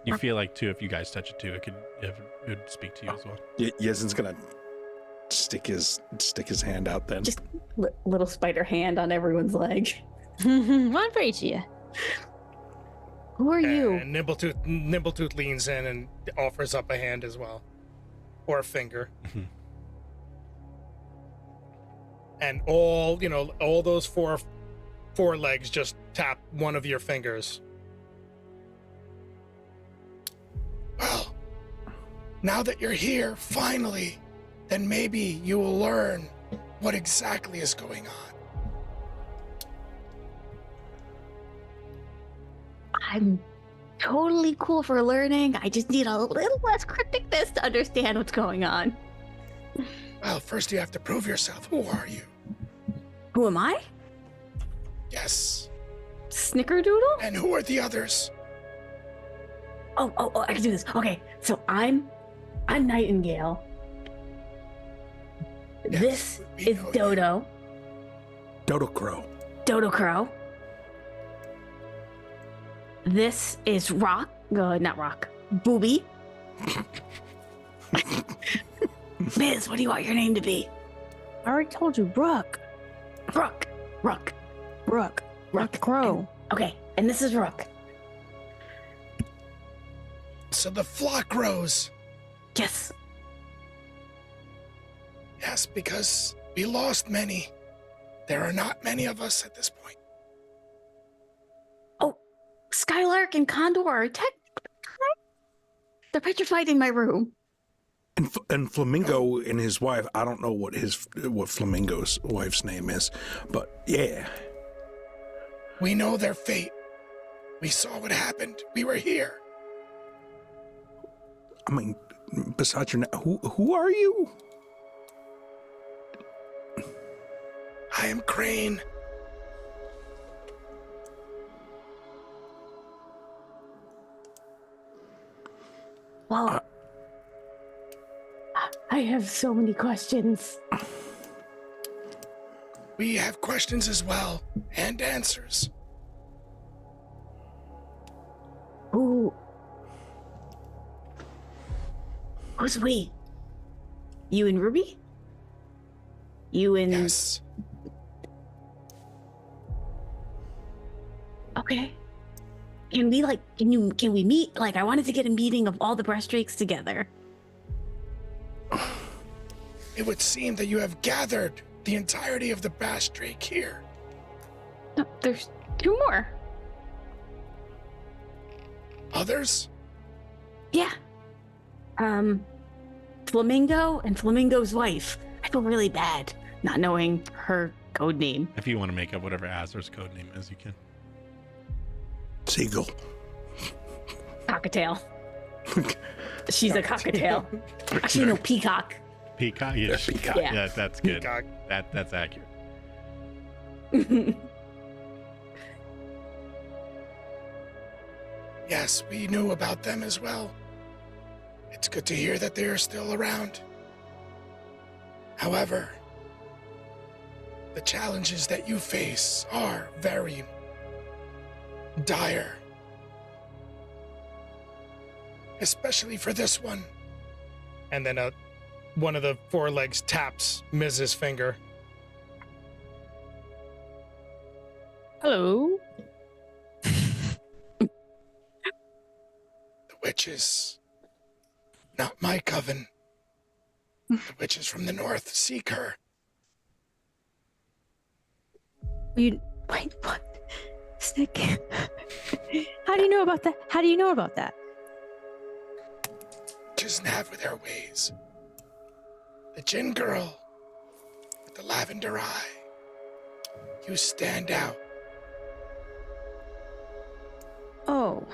You feel like too, if you guys touch it too, it would speak to you as well. Yezin's gonna stick his hand out then. Just little spider hand on everyone's leg. One for each of you. Who are you? And Nimbletooth leans in and offers up a hand as well, or a finger. And all those four legs just tap one of your fingers. Well, now that you're here, finally, then maybe you will learn what exactly is going on. I'm totally cool for learning. I just need a little less crypticness to understand what's going on. Well, first you have to prove yourself. Who are you? Who am I? Yes. Snickerdoodle? And who are the others? Oh, I can do this. Okay, so I'm Nightingale. Yes, This we is know you. Dodo. Dodo Crow. Dodo Crow. This is Rock. Not Rock. Booby. Biz, what do you want your name to be? I already told you, Rook. Rook. Rook the crow. Okay, and this is Rook. So the flock grows. Yes. Yes, because we lost many. There are not many of us at this point. Oh, Skylark and Condor are they're petrified in my room. And Flamingo and his wife, I don't know what Flamingo's wife's name is, but yeah. We know their fate. We saw what happened. We were here. I mean, besides your name, who are you? I am Crane. Well, I have so many questions. We have questions as well, and answers. Who's we? You and Ruby? You and... Yes. Okay. Can we meet? Like, I wanted to get a meeting of all the breastdrakes together. It would seem that you have gathered the entirety of the Bastrake here. No, there's two more. Others? Yeah. Flamingo and Flamingo's wife. I feel really bad not knowing her code name. If you want to make up whatever Azur's code name is, you can. Seagull. Cockatail. She's a cockatail. Actually, no, peacock. Peacock? Yeah, Peacock. Yeah. that's good. Peacock. That's accurate. Yes, we knew about them as well. It's good to hear that they are still around. However, the challenges that you face are very dire. especially for this one. And then one of the forelegs taps Miz's finger. Hello. The witches, not my coven. The witches from the north seek her. Wait, what? Snick. How do you know about that? How do you know about that? Witches have their ways. The Jinn girl with the lavender eye. You stand out. Oh.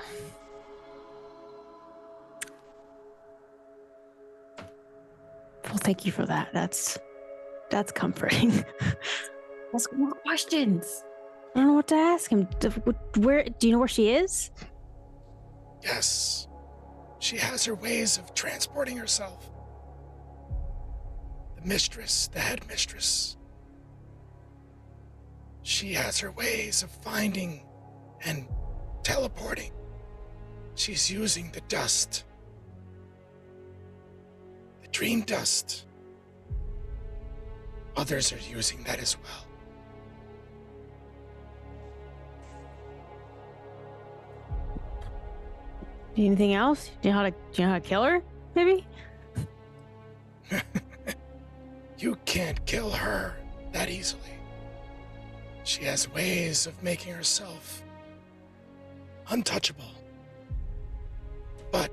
Well, thank you for that. That's comforting. Ask more questions. I don't know what to ask him. Where do you know where she is? Yes. She has her ways of transporting herself. The mistress, the headmistress. She has her ways of finding and teleporting. She's using the dust. The dream dust. Others are using that as well. Anything else? Do you know how to kill her? Maybe? You can't kill her that easily. She has ways of making herself untouchable. But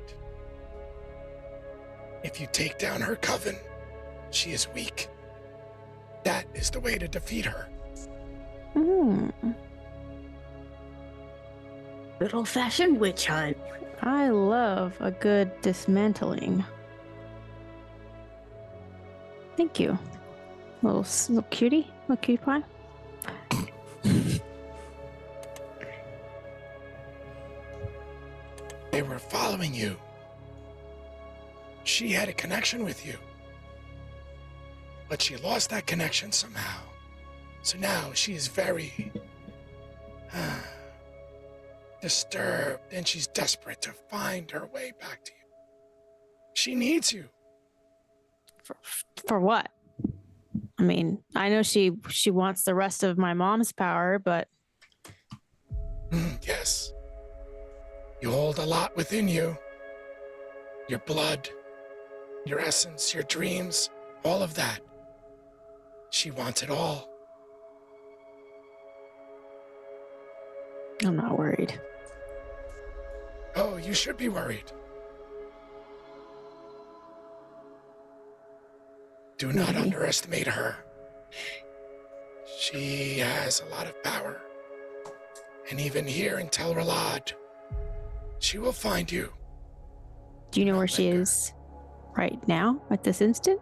if you take down her coven, she is weak. That is the way to defeat her. Good old-fashioned witch hunt. I love a good dismantling. Thank you. Little cutie pie. They were following you. She had a connection with you. But she lost that connection somehow. So now she is very disturbed, and she's desperate to find her way back to you. She needs you. For what? I mean, I know she wants the rest of my mom's power, but Yes. You hold a lot within you. Your blood, your essence, your dreams, all of that. She wants it all. I'm not worried. Oh, you should be worried. Do not underestimate her. She has a lot of power. And even here in Tel Ralad, she will find you. Do you know where she is right now, at this instant?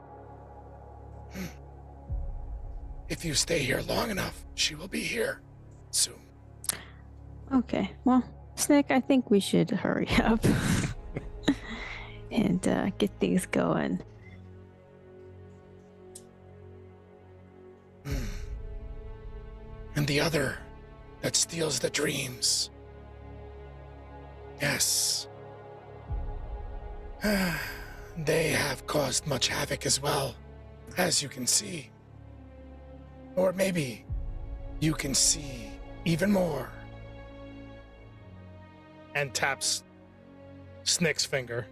If you stay here long enough, she will be here soon. Okay, well, Snick, I think we should hurry up and get things going. And the other that steals the dreams. Yes. They have caused much havoc as well, as you can see. Or maybe you can see even more. And taps Snick's finger.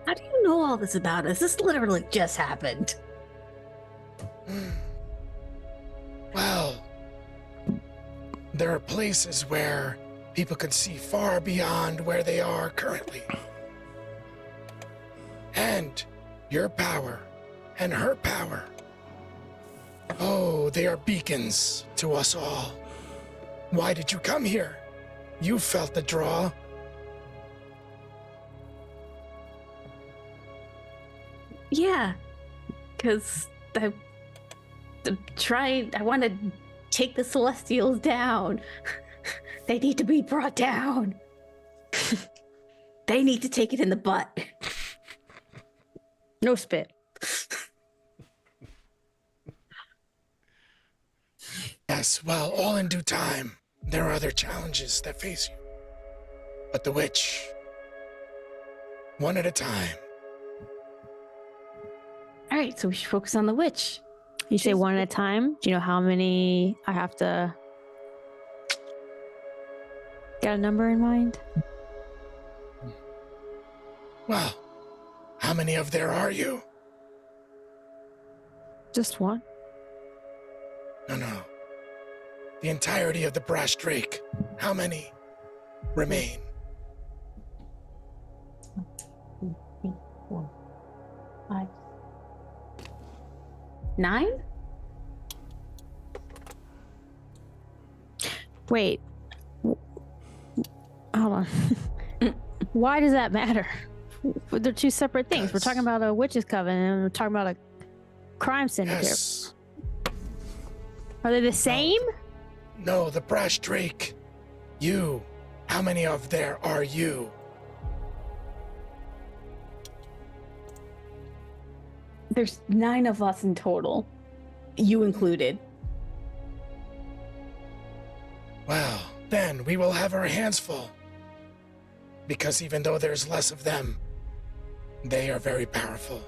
How do you know all this about us? This literally just happened. Well, there are places where people can see far beyond where they are currently. And your power and her power. Oh, they are beacons to us all. Why did you come here? You felt the draw. Yeah, because I want to take the Celestials down. They need to be brought down. They need to take it in the butt. No spit. Yes, well, all in due time. There are other challenges that face you. But the witch, one at a time. All right, so we should focus on the witch. You say one at a time. Do you know how many I have to? Got a number in mind? Well, how many of there are you? Just one. No. The entirety of the brass drake. How many remain? 2, 3, 4, 5, 9? Wait. Hold on. Why does that matter? They're two separate things. We're talking about a witch's coven and we're talking about a crime syndicate. Yes. Are they the same? No, the brass drake. You. How many of there are you? There's 9 of us in total, you included. Well, then we will have our hands full. Because even though there's less of them, they are very powerful.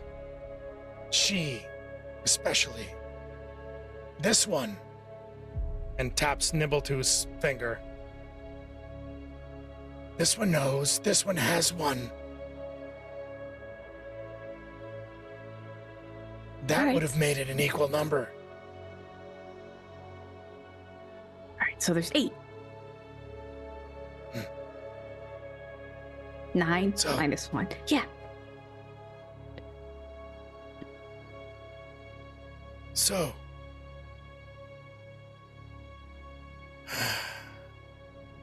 She, especially. This one. And taps Nibbletooth's finger. This one knows. This one has one. That All right. would have made it an equal number. All right, so there's 8. 9 So- minus 1. Yeah. So,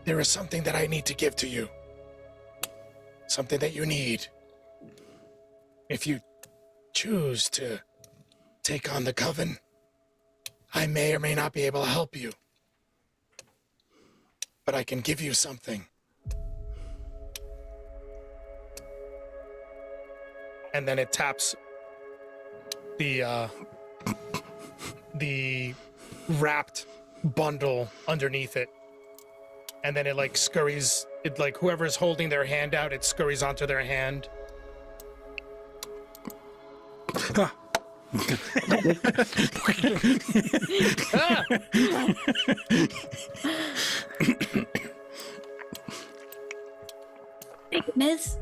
there is something that I need to give to you. Something that you need. If you choose to take on the coven, I may or may not be able to help you. But I can give you something. And then it taps the wrapped bundle underneath it. And then it like scurries, it like whoever's holding their hand out, it scurries onto their hand. Ah! Miss,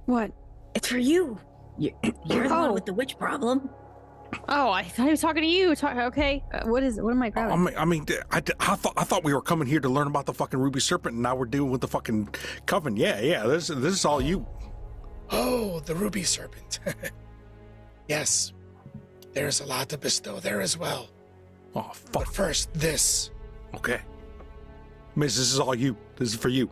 What? it's for you. You're the Oh. one with the witch problem. Oh, I thought he was talking to you. Okay. What am I grabbing? I thought we were coming here to learn about the fucking ruby serpent, and now we're dealing with the fucking coven. Yeah. This is all you. Oh, the ruby serpent. Yes, there's a lot to bestow there as well. Oh But fuck. first, this. Okay, Miss, this is all you. This is for you.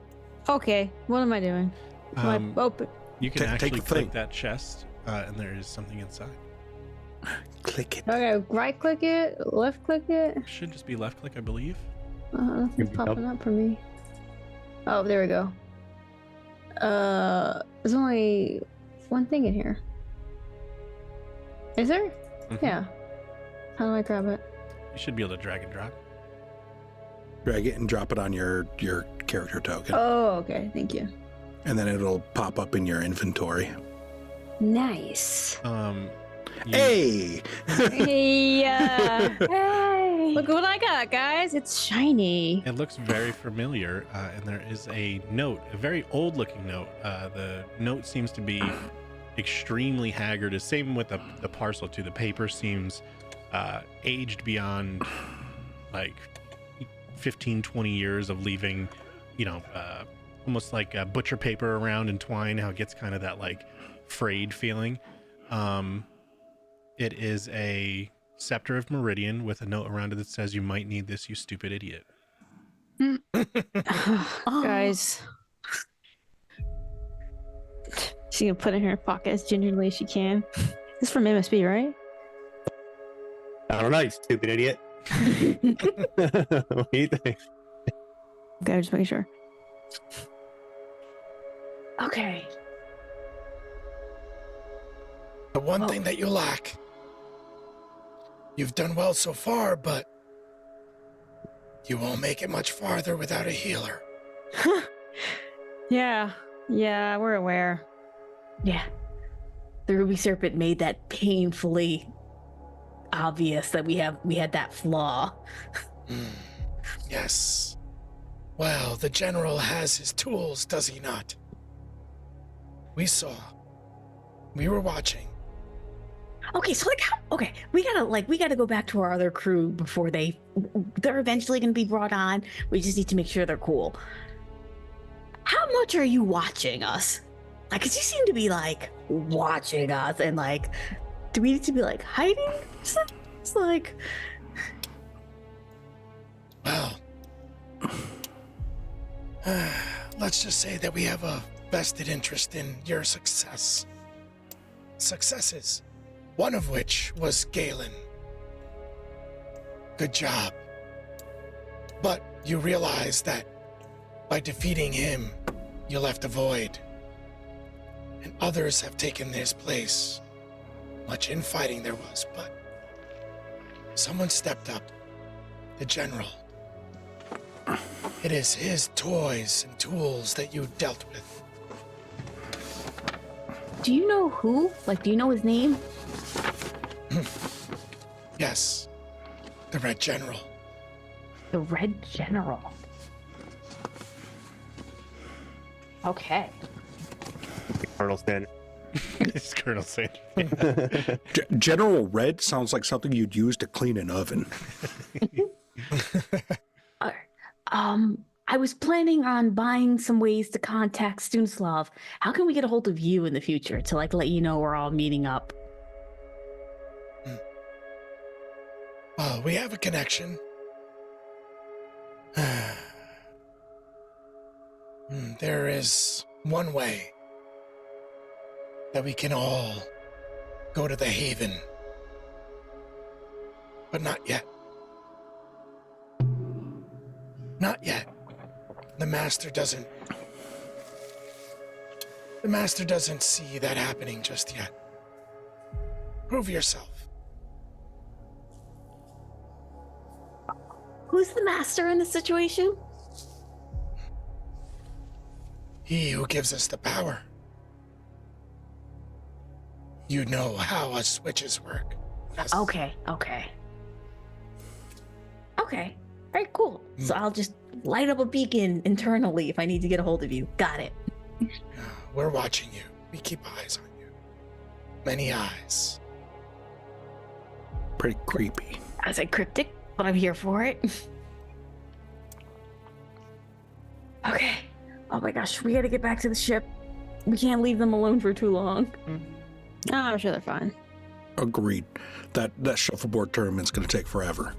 Okay. What am I doing? Am I open? You can Take actually the thing. click that chest, and there is something inside. Click it. Okay, right click it, left click it. Should just be left click, I believe. Nothing's popping up for me. Oh, there we go. There's only one thing in here. Is there? Mhm. Yeah. How do I grab it? You should be able to drag and drop. Drag it and drop it on your character token, Oh, okay. Thank you. and then it'll pop up in your inventory. Nice. You- Hey. Hey, Hey! look what I got, guys. It's shiny. It looks very familiar, and there is a note, a very old-looking note. The note seems to be extremely haggard. The same with the parcel too. The paper seems aged beyond like 15, 20 years of leaving, almost like butcher paper around in twine. How it gets kind of that like frayed feeling. It is a scepter of Meridian with a note around it that says, "You might need this, you stupid idiot." Guys. She can put it in her pocket as gingerly as she can. This is from MSB, right? I don't know, you stupid idiot. What do you think? Okay, just making sure. Okay. The one thing that you lack. You've done well so far, but you won't make it much farther without a healer. Yeah, we're aware. Yeah. The Ruby Serpent made that painfully obvious that we had that flaw. Yes. Well, the general has his tools, does he not? We saw. We were watching. Okay, so we gotta go back to our other crew before they're eventually gonna be brought on. We just need to make sure they're cool. How much are you watching us? Like, 'cause you seem to be like watching us, and like, do we need to be like hiding? It's like, Well, let's just say that we have a vested interest in your successes. One of which was Galen. Good job. But you realize that by defeating him, you left a void. And others have taken his place. Much infighting there was, but someone stepped up. The general. It is his toys and tools that you dealt with. do you know who? Like, do you know his name? Yes, the Red General. The Red General. Okay. Colonel Sanders. It's Colonel Sanders. General Red sounds like something you'd use to clean an oven. I was planning on buying some ways to contact Stunislav. How can we get a hold of you in the future to like let you know we're all meeting up? Well, we have a connection. There is one way that we can all go to the Haven. But not yet. Not yet. The Master doesn't see that happening just yet. Prove yourself. Who's the Master in this situation? He who gives us the power. You know how us switches work. Yes. Okay. All right, cool. So I'll just light up a beacon internally if I need to get a hold of you. Got it. We're watching you. We keep eyes on you. Many eyes. Pretty creepy. I say cryptic, but I'm here for it. Okay. Oh my gosh, we gotta get back to the ship. We can't leave them alone for too long. Oh, I'm sure they're fine. Agreed. That shuffleboard tournament's going to take forever.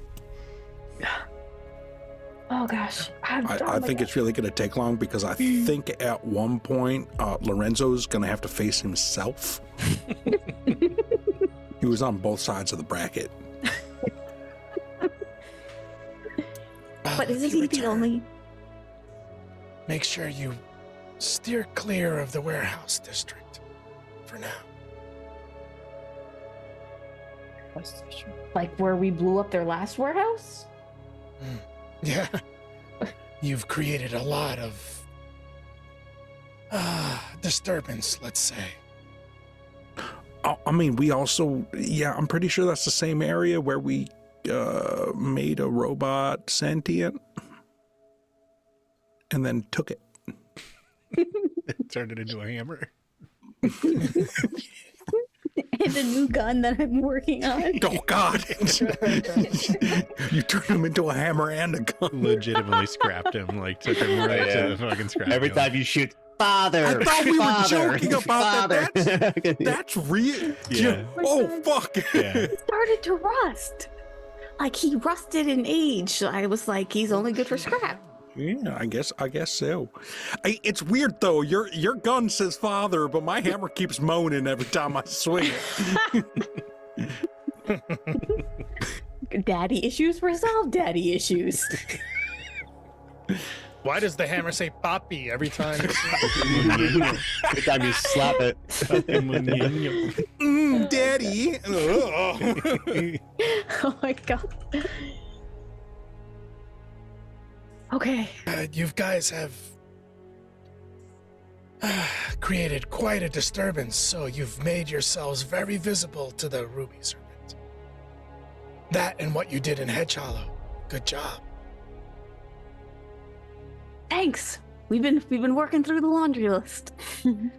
Oh gosh. I think it's really going to take long because I think at one point Lorenzo's going to have to face himself. He was on both sides of the bracket. But isn't he the only? Make sure you steer clear of the warehouse district for now. Like where we blew up their last warehouse? Yeah. You've created a lot of disturbance, let's say. I mean, we also, I'm pretty sure that's the same area where we made a robot sentient and then took it. Turned it into a hammer. And a new gun that I'm working on. Oh, God. You turned him into a hammer and a gun. Legitimately scrapped him, like took him right to the fucking scrap. Every yard. time you shoot, father. I thought we were father, joking about that. father. That's real. Yeah. Oh, fuck. Yeah. It started to rust. Like he rusted in age. So I was like, he's only good for scrap. Yeah, I guess so. It's weird though. Your gun says father, but my hammer keeps moaning every time I swing it. Daddy issues resolve daddy issues. Why does the hammer say Papi every time? Every time you slap it. Daddy. Oh my god. Okay. You guys have created quite a disturbance, so you've made yourselves very visible to the Ruby Serpent. That and what you did in Hedge Hollow. Good job. Thanks. We've been working through the laundry list. In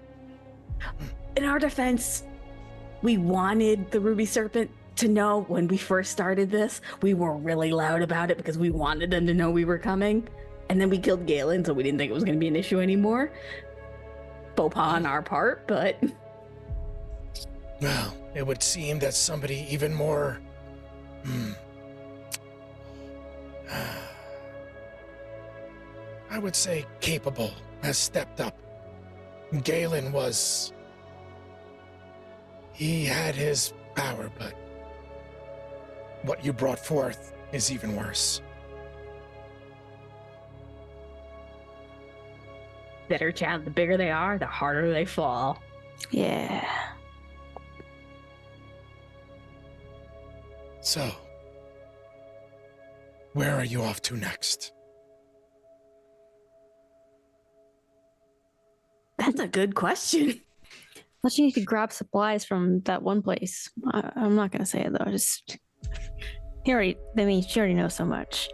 our defense, we wanted the Ruby Serpent to know when we first started this. We were really loud about it because we wanted them to know we were coming. And then we killed Galen, so we didn't think it was going to be an issue anymore. Faux pas on our part, but... Well, it would seem that somebody even more... I would say capable has stepped up. Galen was... He had his power, but what you brought forth is even worse. Better chance, the bigger they are, the harder they fall. Yeah. So, where are you off to next? That's a good question. Unless you need to grab supplies from that one place. I'm not gonna say it though. Just she already knows so much.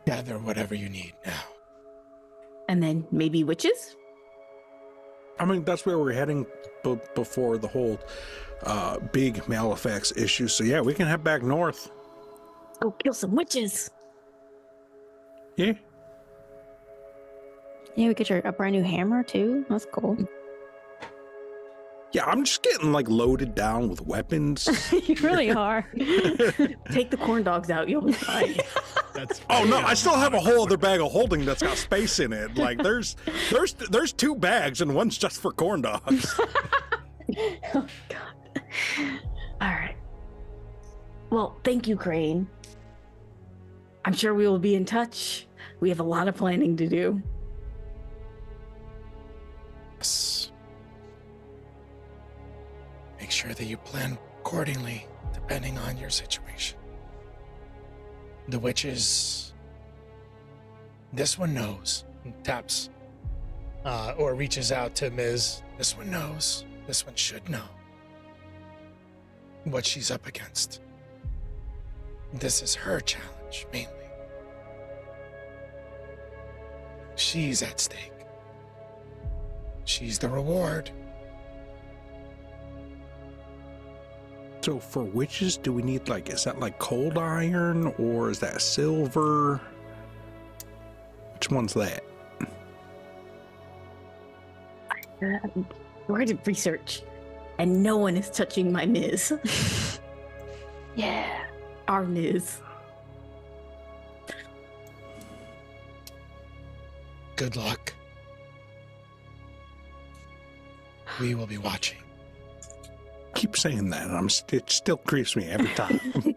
Gather whatever you need now. And then maybe witches? I mean, that's where we're heading before the whole big Malefax issue. So yeah, we can head back north. Go kill some witches. Yeah. Yeah, we get a brand new hammer too. That's cool. Yeah, I'm just getting like loaded down with weapons. You really are. Take the corn dogs out, you'll be fine. Oh no, I still have a whole other bag of holding that's got space in it. Like there's 2 bags and one's just for corn dogs. Oh god. All right. Well, thank you, Crane. I'm sure we will be in touch. We have a lot of planning to do. Yes. Make sure that you plan accordingly, depending on your situation. The witches... This one knows. Taps. Or reaches out to Ms. This one knows. This one should know what she's up against. This is her challenge, mainly. She's at stake. She's the reward. So for witches, do we need like, is that like cold iron or is that silver? Which one's that? We're going to research, and no one is touching my Ms. Yeah, our Ms. Good luck. We will be watching. Keep saying that, and it still creeps me every time.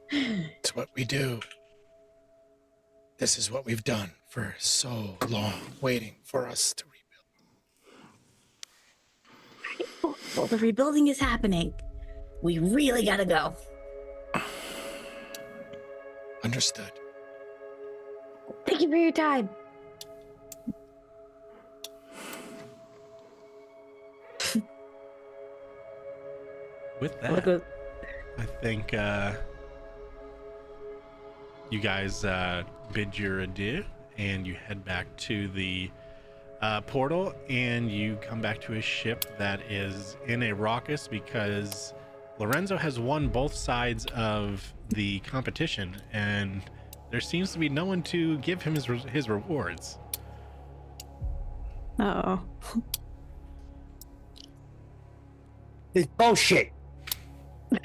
It's what we do. This is what we've done for so long, waiting for us to rebuild. Well, the rebuilding is happening. We really gotta go. Understood. Thank you for your time. With that, I think you guys bid your adieu and you head back to the portal, and you come back to a ship that is in a raucous because Lorenzo has won both sides of the competition, and there seems to be no one to give him his rewards. Oh. This bullshit.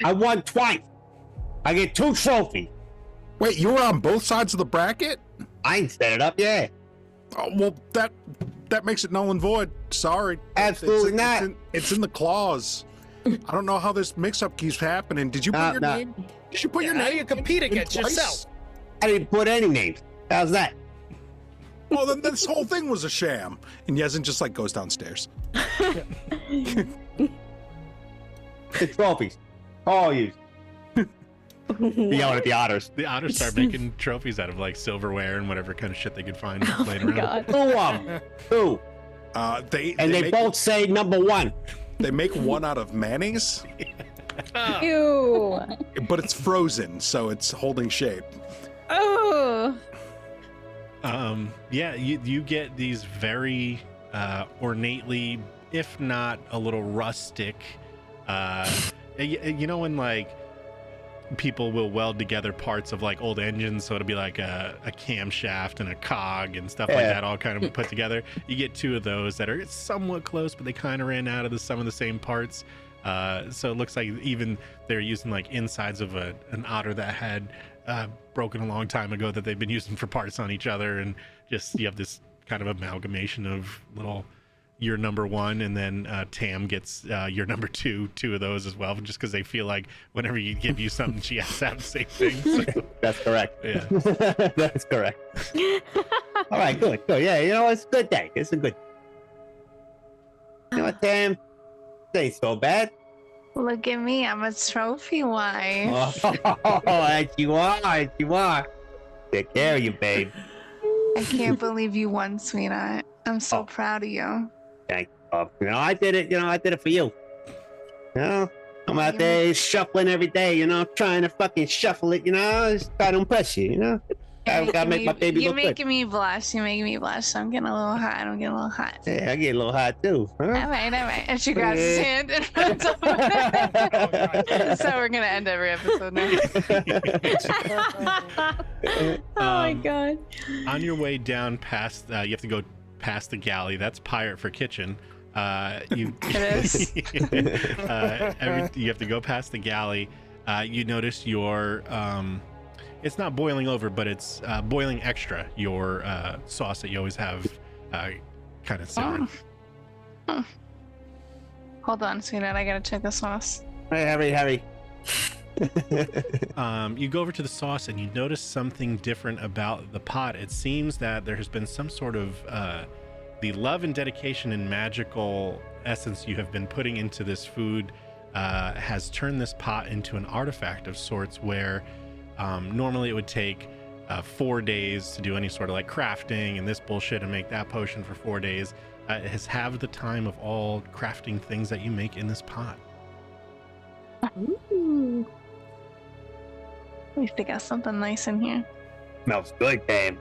I won twice. I get 2 trophies. Wait, you were on both sides of the bracket? I ain't set it up yet. Oh, well, that makes it null and void. Sorry. Absolutely not. It's in the clause. I don't know how this mix-up keeps happening. Did you put your name? Did you put your Now name? you compete against twice? yourself. I didn't put any names. How's that? Well, then this whole thing was a sham. And Yezin just like goes downstairs. The trophies. All you. Yelling at the otters. The otters start making trophies out of like silverware and whatever kind of shit they could find laying around. God. Two of them. Two. They They both say number one. They make one out of mayonnaise, Ew. but it's frozen, so it's holding shape. Oh. Yeah, you get these very ornately, if not a little rustic, you know when like people will weld together parts of like old engines, so it'll be like a camshaft and a cog and stuff like that all kind of put together. You get two of those that are somewhat close, but they kind of ran out of some of the same parts. So it looks like even they're using like insides of an otter that had broken a long time ago that they've been using for parts on each other, and just you have this kind of amalgamation of little your number one, and then Tam gets your number two of those as well, just because they feel like whenever you give you something, she has to have the same thing. So, That's correct. yeah. That's correct. All right, good. Yeah, you know, it's a good day. It's a good. You know what, Tam? It ain't so bad. Look at me, I'm a trophy wife. Oh, that you are. Take care of you, babe. I can't believe you won, sweetheart. I'm so proud of you. Thank you. You know, I did it for you. You know, I'm out there shuffling every day, you know, trying to fucking shuffle it, you know, just try to impress you, you know. Gotta make my baby You're look good. making me blush. You're making me blush. I'm getting a little hot. Yeah, I get a little hot too. Huh? All right. And she grabs his hand and runs over. So we're gonna end every episode now. Oh my God. On your way down past, you have to go past the galley. That's pirate for kitchen. You It is. you have to go past the galley. You notice your it's not boiling over, but it's boiling extra. Your sauce that you always have kind of simmering. Hold on, sweetheart. I gotta check the sauce. Hey, hurry. You go over to the sauce and you notice something different about the pot. It seems that there has been some sort of the love and dedication and magical essence you have been putting into this food has turned this pot into an artifact of sorts where normally it would take 4 days to do any sort of like crafting and this bullshit and make that potion for 4 days. It has halved the time of all crafting things that you make in this pot. Ooh. We got something nice in here. Smells good, Tam.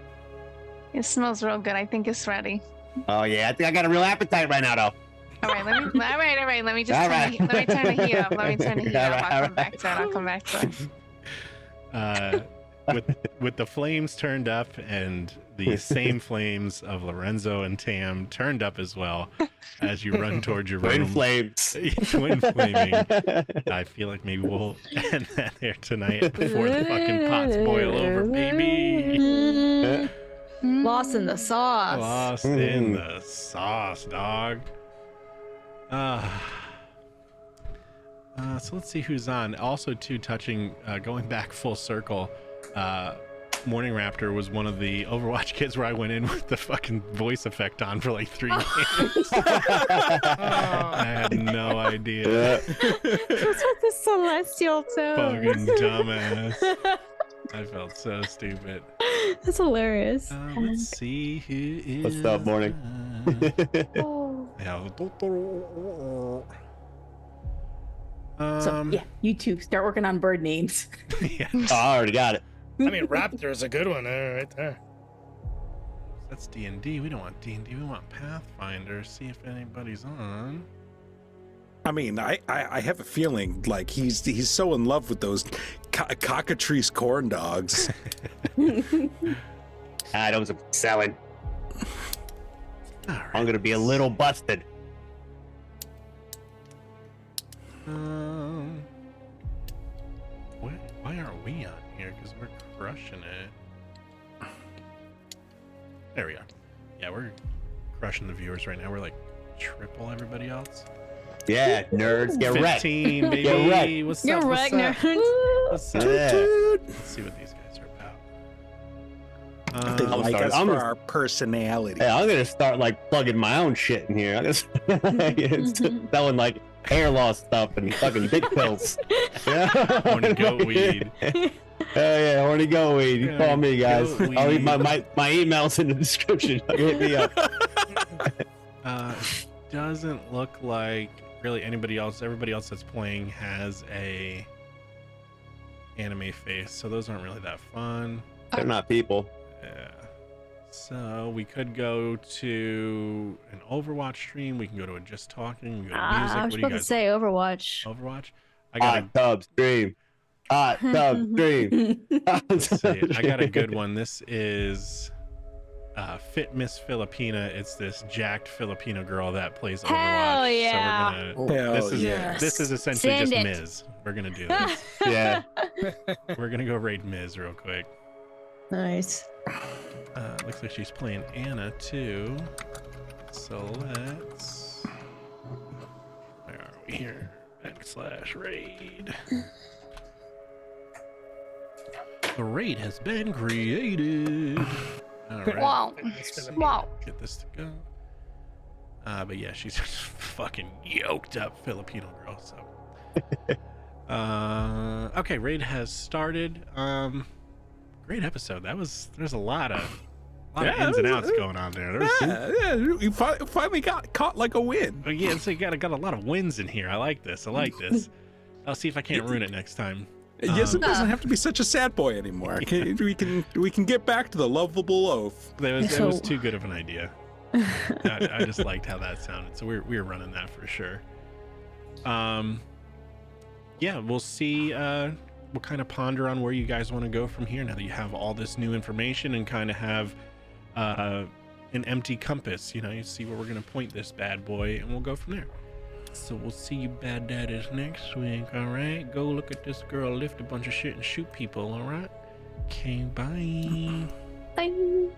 It smells real good. I think it's ready. Oh yeah, I think I got a real appetite right now, though. All right. Let me just All turn right. let me turn the heat up. I'll All come back to it. I'll come back to it. With the flames turned up and the same flames of Lorenzo and Tam turned up as well as you run towards your room. Twin flames. Twin flaming. I feel like maybe we'll end that there tonight before the fucking pots boil over, baby. Lost in the sauce. Lost in the sauce, dog. So let's see who's on. Also, too, touching, going back full circle, Morning Raptor was one of the Overwatch kids where I went in with the fucking voice effect on for like 3 games. I had no idea. That's what the celestial tone. Fucking dumbass. I felt so stupid. That's hilarious. Let's see who is. What's up, Morning? Yeah. So yeah, you two start working on bird names. Yeah. Oh, I already got it. I mean, Raptor is a good one right there. That's D&D. We don't want D&D. We want Pathfinder. See if anybody's on. I mean, I have a feeling like he's so in love with those cockatrice corn dogs. Those are selling. All right. I'm gonna be a little busted. Why aren't we on here? Because we're crushing it. There we are. Yeah, we're crushing the viewers right now. We're like triple everybody else. Yeah, nerds, get wrecked. 15, baby. Get wrecked. What's You're up? right, What's up? nerds. What's up? Yeah. Let's see what these guys are They about. like us I'm for gonna- our personality. Hey, I'm gonna start like plugging my own shit in here. I'm gonna selling like hair loss stuff and fucking dick pills. Yeah. Horny goat weed. Hell yeah, horny goat weed. You call me, guys. Goat I'll leave weed. my emails in the description. Hit me up. Doesn't look like really anybody else. Everybody else that's playing has a anime face, so those aren't really that fun. They're not people. Yeah. So we could go to an Overwatch stream. We can go to a just talking. We can go to music. I was What do you about to guys? say Overwatch. Overwatch. I got Hot tub stream. Hot tub stream. I got a good one. This is Fit Miss Filipina. It's this jacked Filipino girl that plays Hell Overwatch. yeah. So we're gonna. Hell This is essentially Send just it. Miz. We're gonna do this. Yeah. We're gonna go raid Miz real quick. Nice. Looks like she's playing Anna too. So let's. Where are we here? /raid. The raid has been created. All right. Wow. Wow. Get this to go. But yeah, she's just fucking yoked up Filipino girl. So. Okay, raid has started. Great episode. There's a lot of ins and outs going on there. Yeah, you finally got caught like a win. Yeah, so you got a lot of wins in here. I like this. I'll see if I can't ruin it next time. Yes, it doesn't have to be such a sad boy anymore. We can get back to the lovable oaf. It was too good of an idea. I just liked how that sounded, so we're running that for sure. Yeah, we'll see. We'll kind of ponder on where you guys want to go from here now that you have all this new information and kind of have an empty compass. You see where we're gonna point this bad boy, and we'll go from there. So we'll see you bad daddies next week. All right, go look at this girl lift a bunch of shit and shoot people. All right, okay, bye. Bye.